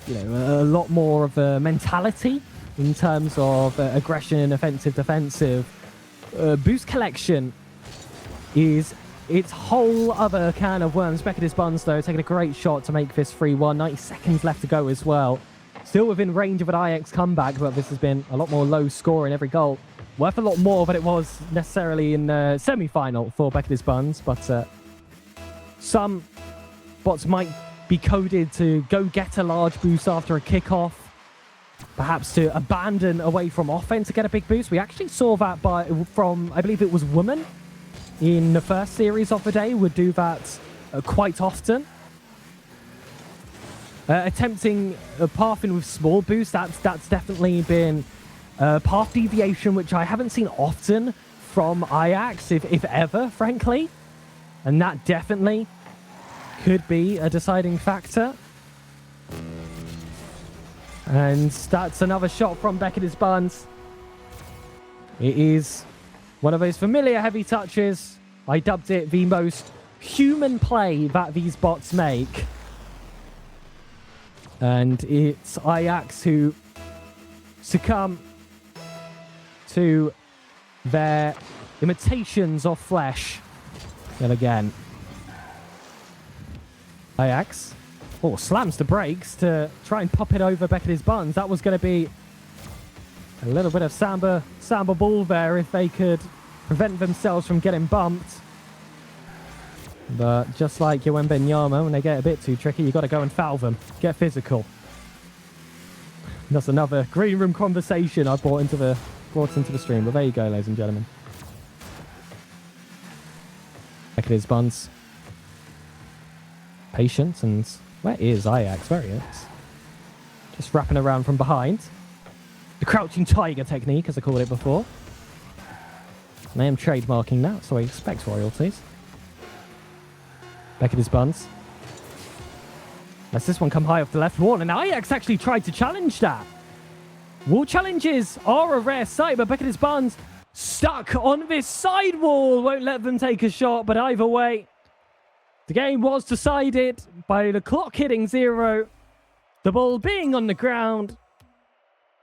you know, a lot more of a mentality in terms of aggression, offensive, defensive. Boost collection is its whole other can of worms. Beckett's Buns, though, taking a great shot to make this 3-1. 90 seconds left to go as well. Still within range of an Ajax comeback, but this has been a lot more low score in every goal. Worth a lot more than it was necessarily in the semi-final for Beckett's Buns, but some bots might be coded to go get a large boost after a kickoff. Perhaps to abandon away from offense to get a big boost. We actually saw that from, I believe it was Woman in the first series of the day, would do that quite often. Attempting a pathing with small boosts, that's definitely been a path deviation which I haven't seen often from Ajax, if ever, frankly. And that definitely could be a deciding factor. And that's another shot from Beckett's Buns. It is one of those familiar heavy touches. I dubbed it the most human play that these bots make. And it's Ajax who succumb to their imitations of flesh yet again. Ajax Oh, slams the brakes to try and pop it over Beckett's buns. That was going to be a little bit of Samba ball there if they could prevent themselves from getting bumped. But just like Wembenyama, when they get a bit too tricky, you got to go and foul them. Get physical. That's another green room conversation I brought into the stream. But there you go, ladies and gentlemen. Beckett's buns. Patience, and where is Ajax? There he is. Just wrapping around from behind. The crouching tiger technique, as I called it before. And I am trademarking that, so I expect royalties. Beckett's buns. Let's this one come high off the left wall, and Ajax actually tried to challenge that. Wall challenges are a rare sight, but Beckett's buns stuck on this side wall. Won't let them take a shot, but either way, the game was decided by the clock hitting 0, the ball being on the ground,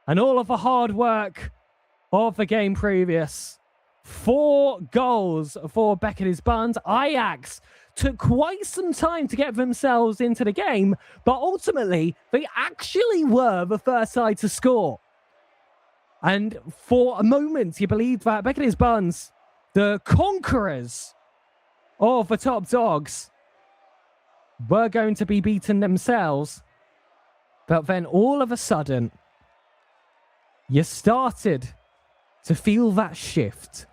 and all of the hard work of the game previous. 4 goals for Beckett's buns. Ajax took quite some time to get themselves into the game, but ultimately, they actually were the first side to score. And for a moment, you believed that Beckett's buns, the conquerors of the top dogs, were going to be beaten themselves. But then all of a sudden, you started to feel that shift.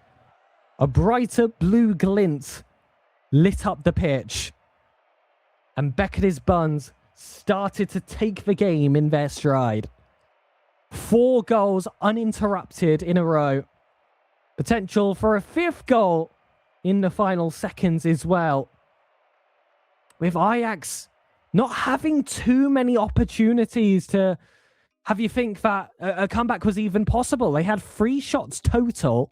A brighter blue glint lit up the pitch. And Beckett's buns started to take the game in their stride. 4 goals uninterrupted in a row. Potential for a 5th goal in the final seconds as well. With Ajax not having too many opportunities to have you think that a comeback was even possible. They had 3 shots total.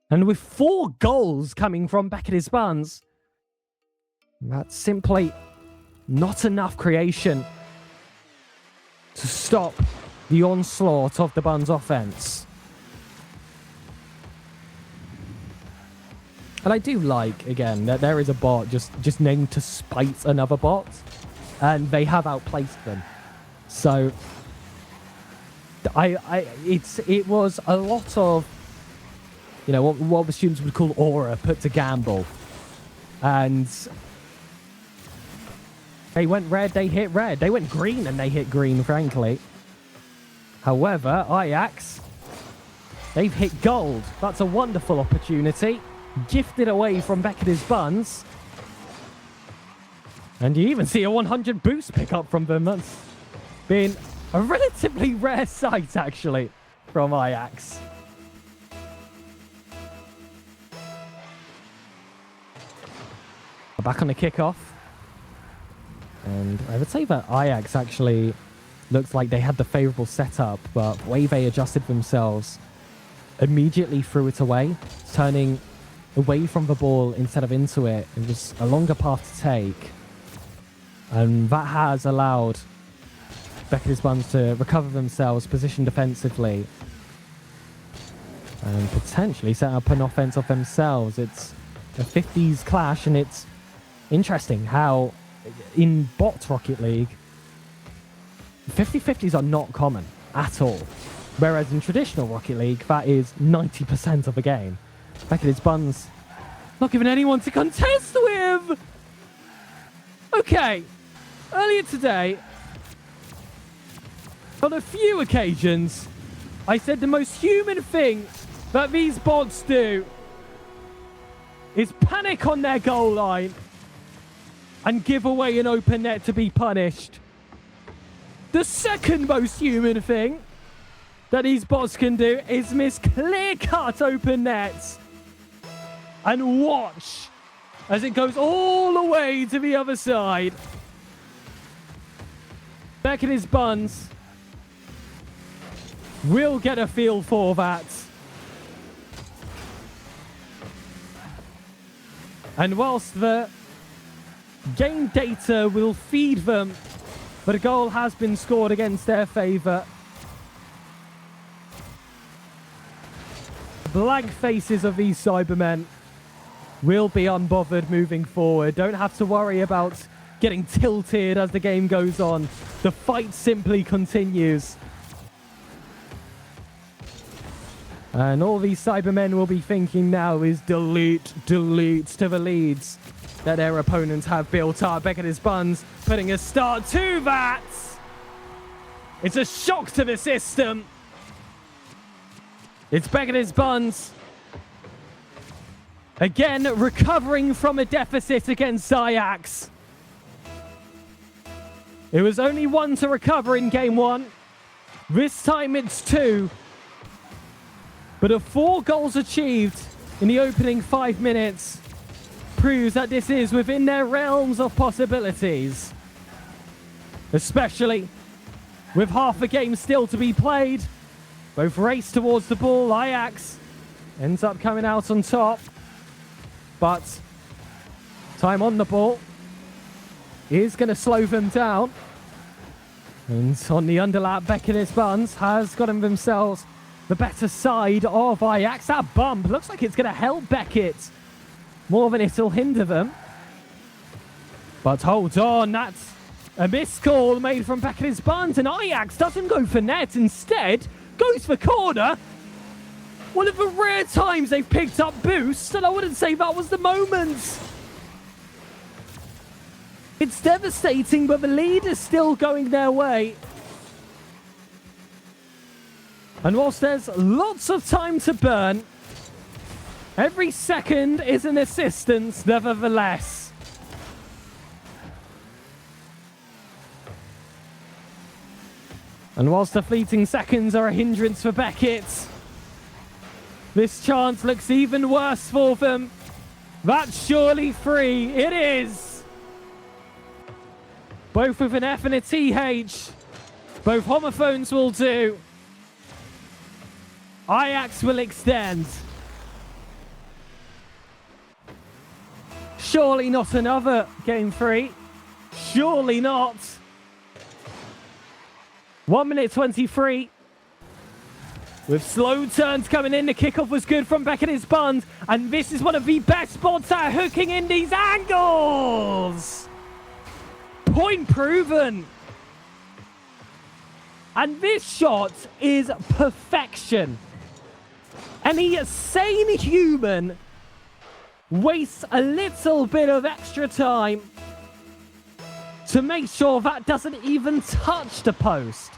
And with 4 goals coming from Beckett's buns, that's simply not enough creation to stop the onslaught of the buns offense. And I do like, again, that there is a bot just named to spite another bot, and they have outplaced them. So it was a lot of, you know, what the students would call aura put to gamble. And they went red, they hit red. They went green and they hit green, frankly. However, Ajax, they've hit gold. That's a wonderful opportunity. Gifted away from Beckett's buns. And you even see a 100 boost pickup from them. That's been a relatively rare sight, actually, from Ajax. Back on the kickoff. And I would say that Ajax actually looks like they had the favourable setup, but the way they adjusted themselves immediately threw it away, turning away from the ball instead of into it. It was a longer path to take. And that has allowed Beckett's buns to recover themselves, position defensively, and potentially set up an offense of themselves. It's a 50s clash, and it's interesting how in bot Rocket League, 50-50s are not common at all. Whereas in traditional Rocket League, that is 90% of the game. Beckett's buns not giving anyone to contest with. Okay, earlier today, on a few occasions, I said the most human thing that these bots do is panic on their goal line and give away an open net to be punished. The second most human thing that these bots can do is miss clear-cut open nets and watch as it goes all the way to the other side. Beckett's buns will get a feel for that. And whilst the game data will feed them, but a goal has been scored against their favour, blank faces of these Cybermen will be unbothered moving forward. Don't have to worry about getting tilted as the game goes on. The fight simply continues. And all these Cybermen will be thinking now is delete to the leads that their opponents have built up. Beckett's Buns putting a start to that. It's a shock to the system. It's Beckett's Buns again recovering from a deficit against Ajax. It was only 1 to recover in game 1. This time it's 2. But 4 goals achieved in the opening 5 minutes proves that this is within their realms of possibilities. Especially with half a game still to be played. Both race towards the ball. Ajax ends up coming out on top. But time on the ball is going to slow them down. And on the underlap, Beckett's Buns has gotten themselves the better side of Ajax. That bump looks like it's going to help Beckett more than it'll hinder them. But hold on, that's a missed call made from Beckett's Buns, and Ajax doesn't go for net, instead goes for corner. One of the rare times they've picked up boost, and I wouldn't say that was the moment. It's devastating, but the lead is still going their way. And whilst there's lots of time to burn, every second is an assistance, nevertheless. And whilst the fleeting seconds are a hindrance for Beckett, this chance looks even worse for them. That's surely free. It is. Both with an F and a TH. Both homophones will do. Ajax will extend. Surely not another game 3. Surely not. 1 minute 23. With slow turns coming in, the kickoff was good from Beckett's Buns, and this is one of the best spots at hooking in these angles. Point proven. And this shot is perfection. Any sane human wastes a little bit of extra time to make sure that doesn't even touch the post.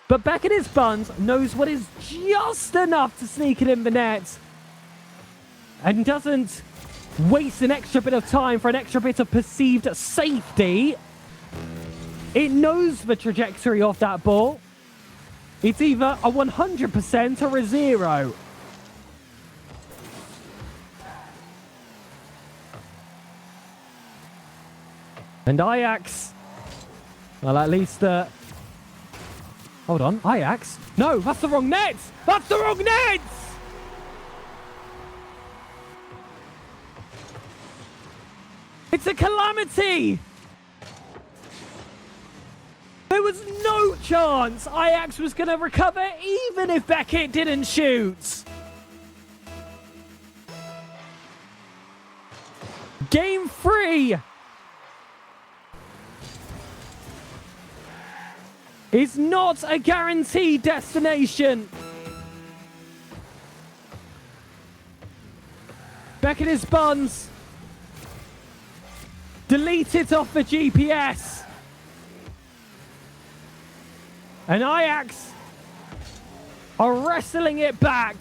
But Beckett's Buns knows what is just enough to sneak it in the net and doesn't waste an extra bit of time for an extra bit of perceived safety. It knows the trajectory of that ball. It's either a 100% or a 0. And Ajax, well, at least hold on, Ajax? No, that's the wrong net! That's the wrong net! It's a calamity! There was no chance Ajax was going to recover even if Beckett didn't shoot. Game 3 is not a guaranteed destination. Beckett's Buns delete it off the GPS. And Ajax are wrestling it back.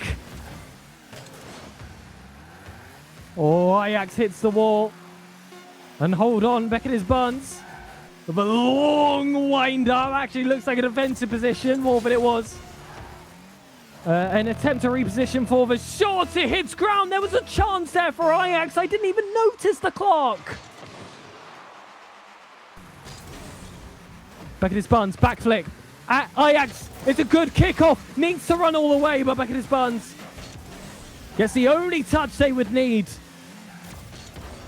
Oh, Ajax hits the wall. And hold on, Beckett's Buns. With a long wind up. Actually looks like a defensive position more than it was. An attempt to reposition for the shot. It hits ground. There was a chance there for Ajax. I didn't even notice the clock. Beckett's Buns, back flick. Ajax, it's a good kickoff. Needs to run all the way, but Beckett's Buns gets the only touch they would need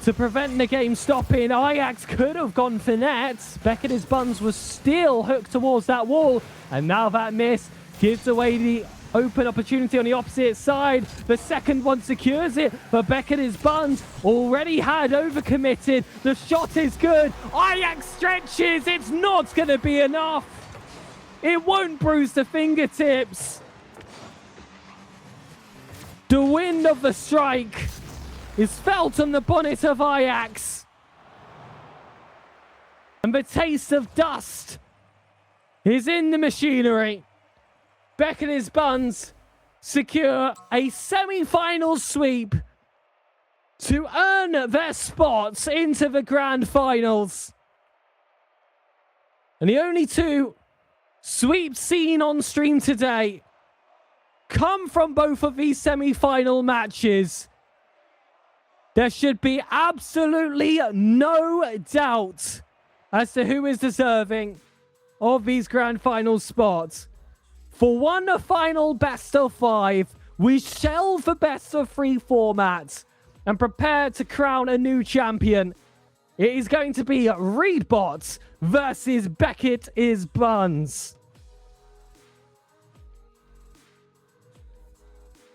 to prevent the game stopping. Ajax could have gone for net. Beckett's Buns was still hooked towards that wall. And now that miss gives away the Open opportunity on the opposite side. The second one secures it, but Beckett is Buns already had overcommitted. The shot is good. Ajax stretches. It's not going to be enough. It won't bruise the fingertips. The wind of the strike is felt on the bonnet of Ajax. And the taste of dust is in the machinery. Beck and his Buns secure a semi-final sweep to earn their spots into the grand finals. And the only two sweeps seen on stream today come from both of these semi-final matches. There should be absolutely no doubt as to who is deserving of these grand final spots. For one final best of 5, we shelve the best of 3 format and prepare to crown a new champion. It is going to be Reedbot versus Beckett is Buns.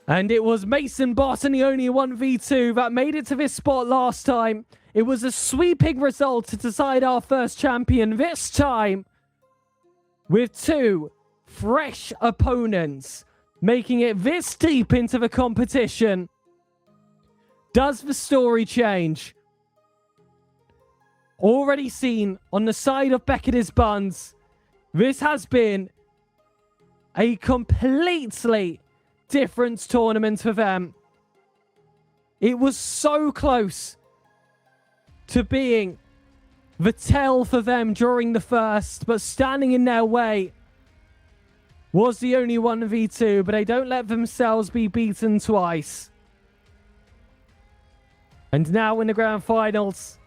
And it was Mason Bot and the only 1v2 that made it to this spot last time. It was a sweeping result to decide our first champion this time, with 2 fresh opponents making it this deep into the competition. Does the story change? Already seen on the side of Beckett is Buns, this has been a completely different tournament for them. It was so close to being the tell for them during the first, but standing in their way was the only 1v2, but they don't let themselves be beaten twice. And now in the grand finals,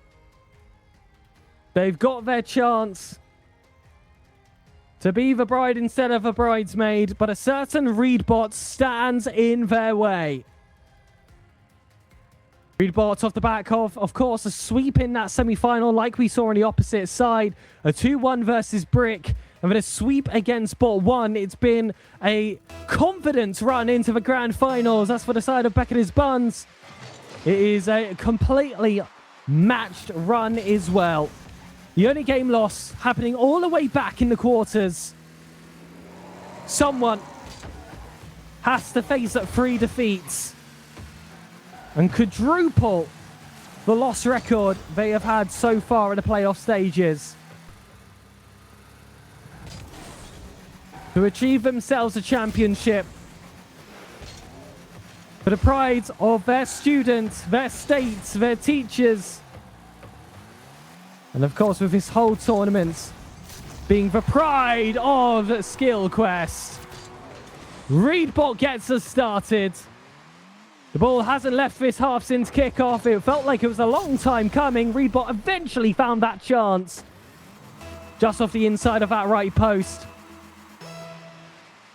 they've got their chance to be the bride instead of a bridesmaid, but a certain Reedbot stands in their way. Reedbot off the back of course, a sweep in that semi-final like we saw on the opposite side. A 2-1 versus Brick, and then a sweep against Bot 1. It's been a confident run into the grand finals. That's for the side of Beckett is Buns. It is a completely matched run as well. The only game loss happening all the way back in the quarters. Someone has to face 3 defeats and quadruple the loss record they have had so far in the playoff stages to achieve themselves a championship for the pride of their students, their states, their teachers, and of course with this whole tournament being the pride of Skillquest. Reedbot gets us started. The ball hasn't left this half since kickoff. It felt like it was a long time coming. Reedbot eventually found that chance just off the inside of that right post.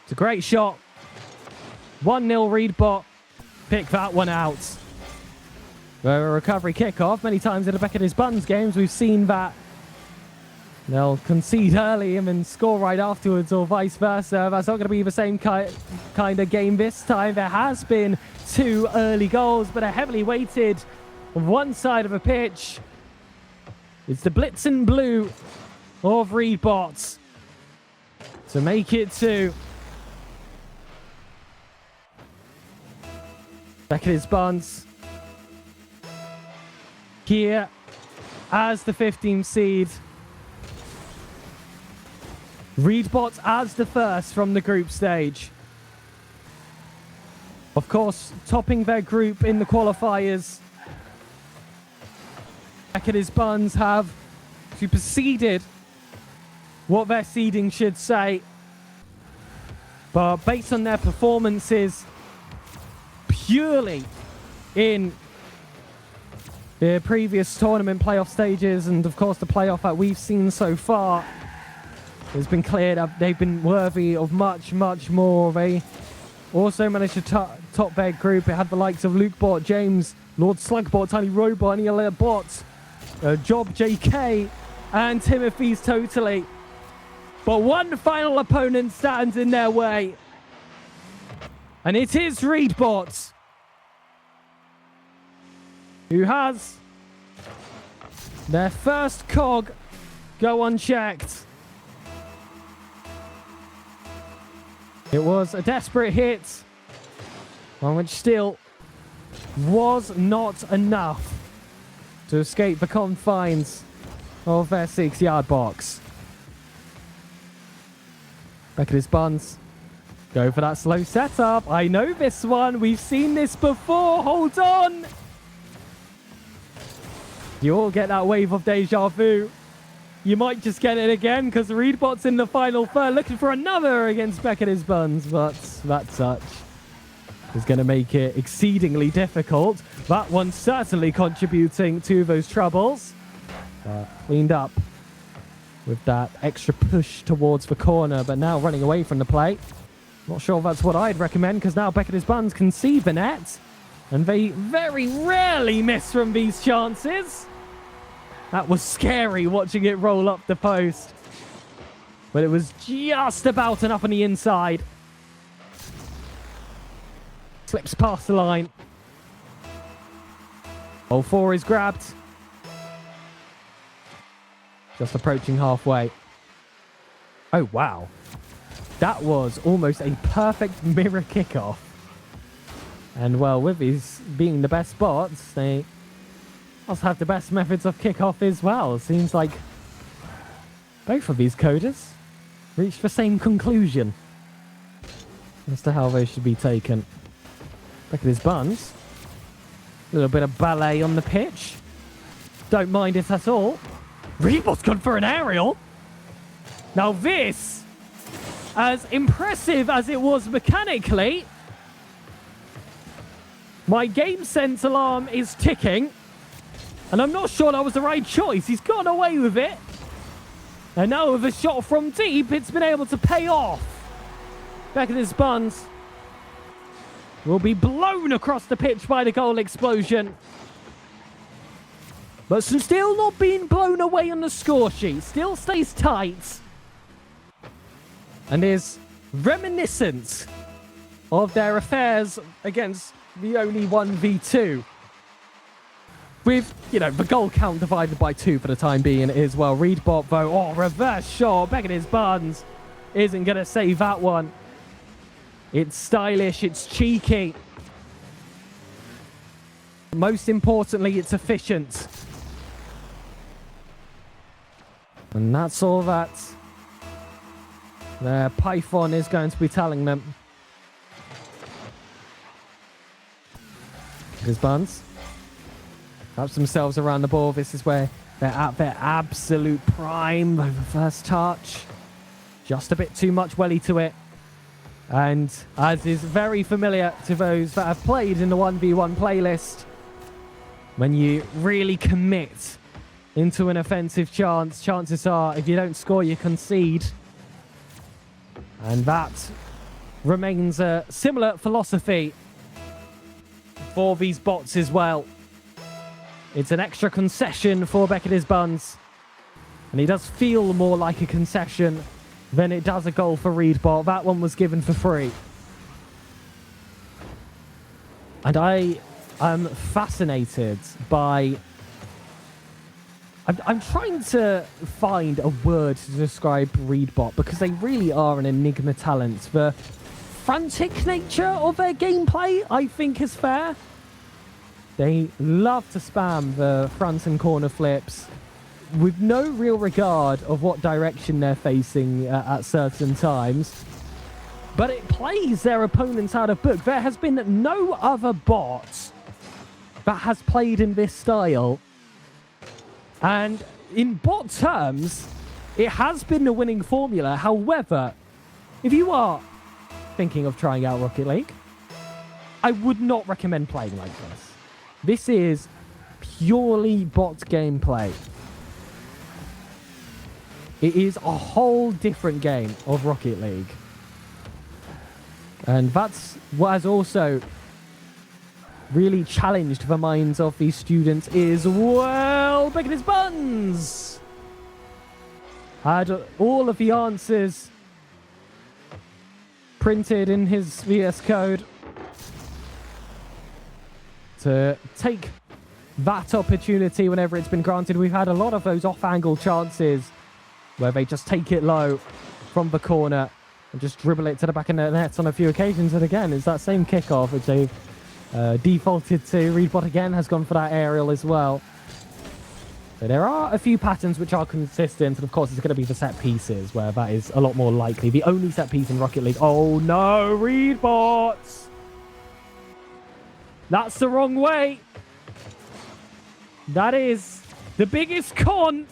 It's a great shot. 1-0 Reedbot. Pick that one out. A recovery kickoff. Many times in the Beckett is Buns games, we've seen that they'll concede early and then score right afterwards, or vice versa. That's not going to be the same kind of game this time. There has been 2 early goals, but are heavily weighted on one side of the pitch. It's the Blitzen Blue of Reedbot to make it 2. Beckett is Buns here as the 15th seed. Reedbot as the first from the group stage. Of course, topping their group in the qualifiers. Beckett is Buns have superseded what their seeding should say. But based on their performances purely in the previous tournament playoff stages, and of course the playoff that we've seen so far, it's been clear that they've been worthy of much, much more. They also managed to top their group. It had the likes of Lukebot, James, Lord Slugbot, Tiny Robot, Neil Bot, Job JK, and Timothy's Totally. But one final opponent stands in their way. And it is Readbot who has their first cog go unchecked. It was a desperate hit, one which still was not enough to escape the confines of their 6-yard box. Back at his buns. Go for that slow setup. I know this one. We've seen this before. Hold on. You all get that wave of deja vu. You might just get it again because Readbot's in the final third looking for another against Beckett's Buns, but that touch is going to make it exceedingly difficult. That one certainly contributing to those troubles. Cleaned up with that extra push towards the corner, but now running away from the play. Not sure if that's what I'd recommend because now Beckett's Buns can see the net. And they very rarely miss from these chances. That was scary watching it roll up the post. But it was just about enough on the inside. Slips past the line. Ball 4 is grabbed. Just approaching halfway. Oh, wow. That was almost a perfect mirror kickoff. And, well, with these being the best spots, they also have the best methods of kickoff as well. Seems like both of these coders reached the same conclusion as to how they should be taken. Look at his buns. A little bit of ballet on the pitch. Don't mind it at all. Reebok's gone for an aerial. Now this, as impressive as it was mechanically, my game sense alarm is ticking. And I'm not sure that was the right choice. He's gone away with it. And now with a shot from deep, it's been able to pay off. Back at his buns. Will be blown across the pitch by the goal explosion. But still not being blown away on the score sheet. Still stays tight. And is reminiscent of their affairs against the only 1v2. With, you know, the goal count divided by 2 for the time being as well. Readbot, though, oh, reverse shot. Back at his buns. Isn't going to save that one. It's stylish. It's cheeky. Most importantly, it's efficient. And that's all that their Python is going to be telling them. His buns. Wraps themselves around the ball. This is where they're at their absolute prime. Over first touch. Just a bit too much welly to it. And as is very familiar to those that have played in the 1v1 playlist, when you really commit into an offensive chance, chances are if you don't score, you concede. And that remains a similar philosophy for these bots as well. It's an extra concession for Beckett's Buns. And it does feel more like a concession than it does a goal for Readbot. That one was given for free. And I am fascinated by... I'm trying to find a word to describe Readbot because they really are an enigma talent. The frantic nature of their gameplay, I think, is fair. They love to spam the front and corner flips with no real regard of what direction they're facing at certain times. But it plays their opponents out of book. There has been no other bot that has played in this style. And in bot terms, it has been the winning formula. However, if you are thinking of trying out Rocket League, I would not recommend playing like this. This is purely bot gameplay. It is a whole different game of Rocket League. And that's what has also really challenged the minds of these students is, well, Beckett's Buns had all of the answers printed in his VS Code to take that opportunity whenever it's been granted. We've had a lot of those off-angle chances where they just take it low from the corner and just dribble it to the back of the net on a few occasions. And again, it's that same kickoff which they've defaulted to. Reedbot again has gone for that aerial as well. So there are a few patterns which are consistent, and of course it's going to be the set pieces where that is a lot more likely. The only set piece in Rocket League. Oh no, Reedbots! That's the wrong way. That is the biggest con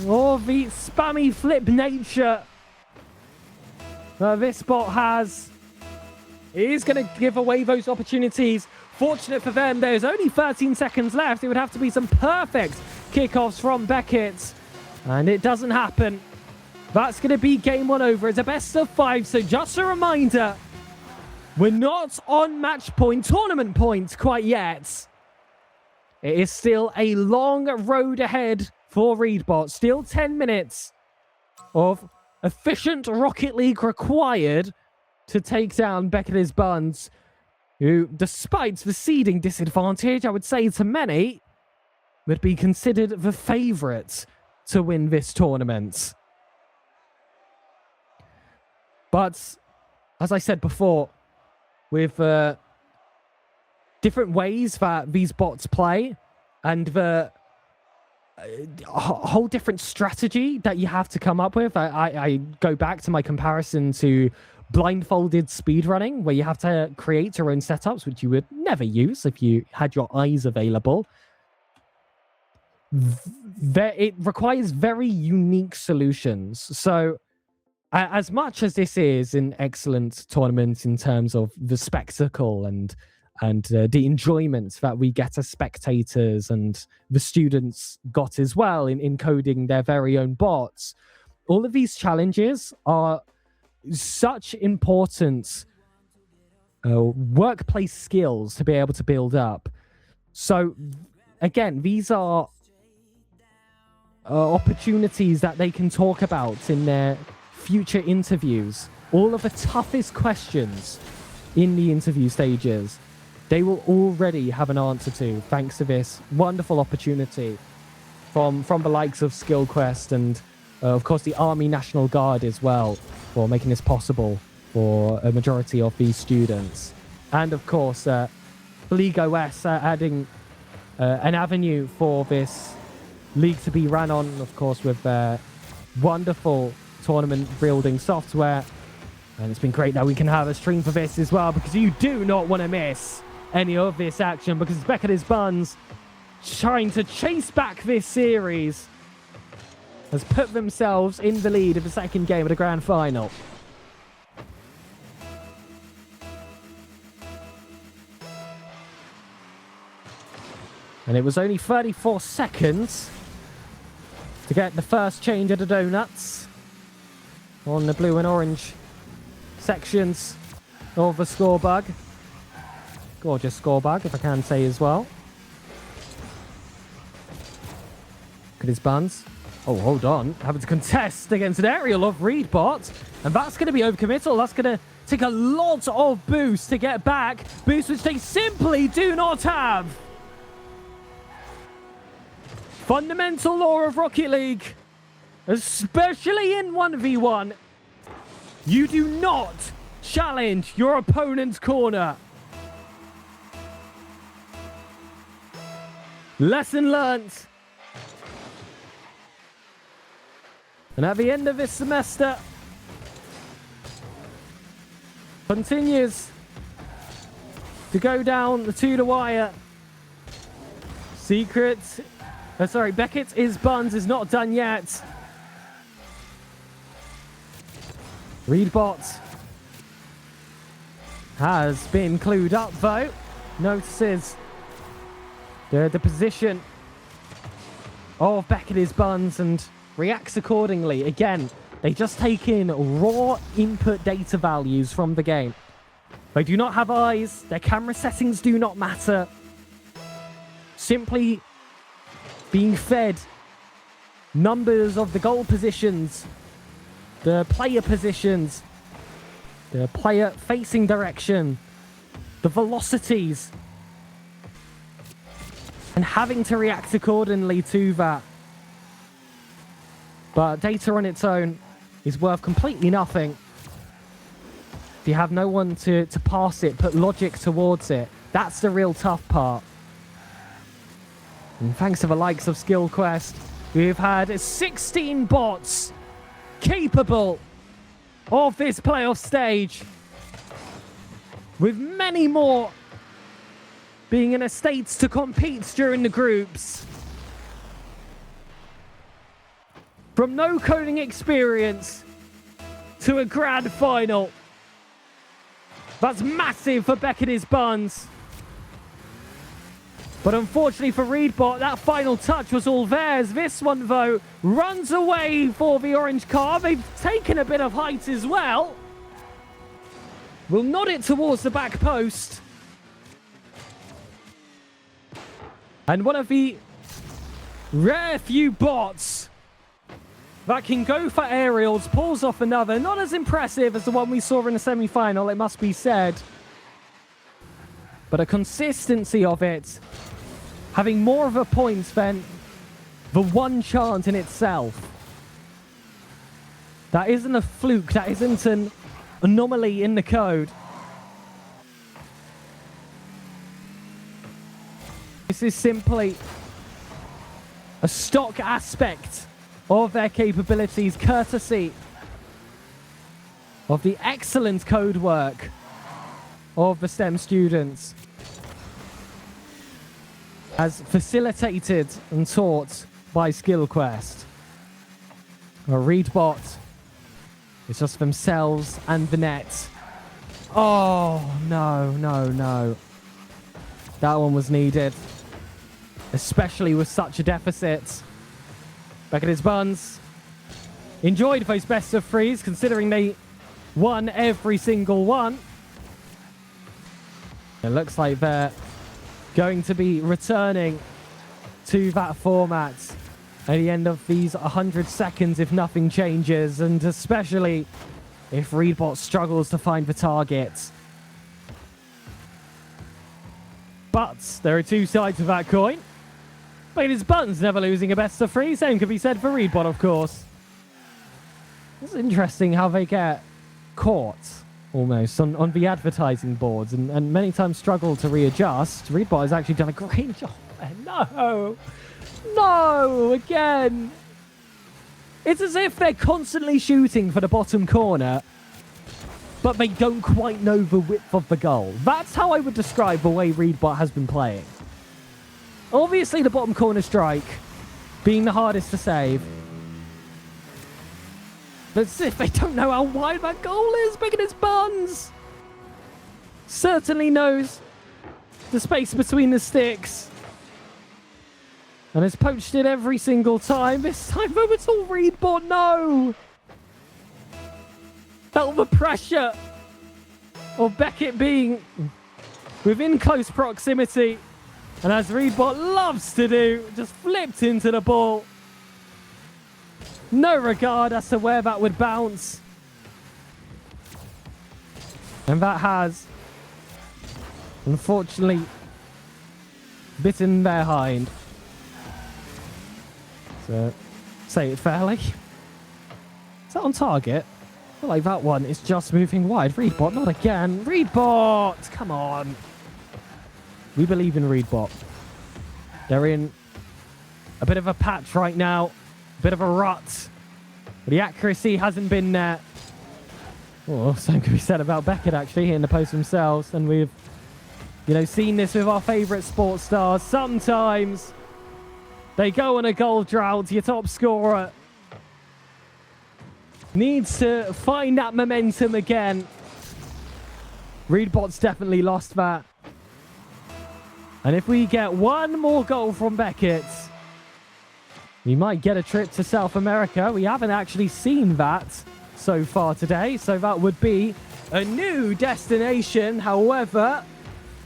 of the spammy flip nature that this bot has. It is going to give away those opportunities. Fortunate for them, there's only 13 seconds left. It would have to be some perfect kickoffs from Beckett. And it doesn't happen. That's going to be game one over. It's a best of 5. So just a reminder, we're not on match point, tournament point quite yet. It is still a long road ahead for Reedbot. Still 10 minutes of efficient Rocket League required to take down Beckett's Buns, who, despite the seeding disadvantage, I would say to many, would be considered the favourite to win this tournament. But, as I said before, with different ways that these bots play and the whole different strategy that you have to come up with, I go back to my comparison to blindfolded speedrunning, where you have to create your own setups, which you would never use if you had your eyes available. It requires very unique solutions. So as much as this is an excellent tournament in terms of the spectacle and the enjoyment that we get as spectators and the students got as well in coding their very own bots, all of these challenges are such important workplace skills to be able to build up. So again, these are opportunities that they can talk about in their future interviews. All of the toughest questions in the interview stages, they will already have an answer to, thanks to this wonderful opportunity from the likes of Skillquest and of course the Army National Guard as well, for making this possible for a majority of these students. And of course, League OS adding an avenue for this league to be ran on, of course, with wonderful tournament building software. And it's been great that we can have a stream for this as well, because you do not want to miss any of this action, because Beckett's Buns, trying to chase back this series, has put themselves in the lead of the second game of the grand final. And it was only 34 seconds to get the first change of the donuts on the blue and orange sections of the score bug. Gorgeous score bug, if I can say as well. Look at his Buns. Oh, hold on. Having to contest against an aerial of Reedbot. And that's going to be overcommittal. That's going to take a lot of boost to get back. Boost which they simply do not have. Fundamental law of Rocket League, especially in 1v1, you do not challenge your opponent's corner. Lesson learnt. And at the end of this semester, continues to go down to the wire. Beckett's Buns is not done yet. Reedbot has been clued up though. Notices the position of Beckett's Buns and reacts accordingly. Again, they just take in raw input data values from the game. They do not have eyes. Their camera settings do not matter. Simply being fed numbers of the goal positions, the player positions, the player facing direction, the velocities, and having to react accordingly to that. But data on its own is worth completely nothing. If you have no one to pass it, put logic towards it, that's the real tough part. And thanks to the likes of Skillquest, we've had 16 bots capable of this playoff stage, with many more being in a state to compete during the groups. From no coding experience to a grand final. That's massive for Beckett's Buns. But unfortunately for Readbot, that final touch was all theirs. This one, though, runs away for the orange car. They've taken a bit of height as well. Will nod it towards the back post. And one of the rare few bots that can go for aerials pulls off another. Not as impressive as the one we saw in the semi-final, it must be said. But a consistency of it, having more of a point than the one chant in itself. That isn't a fluke, that isn't an anomaly in the code. This is simply a stock aspect of their capabilities, courtesy of the excellent code work of the STEM students, as facilitated and taught by Skillquest. A Readbot is just themselves and the net. Oh, no, no, no. That one was needed, especially with such a deficit. Beckett's Buns enjoyed those best of threes, considering they won every single one. It looks like they're going to be returning to that format at the end of these 100 seconds if nothing changes, and especially if Readbot struggles to find the target. But there are two sides of that coin. Beckett's Buns never losing a best of three. Same could be said for Readbot, of course. It's interesting how they get caught almost on the advertising boards and many times struggle to readjust. Readbot has actually done a great job. No! No! Again! It's as if they're constantly shooting for the bottom corner, but they don't quite know the width of the goal. That's how I would describe the way Readbot has been playing. Obviously, the bottom corner strike being the hardest to save. But as if they don't know how wide that goal is. Beckett's Buns certainly knows the space between the sticks and has poached it every single time. This time, though, it's all Readbot. No! Felt the pressure of Beckett being within close proximity. And as Readbot loves to do, just flipped into the ball. No regard as to where that would bounce. And that has, unfortunately, bitten their hind. So, say it fairly. Is that on target? I feel like that one is just moving wide. Readbot, not again. Readbot! Come on. We believe in Readbot. They're in a bit of a patch right now. A bit of a rut. But the accuracy hasn't been there. Oh, same could be said about Beckett, actually, hitting the post themselves. And we've, seen this with our favourite sports stars. Sometimes they go on a goal drought. Your top scorer needs to find that momentum again. Readbot's definitely lost that. And if we get one more goal from Beckett, we might get a trip to South America. We haven't actually seen that so far today, so that would be a new destination. However,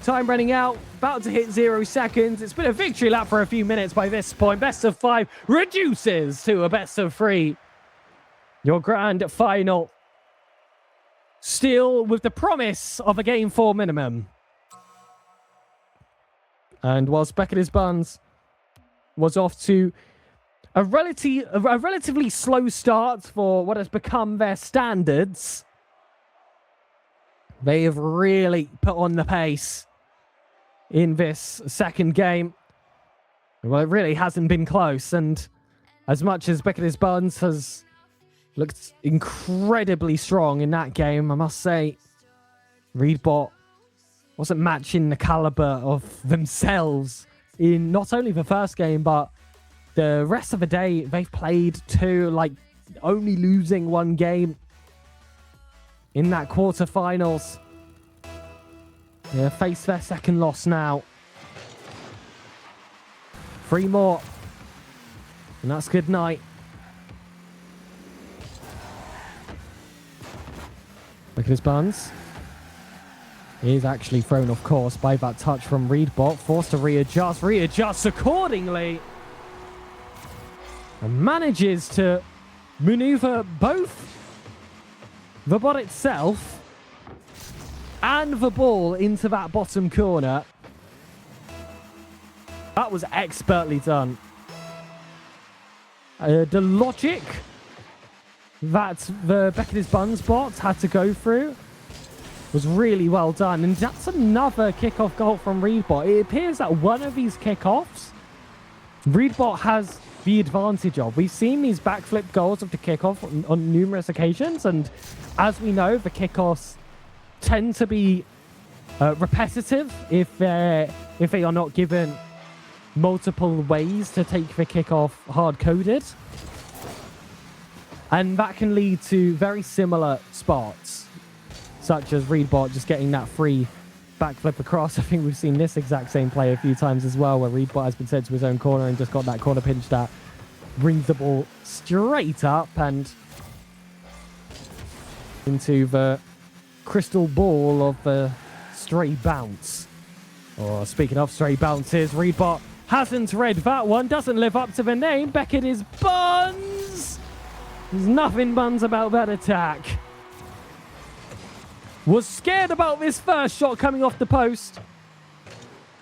time running out, about to hit 0 seconds. It's been a victory lap for a few minutes by this point. Best of 5 reduces to a best of 3. Your grand final, still with the promise of a game 4 minimum. And whilst Beckett's Buns was off to a relatively slow start for what has become their standards, they have really put on the pace in this second game. Well, it really hasn't been close, and as much as Beckett's Buns has looked incredibly strong in that game, I must say, Reedbot wasn't matching the caliber of themselves in not only the first game, but the rest of the day. They've played two, like only losing one game in that quarterfinals. They face their second loss now. 3 more. And that's good night. Look at his Buns. He is actually thrown off course by that touch from Reedbot. Forced to readjusts accordingly. And manages to maneuver both the bot itself and the ball into that bottom corner. That was expertly done. The logic that the Beckett's Buns bot had to go through was really well done. And that's another kickoff goal from Reedbot. It appears that one of these kickoffs, Reedbot has the advantage of. We've seen these backflip goals of the kickoff on numerous occasions, and as we know, the kickoffs tend to be repetitive if they are not given multiple ways to take the kickoff hard-coded. And that can lead to very similar spots, such as Reedbot just getting that free backflip across. I think we've seen this exact same play a few times as well, where Reedbot has been sent to his own corner and just got that corner pinch that brings the ball straight up and into the crystal ball of the stray bounce. Or speaking of stray bounces, Reedbot hasn't read that one, doesn't live up to the name. Beckett's Buns! There's nothing Buns about that attack. Was scared about this first shot coming off the post.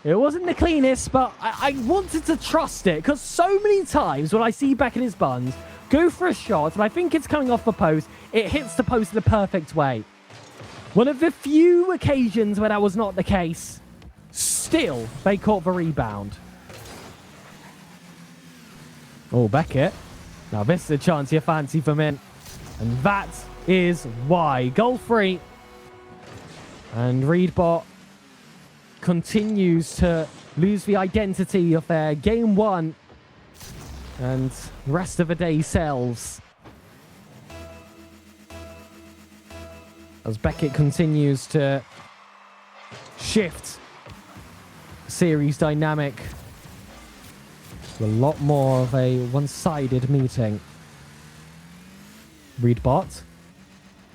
It wasn't the cleanest, but I wanted to trust it, because so many times when I see Beckett's Buns go for a shot and I think it's coming off the post, it hits the post in the perfect way. One of the few occasions where that was not the case, still they caught the rebound. Oh, Beckett. Now this is a chance you fancy from in. And that is why. Goal free. And Reedbot continues to lose the identity of their game one and the rest of the day selves. As Beckett continues to shift series dynamic. A lot more of a one-sided meeting. Reedbot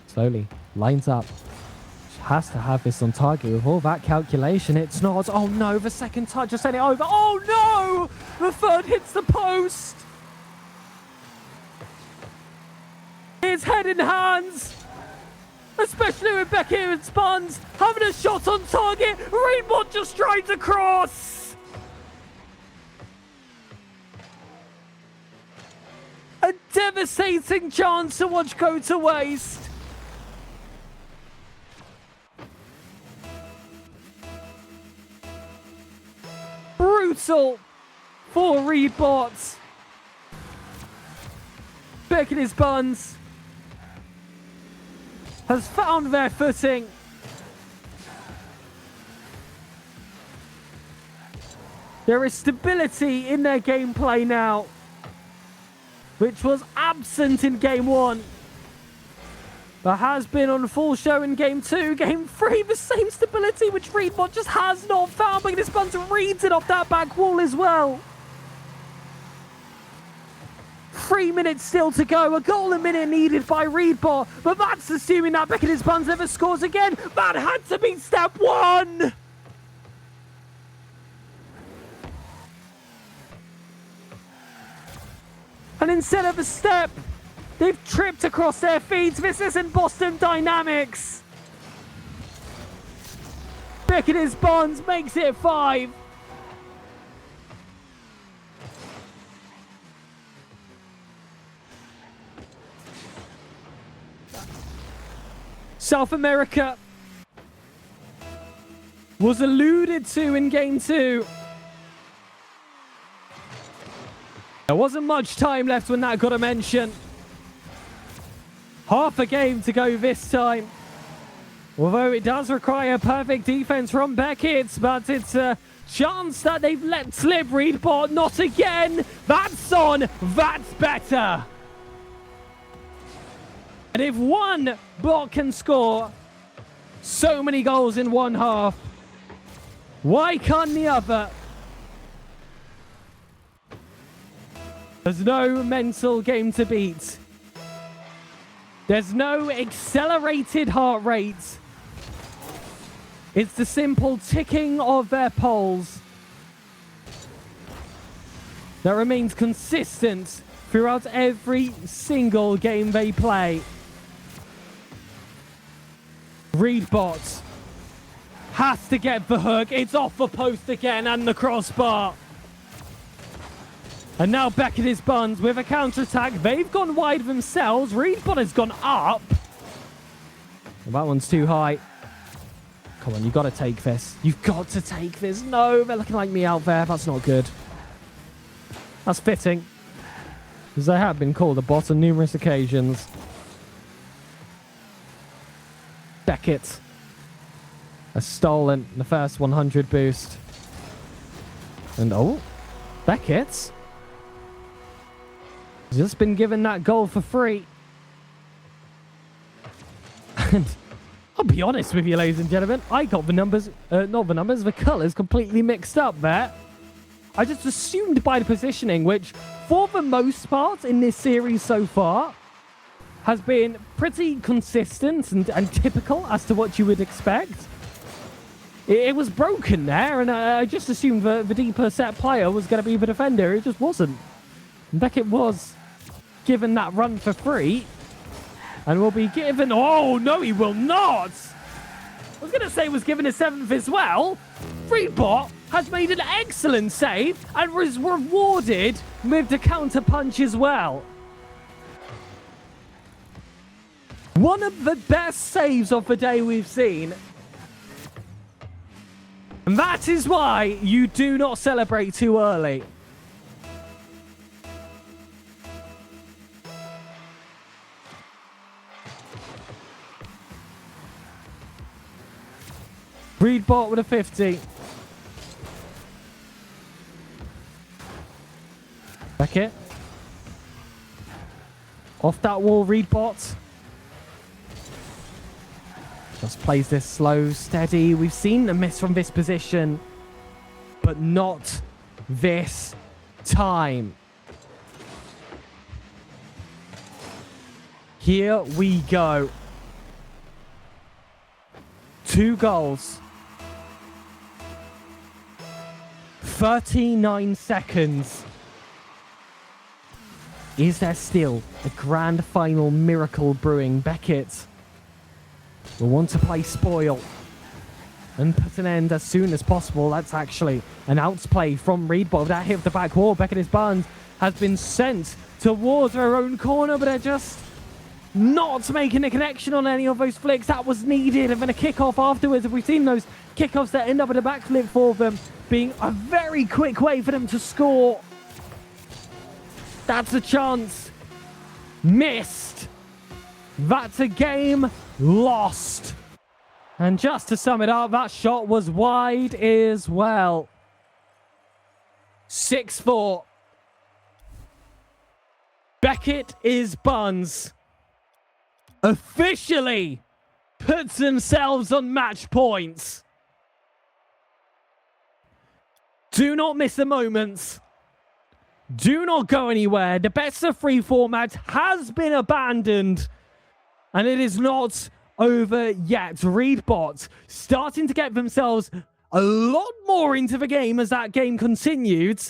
slowly lines up. She has to have this on target with all that calculation. It's not. Oh no, the second touch just sent it over. Oh no! The third hits the post. It's head in hands. Especially with Beckett's Buns having a shot on target. Reedbot just strides across. A devastating chance to watch go to waste. Brutal for Reedbot. Beckett's Buns has found their footing. There is stability in their gameplay now, which was absent in game one, but has been on full show in game two. Game three, the same stability, which Reedbot just has not found. But this Buns reads it off that back wall as well. 3 minutes still to go. A goal a minute needed by Reedbot, but that's assuming that Beckett's Buns never scores again. That had to be step one. And instead of a step, they've tripped across their feet. This isn't Boston Dynamics. Beckett's Buns makes it 5. South America was alluded to in game 2. There wasn't much time left when that got a mention. Half a game to go this time. Although it does require perfect defense from Beckett, but it's a chance that they've let slip. Readbot, not again. That's on. That's better. And if one bot can score so many goals in one half, why can't the other? There's no mental game to beat. There's no accelerated heart rate. It's the simple ticking of their pulse that remains consistent throughout every single game they play. Readbot has to get the hook. It's off the post again and the crossbar. And now Beckett is buns with a counter-attack. They've gone wide themselves. Readbot has gone up. Well, that one's too high. Come on, you've got to take this. You've got to take this. No, they're looking like me out there. That's not good. That's fitting, because I have been called a bot on numerous occasions. Beckett has stolen the first 100 boost. And oh, Beckett just been given that goal for free. And I'll be honest with you, ladies and gentlemen, I got the numbers, the colours completely mixed up there. I just assumed by the positioning, which for the most part in this series so far has been pretty consistent and typical as to what you would expect. It was broken there, and I just assumed the deeper set player was going to be the defender. It just wasn't. Beckett was given that run for free, and will be given... Oh, no, he will not! I was going to say was given a 7th as well. Readbot has made an excellent save and was rewarded with the counter punch as well. One of the best saves of the day we've seen. And that is why you do not celebrate too early. Readbot with a 50. Beckett. Off that wall, Readbot. Just plays this slow, steady. We've seen a miss from this position, but not this time. Here we go. 2 goals. 39 seconds. Is there still a grand final miracle brewing? Beckett will want to play spoil and put an end as soon as possible. That's actually an outplay from Readbot. That hit the back wall. Beckett Barnes has been sent towards her own corner, but they're just not making a connection on any of those flicks. That was needed. And then a kickoff afterwards. If we've seen those kickoffs that end up in a backflip for them being a very quick way for them to score. That's a chance missed. That's a game lost. And just to sum it up, that shot was wide as well. 6-4. Beckett Buns officially puts themselves on match points. Do not miss the moments. Do not go anywhere. The best of 3 format has been abandoned. And it is not over yet. Readbot starting to get themselves a lot more into the game as that game continued.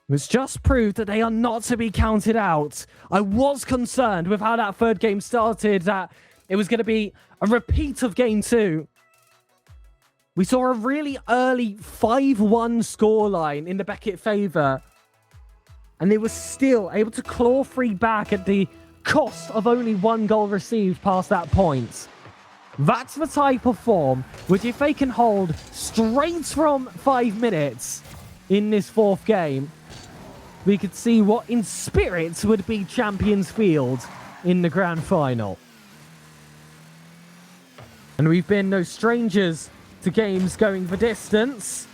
It's just proved that they are not to be counted out. I was concerned with how that 3rd game started, that it was going to be a repeat of game 2. We saw a really early 5-1 scoreline in the Beckett favour. And they were still able to claw free back at the cost of only 1 goal received past that point. That's the type of form which, if they can hold straight from 5 minutes in this 4th game, we could see what in spirit would be Champions Field in the grand final. And we've been no strangers to games going the distance.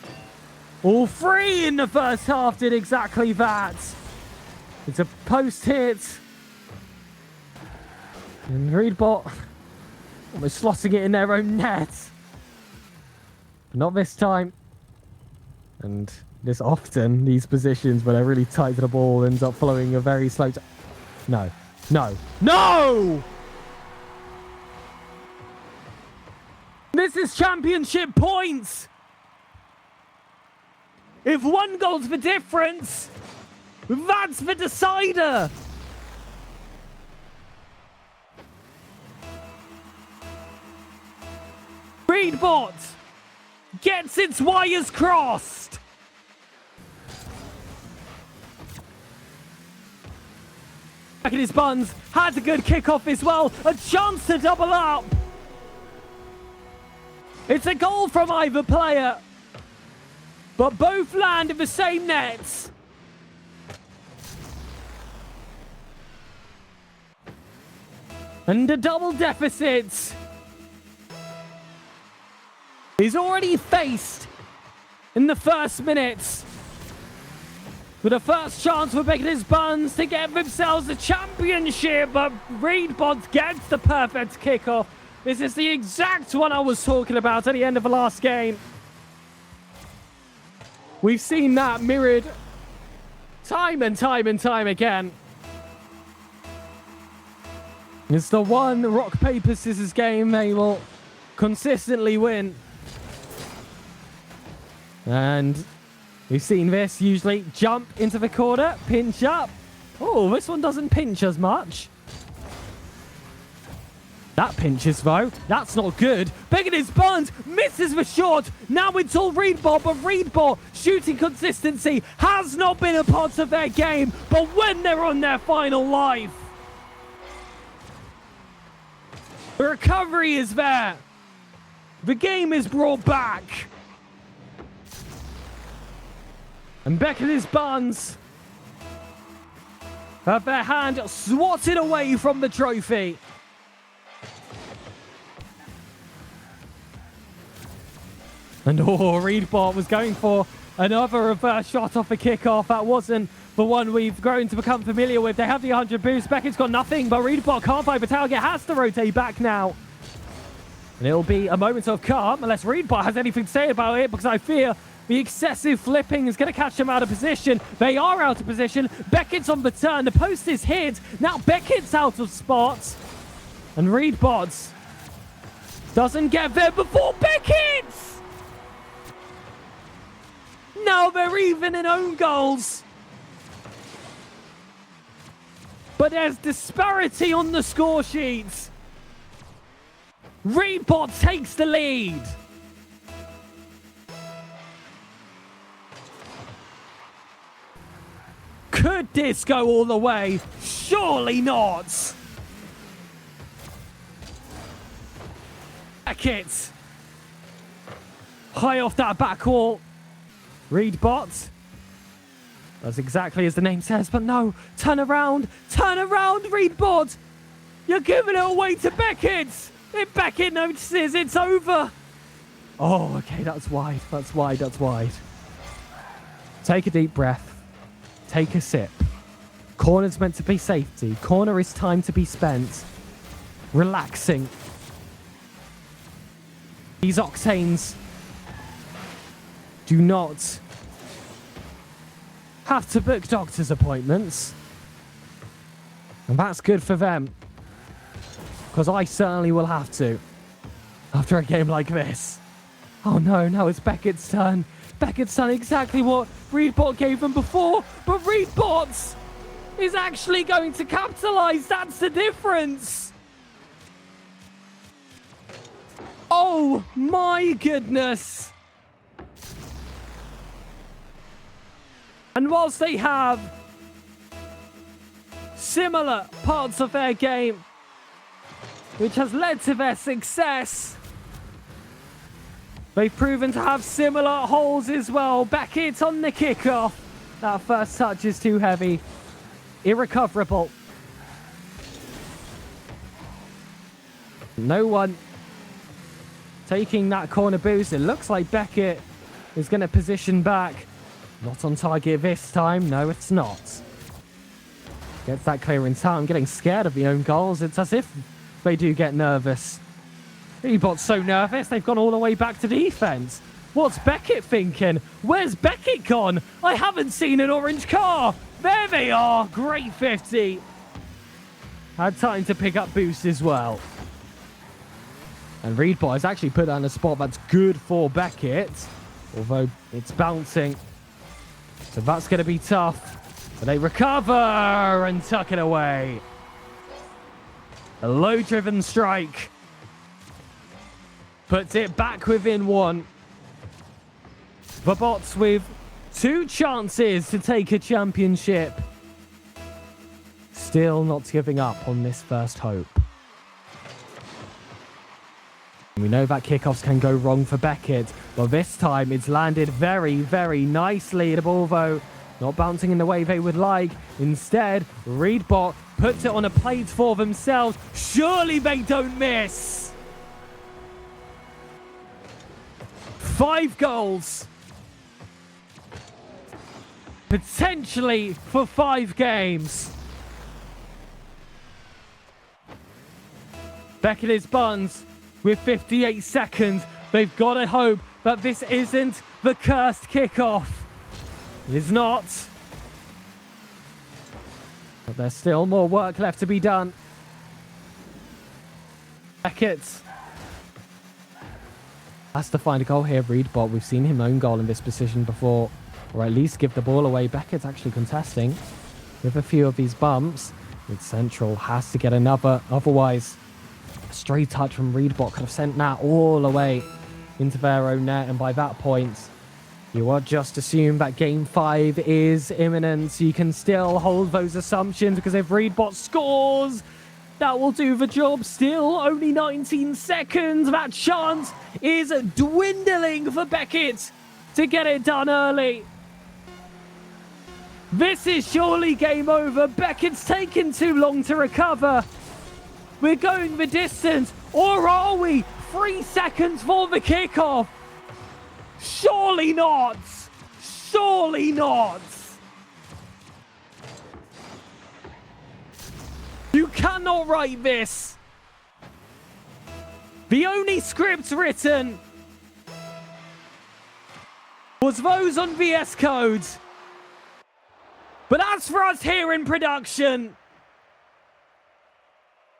All 3 in the first half did exactly that. It's a post hit. And Reedbot almost slotting it in their own net. But not this time. And this often, these positions where they're really tight to the ball, ends up following a very slow... No. No. No! This is championship points! If 1 goal's the difference, that's the decider! Reedbot gets its wires crossed! Back in his buns, had a good kickoff as well, a chance to double up! It's a goal from either player, but both land in the same nets. And a double deficit is already faced in the first minutes. With a first chance for Beckett's Buns to get themselves a championship, but Reedbot gets the perfect kickoff. This is the exact one I was talking about at the end of the last game. We've seen that mirrored time and time and time again. It's the one rock, paper, scissors game they will consistently win. And we've seen this usually jump into the corner, pinch up. Oh, this one doesn't pinch as much. That pinches though. That's not good. Beckett's Buns misses the shot. Now it's all Reedbot, but Reedbot shooting consistency has not been a part of their game. But when they're on their final life, the recovery is there. The game is brought back. And Beckett's Buns have their hand swatted away from the trophy. And Reedbot was going for another reverse shot off a kickoff. That wasn't the one we've grown to become familiar with. They have the 100 boost. Beckett's got nothing, but Reedbot can't find the target. Has to rotate back now. And it'll be a moment of calm, unless Reedbot has anything to say about it, because I fear the excessive flipping is going to catch them out of position. They are out of position. Beckett's on the turn. The post is hit. Now Beckett's out of spots. And Reedbot doesn't get there before Beckett's! Now they're even in own goals. But there's disparity on the score sheets. Reedbot takes the lead. Could this go all the way? Surely not. Beckett. High off that back wall. Reedbot. That's exactly as the name says, but no. Turn around, Reedbot. You're giving it away to Beckett. If Beckett notices, it's over. Oh, okay, that's wide. Take a deep breath. Take a sip. Corner's meant to be safety. Corner is time to be spent relaxing. These octanes do not have to book doctor's appointments. And that's good for them. Because I certainly will have to after a game like this. Oh no, now it's Beckett's turn. Beckett's done exactly what Reedbot gave them before, but Reedbot is actually going to capitalize. That's the difference. Oh my goodness. And whilst they have similar parts of their game, which has led to their success. They've proven to have similar holes as well. Beckett on the kickoff. That first touch is too heavy. Irrecoverable. No one taking that corner boost. It looks like Beckett is going to position back. Not on target this time. No, it's not. Gets that clear in time. Getting scared of the own goals. It's as if they do get nervous. Reedbot's so nervous, they've gone all the way back to defense. What's Beckett thinking? Where's Beckett gone? I haven't seen an orange car. There they are. Great 50. Had time to pick up boost as well. And Reedbot has actually put down a spot that's good for Beckett. Although it's bouncing. So that's going to be tough. But they recover and tuck it away. A low-driven strike. Puts it back within one. The bots with 2 chances to take a championship. Still not giving up on this first hope. We know that kickoffs can go wrong for Beckett, but this time it's landed very, very nicely. The ball, though, not bouncing in the way they would like. Instead, Reedbot puts it on a plate for themselves. Surely they don't miss. 5 goals. Potentially for 5 games. Beckett is Buns with 58 seconds. They've got to hope that this isn't the cursed kickoff. It is not. But there's still more work left to be done. Beckett has to find a goal here. Reedbot, we've seen him own goal in this position before, or at least give the ball away. Beckett's actually contesting with a few of these bumps. Mid Central has to get another, otherwise a stray touch from Reedbot could have sent that all the way into their own net, and by that point you are just assume that game 5 is imminent. You can still hold those assumptions, because if Reedbot scores, that will do the job. Still only 19 seconds. That chance is dwindling for Beckett to get it done early. This is surely game over. Beckett's taken too long to recover. We're going the distance, or are we? 3 seconds for the kickoff. Surely not. Surely not. You cannot write this. The only script written was those on VS Code. But as for us here in production,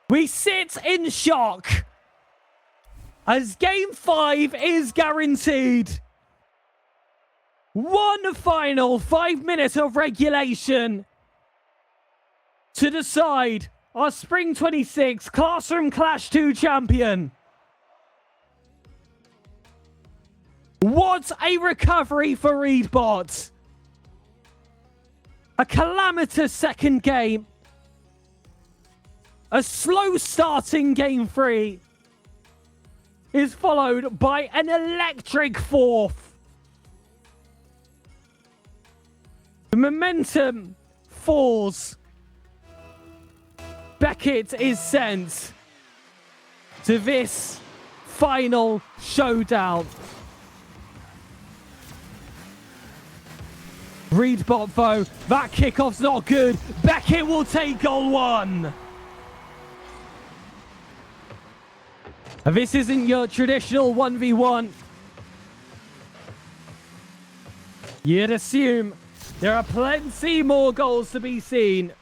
we sit in shock as game 5 is guaranteed. One final 5 minutes of regulation to decide our Spring 26 Classroom Clash 2 champion. What a recovery for Reedbot. A calamitous second game. A slow starting game 3 is followed by an electric 4th. The momentum falls. Beckett is sent to this final showdown. Reedbot, though, that kickoff's not good. Beckett will take goal 1. And this isn't your traditional 1v1. You'd assume there are plenty more goals to be seen.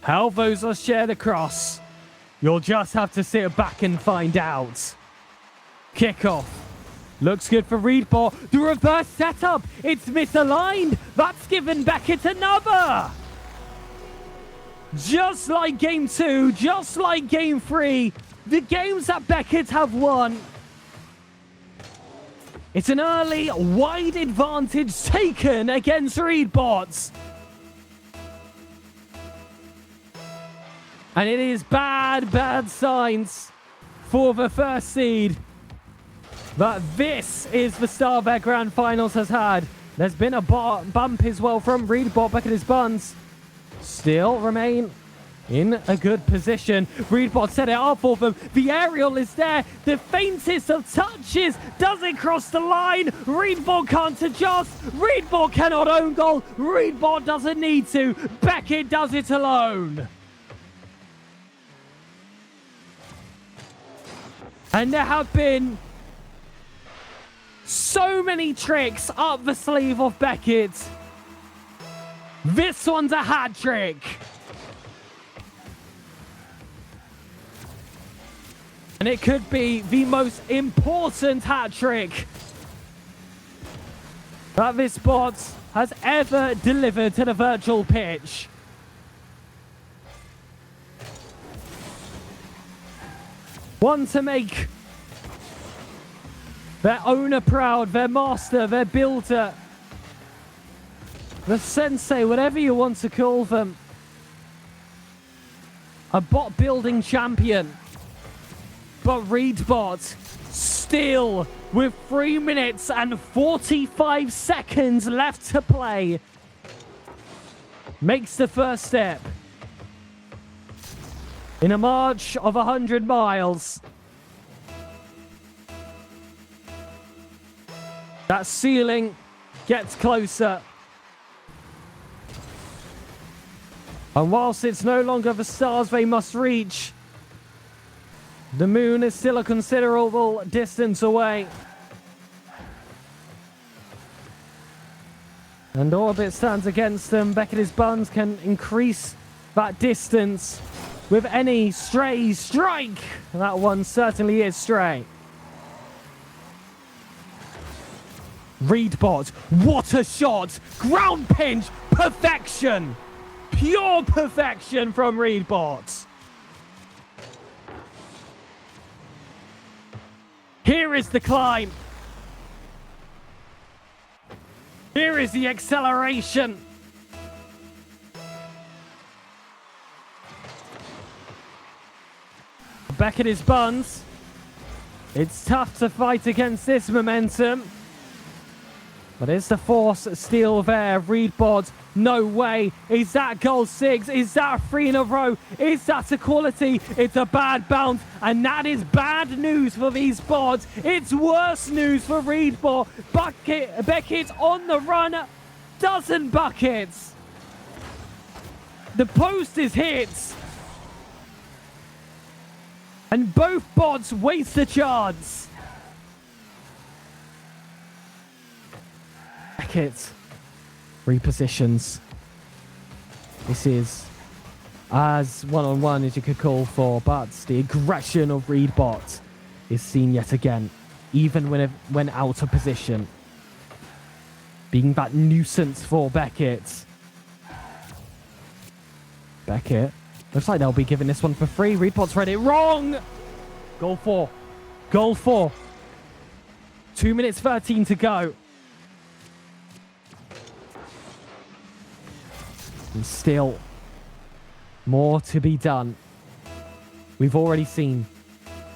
How those are shared across, you'll just have to sit back and find out. Kickoff. Looks good for Reedbot. The reverse setup. It's misaligned. That's given Beckett another. Just like game 2, just like game 3, the games that Beckett have won. It's an early, wide advantage taken against Reedbot. And it is bad signs for the first seed. But this is the start their grand finals has had. There's been a bump as well from Reedbot back at his buns. Still remain in a good position. Reedbot set it up for them. The aerial is there. The faintest of touches doesn't cross the line. Reedbot can't adjust. Reedbot cannot own goal. Reedbot doesn't need to. Beckett does it alone. And there have been so many tricks up the sleeve of Beckett. This one's a hat trick. And it could be the most important hat trick that this bot has ever delivered to the virtual pitch. One to make their owner proud, their master, their builder, the sensei, whatever you want to call them. A bot building champion. But Reedbot still with 3 minutes and 45 seconds left to play makes the first step in a march of 100 miles. That ceiling gets closer. And whilst it's no longer the stars they must reach, the moon is still a considerable distance away. And orbit stands against them. Beckett's buns can increase that distance with any stray strike. That one certainly is stray. Reedbot, what a shot! Ground pinch, perfection! Pure perfection from Reedbot. Here is the climb. Here is the acceleration. Beckett's buns. It's tough to fight against this momentum. But is the force still there? Reedbot, no way. Is that goal 6? Is that 3 in a row? Is that equality? It's a bad bounce, and that is bad news for these bots. It's worse news for Reedbot. Beckett on the run, doesn't bucket. The post is hit. And both bots waste a chance. Beckett repositions. This is as one-on-one as you could call for, but the aggression of Reedbot is seen yet again, even when out of position. Being that nuisance for Beckett. Beckett. Looks like they'll be giving this one for free. Reedbot's read it wrong. Goal 4. Goal 4. 2 minutes 13 to go. And still more to be done. We've already seen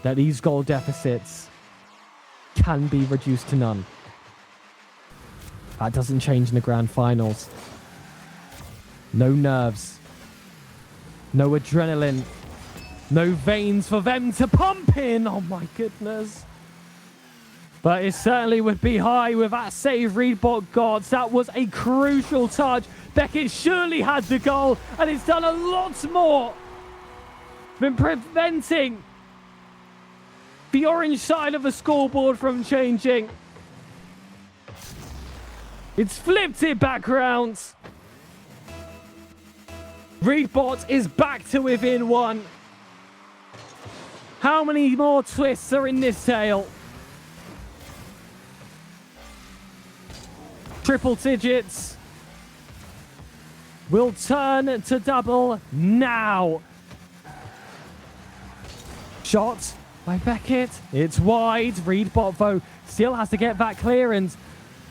that these goal deficits can be reduced to none. That doesn't change in the grand finals. No nerves. No adrenaline. No veins for them to pump in. Oh my goodness. But it certainly would be high with that save Reedbot got. That was a crucial touch. Beckett surely had the goal, and it's done a lot more than preventing the orange side of the scoreboard from changing. It's flipped it back round. Reedbot is back to within 1. How many more twists are in this tale? Triple digits will turn to double now. Shot by Beckett. It's wide. Reedbot, though, still has to get that clearance.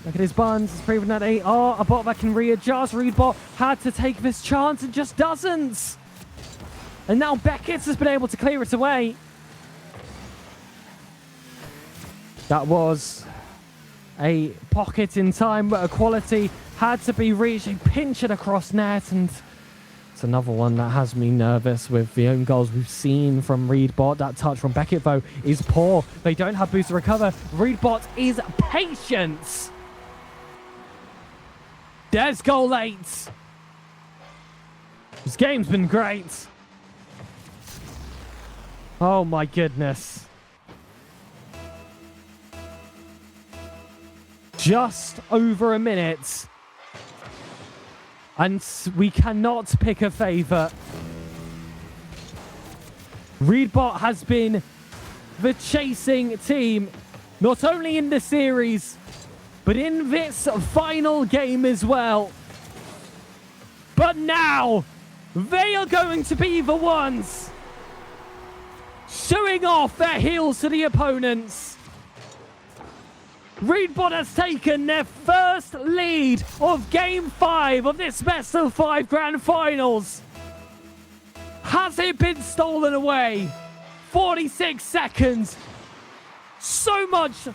Look at his buns. It's proven that they are a bot that can readjust. Reedbot had to take this chance and just doesn't. And now Beckett has been able to clear it away. That was a pocket in time, but equality had to be reached. He pinched it across net, and it's another one that has me nervous with the own goals we've seen from Reedbot. That touch from Beckett, though, is poor. They don't have boost to recover. Reedbot is patient. There's goal 8. This game's been great. Oh my goodness. Just over a minute. And we cannot pick a favourite. Reedbot has been the chasing team, not only in the series, but in this final game as well. But now, they are going to be the ones showing off their heels to the opponents. Reedbot has taken their first lead of Game 5 of this best of 5 grand finals. Has it been stolen away? 46 seconds. So much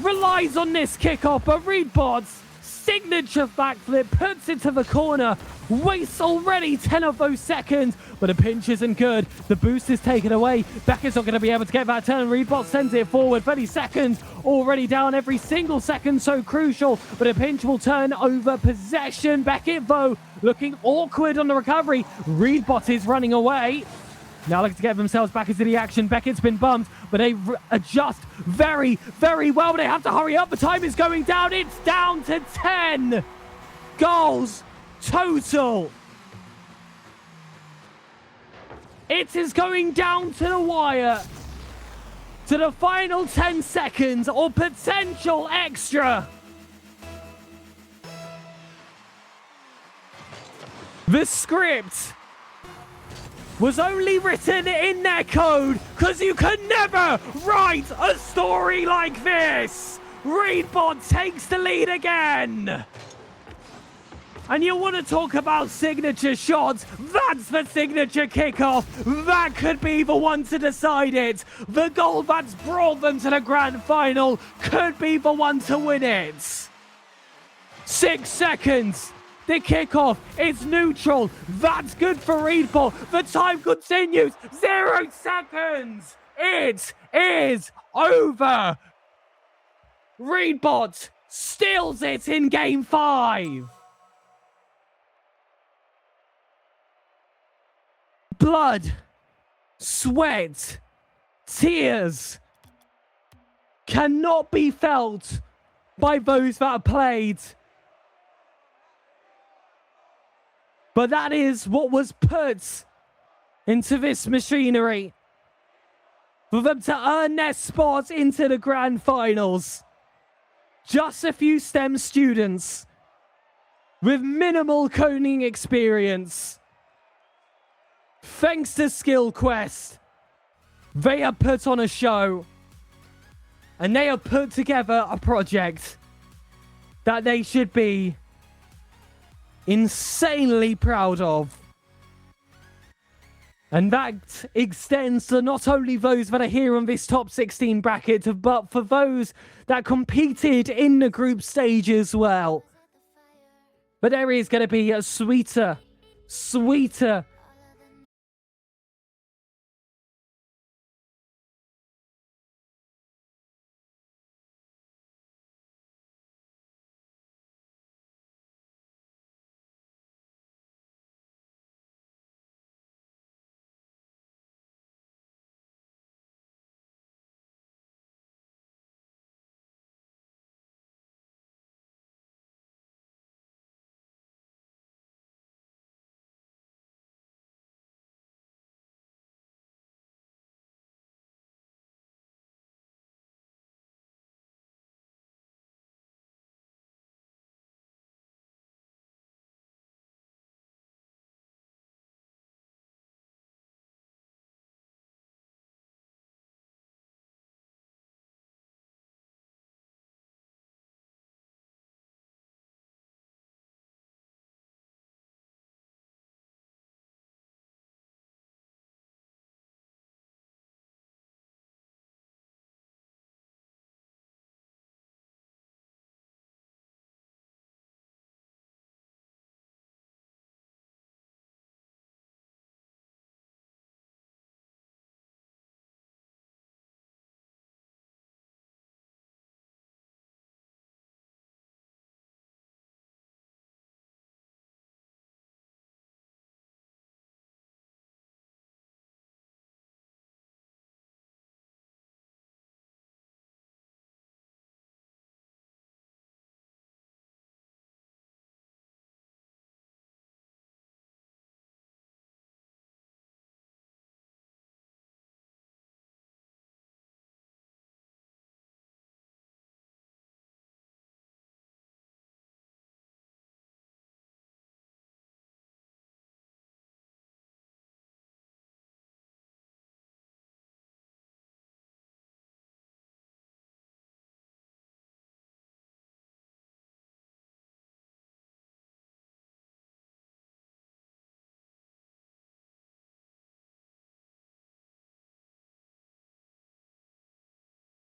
relies on this kickoff, but Reedbot's signature backflip puts it to the corner. Wastes already 10 of those seconds, but the pinch isn't good. The boost is taken away. Beckett's not going to be able to get that turn. Reedbot sends it forward. 30 seconds already down. Every single second so crucial, but a pinch will turn over possession. Beckett, though, looking awkward on the recovery. Reedbot is running away. Now looking to get themselves back into the action. Beckett's been bumped, but they adjust very, very well. They have to hurry up. The time is going down. It's down to 10 goals total. It is going down to the wire. To the final 10 seconds or potential extra. The script was only written in their code because you could never write a story like this. Reedbot takes the lead again. And you want to talk about signature shots? That's the signature kickoff. That could be the one to decide it. The goal that's brought them to the grand final could be the one to win it. 6 seconds. The kickoff is neutral. That's good for Reedbot. The time continues. 0 seconds. It is over. Reedbot steals it in Game 5. Blood, sweat, tears cannot be felt by those that are played. But that is what was put into this machinery for them to earn their spot into the grand finals. Just a few STEM students with minimal coding experience. Thanks to Skillquest, they have put on a show and they have put together a project that they should be insanely proud of. And that extends to not only those that are here on this top 16 bracket, but for those that competed in the group stage as well. But there is going to be a sweeter